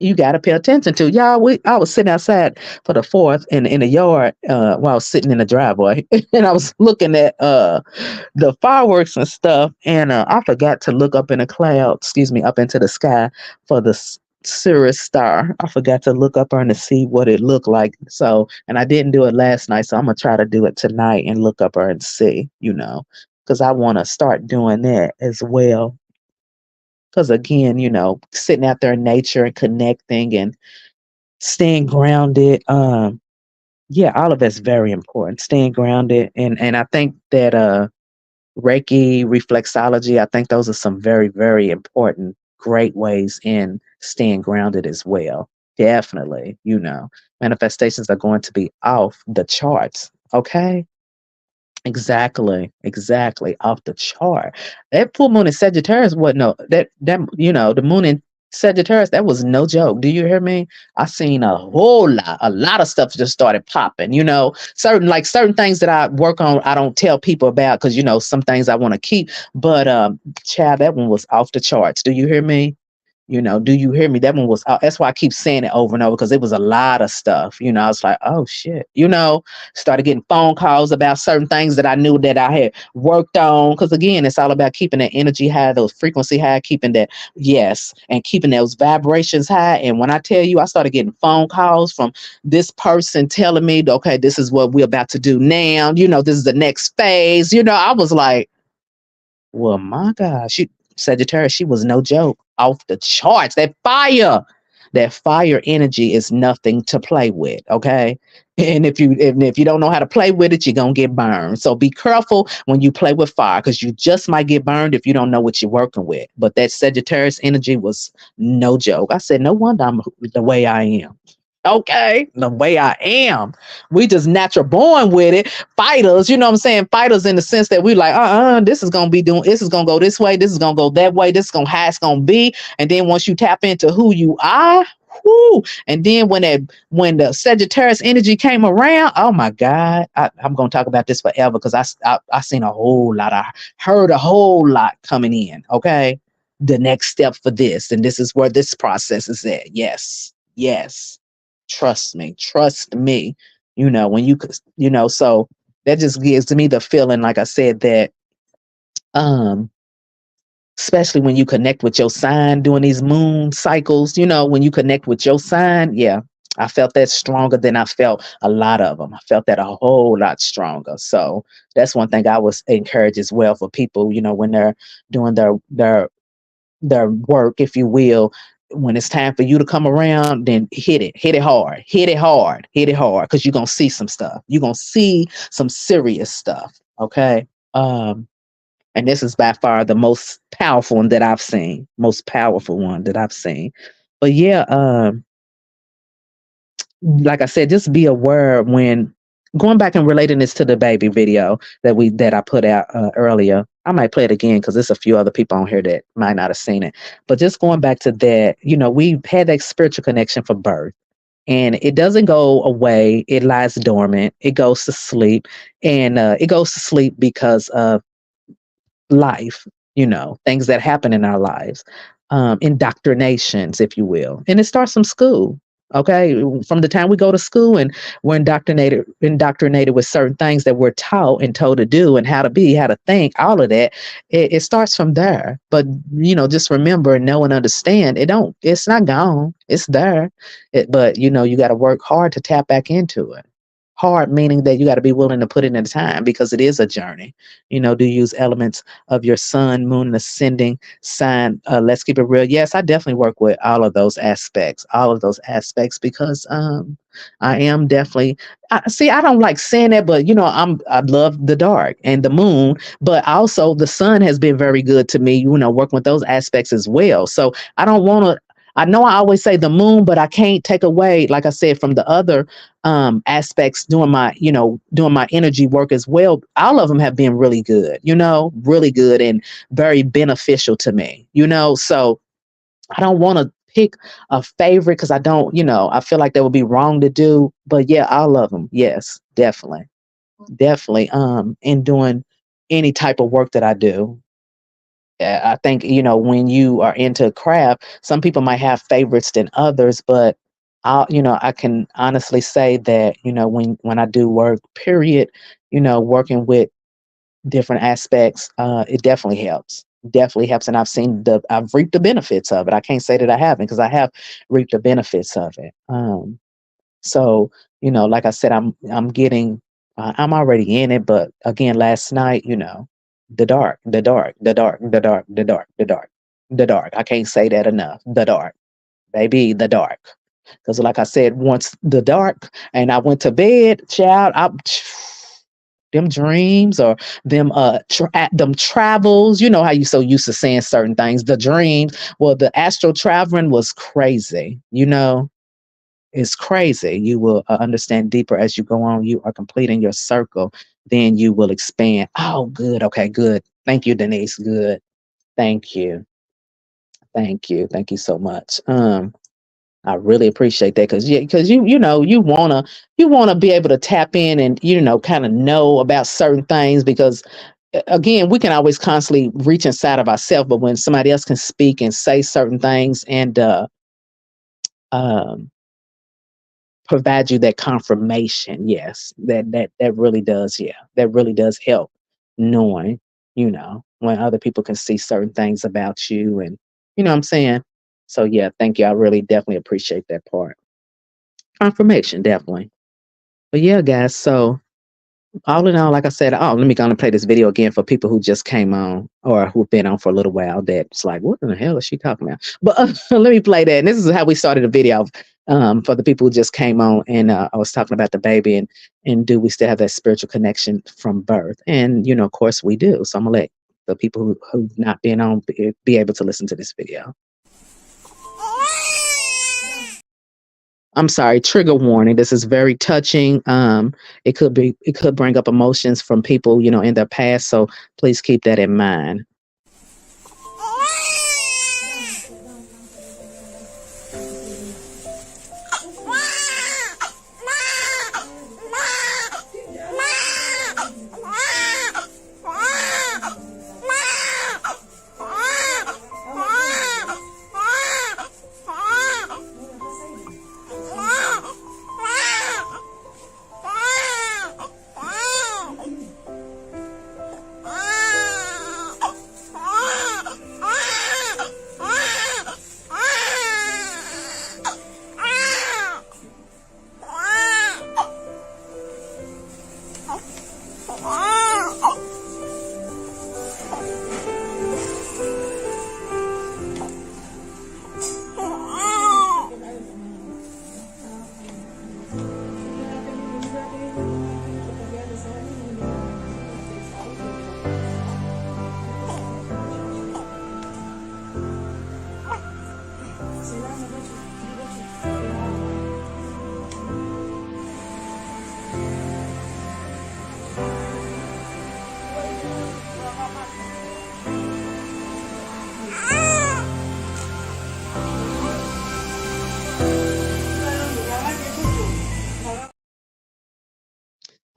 You got to pay attention to. Y'all, I was sitting outside for the 4th in the yard while I was sitting in the driveway and I was looking at the fireworks and stuff, and I forgot to look up in the clouds, up into the sky for the Sirius star. I forgot to look up her and to see what it looked like. So, and I didn't do it last night, so I'm gonna try to do it tonight and look up her and see, because I want to start doing that as well. Because again, sitting out there in nature and connecting and staying grounded. Yeah, all of that's very important. Staying grounded, and I think that Reiki, reflexology, I think those are some very, very important, great ways in staying grounded as well. Definitely, manifestations are going to be off the charts. Okay. Exactly. Off the chart. That full moon in Sagittarius, the moon in Sagittarius, that was no joke. Do you hear me? I seen a lot of stuff just started popping, certain things that I work on, I don't tell people about because, some things I want to keep, but, child, that one was off the charts. Do you hear me? Do you hear me? That one was, that's why I keep saying it over and over because it was a lot of stuff. I was like, oh shit, started getting phone calls about certain things that I knew that I had worked on. Because again, it's all about keeping that energy high, those frequency high, keeping that, yes, and keeping those vibrations high. And when I tell you, I started getting phone calls from this person telling me, okay, this is what we're about to do now. This is the next phase. I was like, well, my gosh, Sagittarius, she was no joke. Off the charts. That fire. that fire energy is nothing to play with. Okay. And if you don't know how to play with it, you're gonna get burned. So be careful when you play with fire, because you just might get burned if you don't know what you're working with. But that Sagittarius energy was no joke. I said, no wonder I'm the way I am. Okay, the way I am. We just natural born with it. Fighters, you know what I'm saying? Fighters in the sense that we like, this is gonna be doing, this is gonna go this way, this is gonna go that way, this is gonna how it's gonna be. And then once you tap into who you are, whoo, and then when the Sagittarius energy came around, oh my God, I'm gonna talk about this forever because I seen a whole lot, I heard a whole lot coming in. Okay. The next step for this, and this is where this process is at. Yes, yes, trust me, when you could, so that just gives me the feeling, like I said, that um especially when you connect with your sign during these moon cycles, when you connect with your sign, yeah, I felt that stronger than I felt a lot of them. I felt that a whole lot stronger. So that's one thing I was encouraged as well for people, when they're doing their work, if you will. When it's time for you to come around, then hit it hard, because you're gonna see some stuff. You're gonna see some serious stuff. Okay. And this is by far the most powerful one that I've seen, most powerful one that I've seen. But yeah, like I said, just be aware when going back and relating this to the baby video that I put out earlier. I might play it again because there's a few other people on here that might not have seen it. But just going back to that, we had that spiritual connection for birth. And it doesn't go away. It lies dormant. It goes to sleep. And it goes to sleep because of life, things that happen in our lives, indoctrinations, if you will. And it starts from school. Okay. From the time we go to school and we're indoctrinated with certain things that we're taught and told to do and how to be, how to think, all of that. It starts from there. But, just remember and know and understand it's not gone. It's there. But, you got to work hard to tap back into it. Hard meaning that you got to be willing to put in the time because it is a journey. Do use elements of your sun, moon, and ascending sign. Let's keep it real. Yes, I definitely work with all of those aspects, because I am definitely. I don't like saying that, but I love the dark and the moon, but also the sun has been very good to me. Working with those aspects as well. So I don't want to. I know I always say the moon, but I can't take away, like I said, from the other aspects doing my energy work as well. All of them have been really good and very beneficial to me, so I don't want to pick a favorite because I don't, I feel like that would be wrong to do. But yeah, all of them. Yes, definitely. In doing any type of work that I do. I think, when you are into craft, some people might have favorites than others, but I can honestly say that, when I do work, period, working with different aspects, it definitely helps. Definitely helps. And I've reaped the benefits of it. I can't say that I haven't, because I have reaped the benefits of it. So, like I said, I'm already in it, but again, last night, the dark, the dark, the dark, the dark, the dark, the dark, the dark. I can't say that enough. The dark, baby, the dark. Because like I said, once the dark and I went to bed, child, them dreams or them travels, how you so used to saying certain things, the dreams. Well, the astral traveling was crazy, it's crazy. You will understand deeper as you go on. You are completing your circle. Then you will expand. Oh, good. Okay, good. Thank you, Denise. Good. Thank you. Thank you. Thank you so much. I really appreciate that because you wanna be able to tap in and kind of know about certain things because again we can always constantly reach inside of ourselves, but when somebody else can speak and say certain things and um provide you that confirmation. Yes, that really does. Yeah, that really does help knowing, when other people can see certain things about you, and what I'm saying. So yeah, thank you. I really definitely appreciate that part. Confirmation, definitely. But yeah, guys. So All in all, like I said, oh, let me go and play this video again for people who just came on or who've been on for a little while. That's like, what in the hell is she talking about? But let me play that. And this is how we started the video for the people who just came on. And I was talking about the baby and do we still have that spiritual connection from birth? And, you know, of course we do. So I'm going to let the people who've not been on be able to listen to this video. I'm sorry, trigger warning. This is very touching. It could bring up emotions from people, you know, in their past. So please keep that in mind.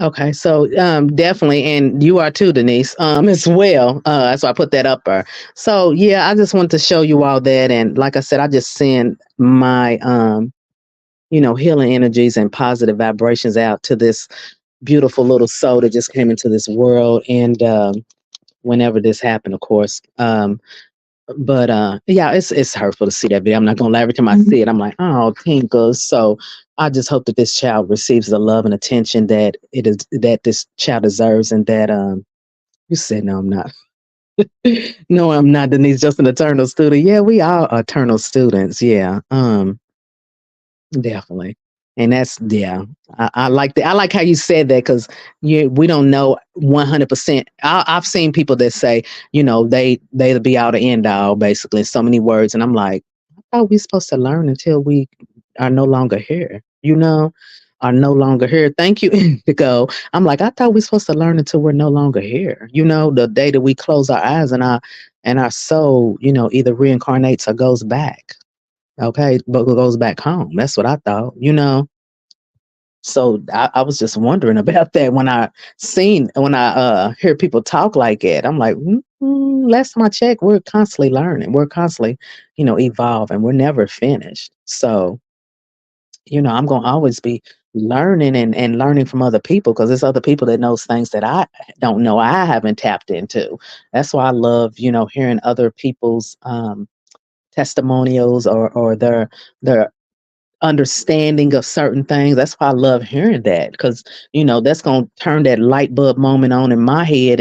Okay, so definitely, and you are too, Denise, as well. So I put that up there. So yeah, I just wanted to show you all that, and like I said, I just send my you know, healing energies and positive vibrations out to this beautiful little soul that just came into this world, and whenever this happened, of course. But yeah, it's hurtful to see that video. I'm not gonna lie, every time I see it, I'm like, oh, Tinka. So I just hope that this child receives the love and attention that it is that this child deserves, and that you said no, I'm not. No, I'm not, Denise, just an eternal student. Yeah, we are eternal students. Yeah. Definitely. And that's yeah. I like that. I like how you said that because we don't know 100%. I've seen people that say, you know, they'll be out of end all basically in so many words, and I'm like, I thought we supposed to learn until we are no longer here. You know, are no longer here. Thank you, Indigo. I'm like, I thought we supposed to learn until we're no longer here. You know, the day that we close our eyes and our soul, you know, either reincarnates or goes back. Okay, but goes back home. That's what I thought, you know. So I was just wondering about that when I hear people talk like that. I'm like, last time I checked, we're constantly learning. We're constantly, you know, evolving. We're never finished. So, you know, I'm gonna always be learning and learning from other people because there's other people that knows things that I don't know, I haven't tapped into. That's why I love, you know, hearing other people's testimonials or their understanding of certain things. That's why I love hearing that because you know that's gonna turn that light bulb moment on in my head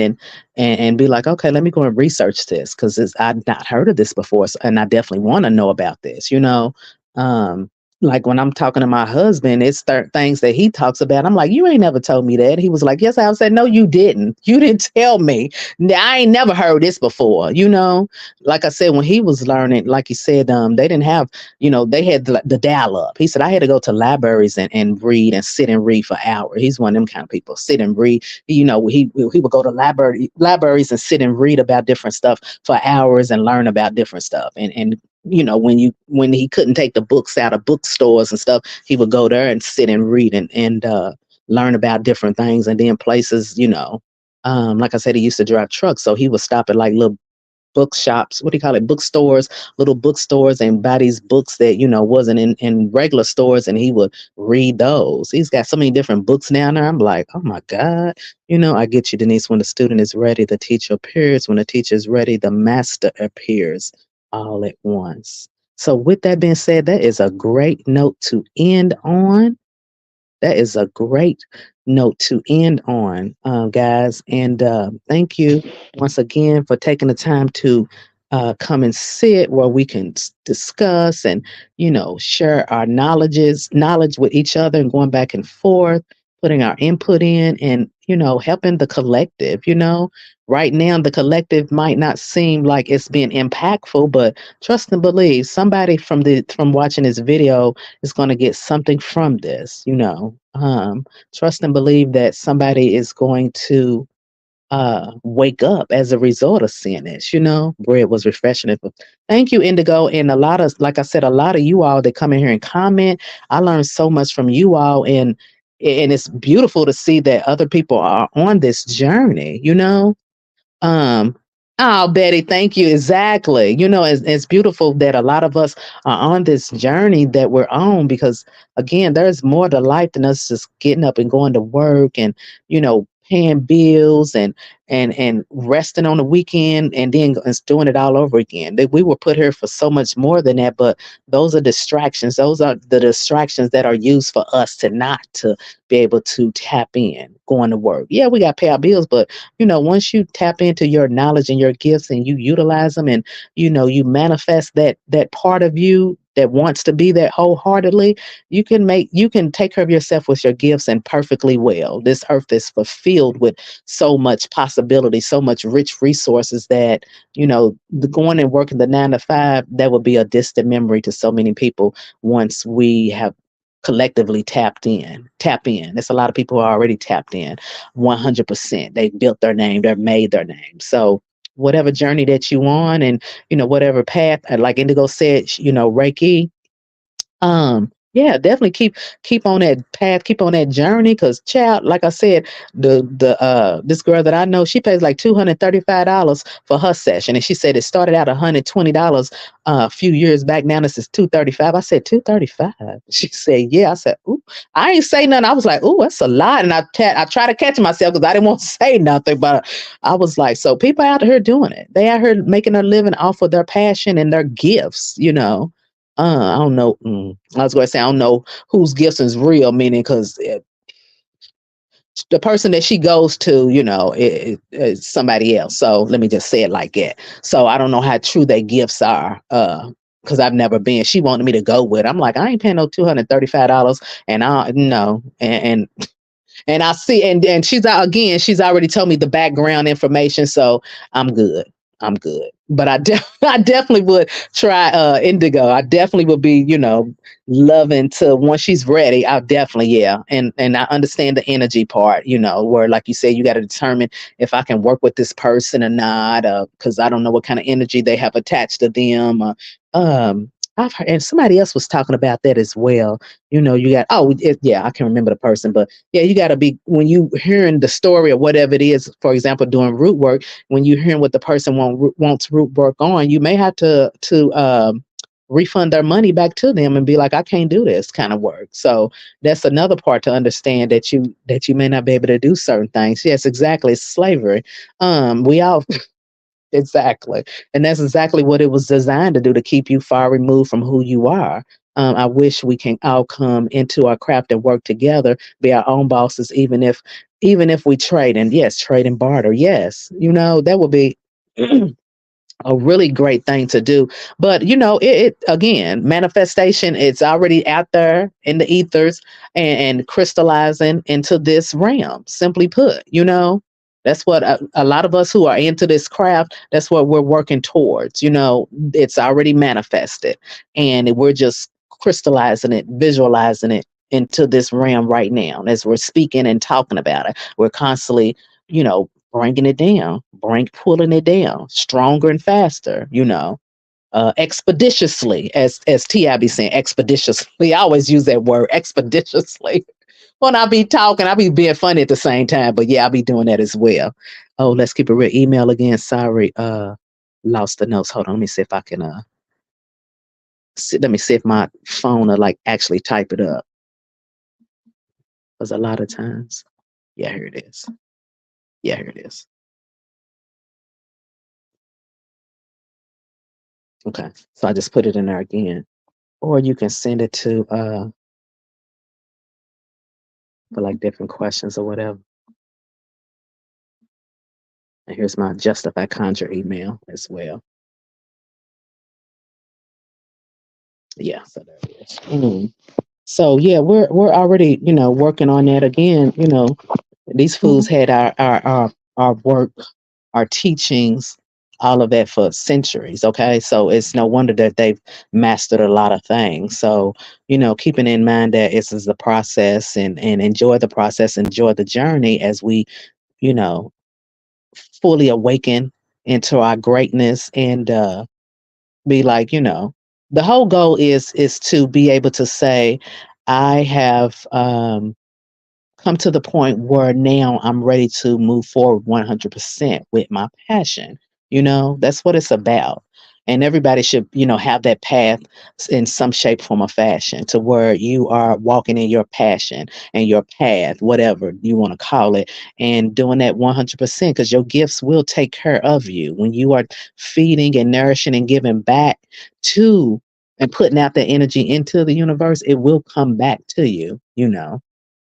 and be like, okay, let me go and research this because I've not heard of this before, and I definitely want to know about this. You know, um, like when I'm talking to my husband, it's things that he talks about. I'm like, you ain't never told me that. He was like, yes, I said, no, you didn't. You didn't tell me. I ain't never heard this before. You know, like I said, when he was learning, like he said, they didn't have, you know, they had the dial up. He said, I had to go to libraries and read and sit and read for hours. He's one of them kind of people, sit and read. You know, he would go to libraries and sit and read about different stuff for hours and learn about different stuff. And you know, when he couldn't take the books out of bookstores and stuff, he would go there and sit and read and learn about different things. And then places, you know, like I said, he used to drive trucks, so he would stop at like little bookshops, what do you call it, bookstores, little bookstores, and buy these books that, you know, wasn't in regular stores, and he would read those. He's got so many different books down there. I'm like, oh my God. You know, I get you, Denise. When the student is ready, the teacher appears. When the teacher is ready, the master appears all at once. So with that being said, that is a great note to end on. That is a great note to end on, guys. And thank you once again for taking the time to come and sit where we can discuss and, share our knowledge with each other and going back and forth, putting our input in and, helping the collective. Right now, the collective might not seem like it's being impactful, but trust and believe somebody from watching this video is going to get something from this. Trust and believe that somebody is going to wake up as a result of seeing this. Bread was refreshing. Thank you, Indigo. And a lot of, like I said, a lot of you all that come in here and comment. I learned so much from you all, and it's beautiful to see that other people are on this journey. um, oh, Betty, thank you. Exactly. It's beautiful that a lot of us are on this journey that we're on because, again, there's more to life than us just getting up and going to work and, paying bills and resting on the weekend and then doing it all over again. That we were put here for so much more than that, but those are distractions. Those are the distractions that are used for us to be able to tap in, going to work. Yeah, we got to pay our bills, but once you tap into your knowledge and your gifts and you utilize them and, you manifest that part of you that wants to be that wholeheartedly, you can take care of yourself with your gifts and perfectly well. This earth is fulfilled with so much possibility, so much rich resources that, the going and working the 9 to 5, that would be a distant memory to so many people once we have collectively tap in. There's a lot of people who are already tapped in 100%. They built their name, they made their name. So whatever journey that you on and, whatever path, like Indigo said, Reiki, yeah, definitely keep on that path, keep on that journey. Cause child, like I said, the this girl that I know, she pays like $235 for her session. And she said it started out $120 a few years back. Now this is $235. I said, 235. She said, yeah. I said, ooh, I ain't say nothing. I was like, ooh, that's a lot. And I try to catch myself because I didn't want to say nothing, but I was like, so people out here doing it. They out here making a living off of their passion and their gifts. I don't know. I was going to say I don't know whose gifts is real, meaning because the person that she goes to, is somebody else. So let me just say it like that. So I don't know how true their gifts are. Because I've never been. She wanted me to go with. I'm like, I ain't paying no $235, and I no, and I see, and she's out again. She's already told me the background information, so I'm good. I'm good. But I definitely would try Indigo. I definitely would be, loving to once she's ready. I'll definitely, yeah. And I understand the energy part, where like you said, you got to determine if I can work with this person or not, because I don't know what kind of energy they have attached to them. I've heard, and somebody else was talking about that as well. You got yeah, I can remember the person, but yeah, you got to be when you hearing the story or whatever it is. For example, doing root work, when you hearing what the person wants root work on, you may have to refund their money back to them and be like, I can't do this kind of work. So that's another part to understand that you may not be able to do certain things. Yes, exactly. It's slavery. We all exactly. And that's exactly what it was designed to do, to keep you far removed from who you are. I wish we can all come into our craft and work together, be our own bosses, even if we trade, and yes, trade and barter. Yes, that would be a really great thing to do. But it again, manifestation, it's already out there in the ethers and crystallizing into this realm. Simply put, that's what a lot of us who are into this craft, that's what we're working towards. It's already manifested and we're just crystallizing it, visualizing it into this realm right now as we're speaking and talking about it. We're constantly, bringing it down, pulling it down, stronger and faster. Expeditiously, as Ti be saying, expeditiously. I always use that word, expeditiously. When I be talking, I be being funny at the same time, but yeah, I'll be doing that as well. Oh, let's keep it real. Email again. Sorry, lost the notes. Hold on, let me see if I can. Let me see if my phone will like actually type it up. Because a lot of times, yeah, here it is. Yeah, here it is. Okay, so I just put it in there again. Or you can send it to for like different questions or whatever. And here's my Justify Conjure email as well. Yeah, so there it is. So yeah, we're already, working on that again. These fools Mhm. had our work, our teachings, all of that for centuries. Okay, so it's no wonder that they've mastered a lot of things. So keeping in mind that this is the process, and enjoy the process, enjoy the journey as we, you know, fully awaken into our greatness, and be like, the whole goal is to be able to say, I have come to the point where now I'm ready to move forward 100% with my passion. That's what it's about. And everybody should, have that path in some shape, form, or fashion, to where you are walking in your passion and your path, whatever you want to call it, and doing that 100%, because your gifts will take care of you. When you are feeding and nourishing and giving back to and putting out the energy into the universe, it will come back to you.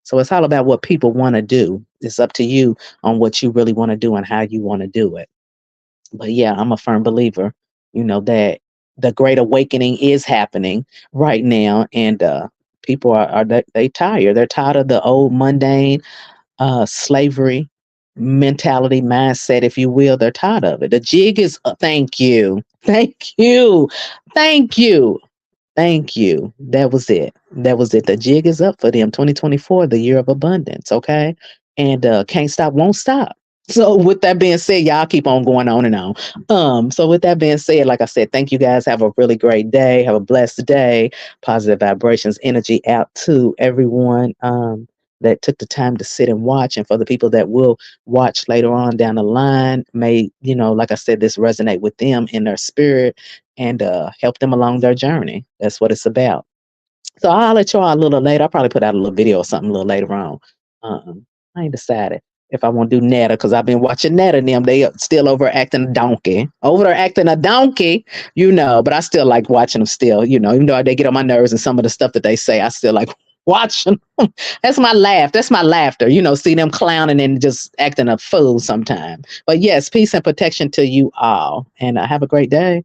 So it's all about what people want to do. It's up to you on what you really want to do and how you want to do it. But yeah, I'm a firm believer, that the great awakening is happening right now, and people are they tired. They're tired of the old mundane slavery mentality, mindset, if you will. They're tired of it. The jig is thank you. Thank you. Thank you. Thank you. That was it. That was it. The jig is up for them. 2024, the year of abundance. Okay. And can't stop, won't stop. So with that being said, y'all keep on going on and on. So with that being said, like I said, thank you guys. Have a really great day. Have a blessed day. Positive vibrations, energy out to everyone that took the time to sit and watch. And for the people that will watch later on down the line, may, like I said, this resonate with them in their spirit, and help them along their journey. That's what it's about. So I'll let y'all a little later. I'll probably put out a little video or something a little later on. I ain't decided if I want to do Netta, because I've been watching Netta and them. They still over acting a donkey. Over there acting a donkey, but I still like watching them still, even though they get on my nerves and some of the stuff that they say, I still like watching them. That's my laugh. That's my laughter. See them clowning and just acting a fool sometime. But yes, peace and protection to you all. And have a great day.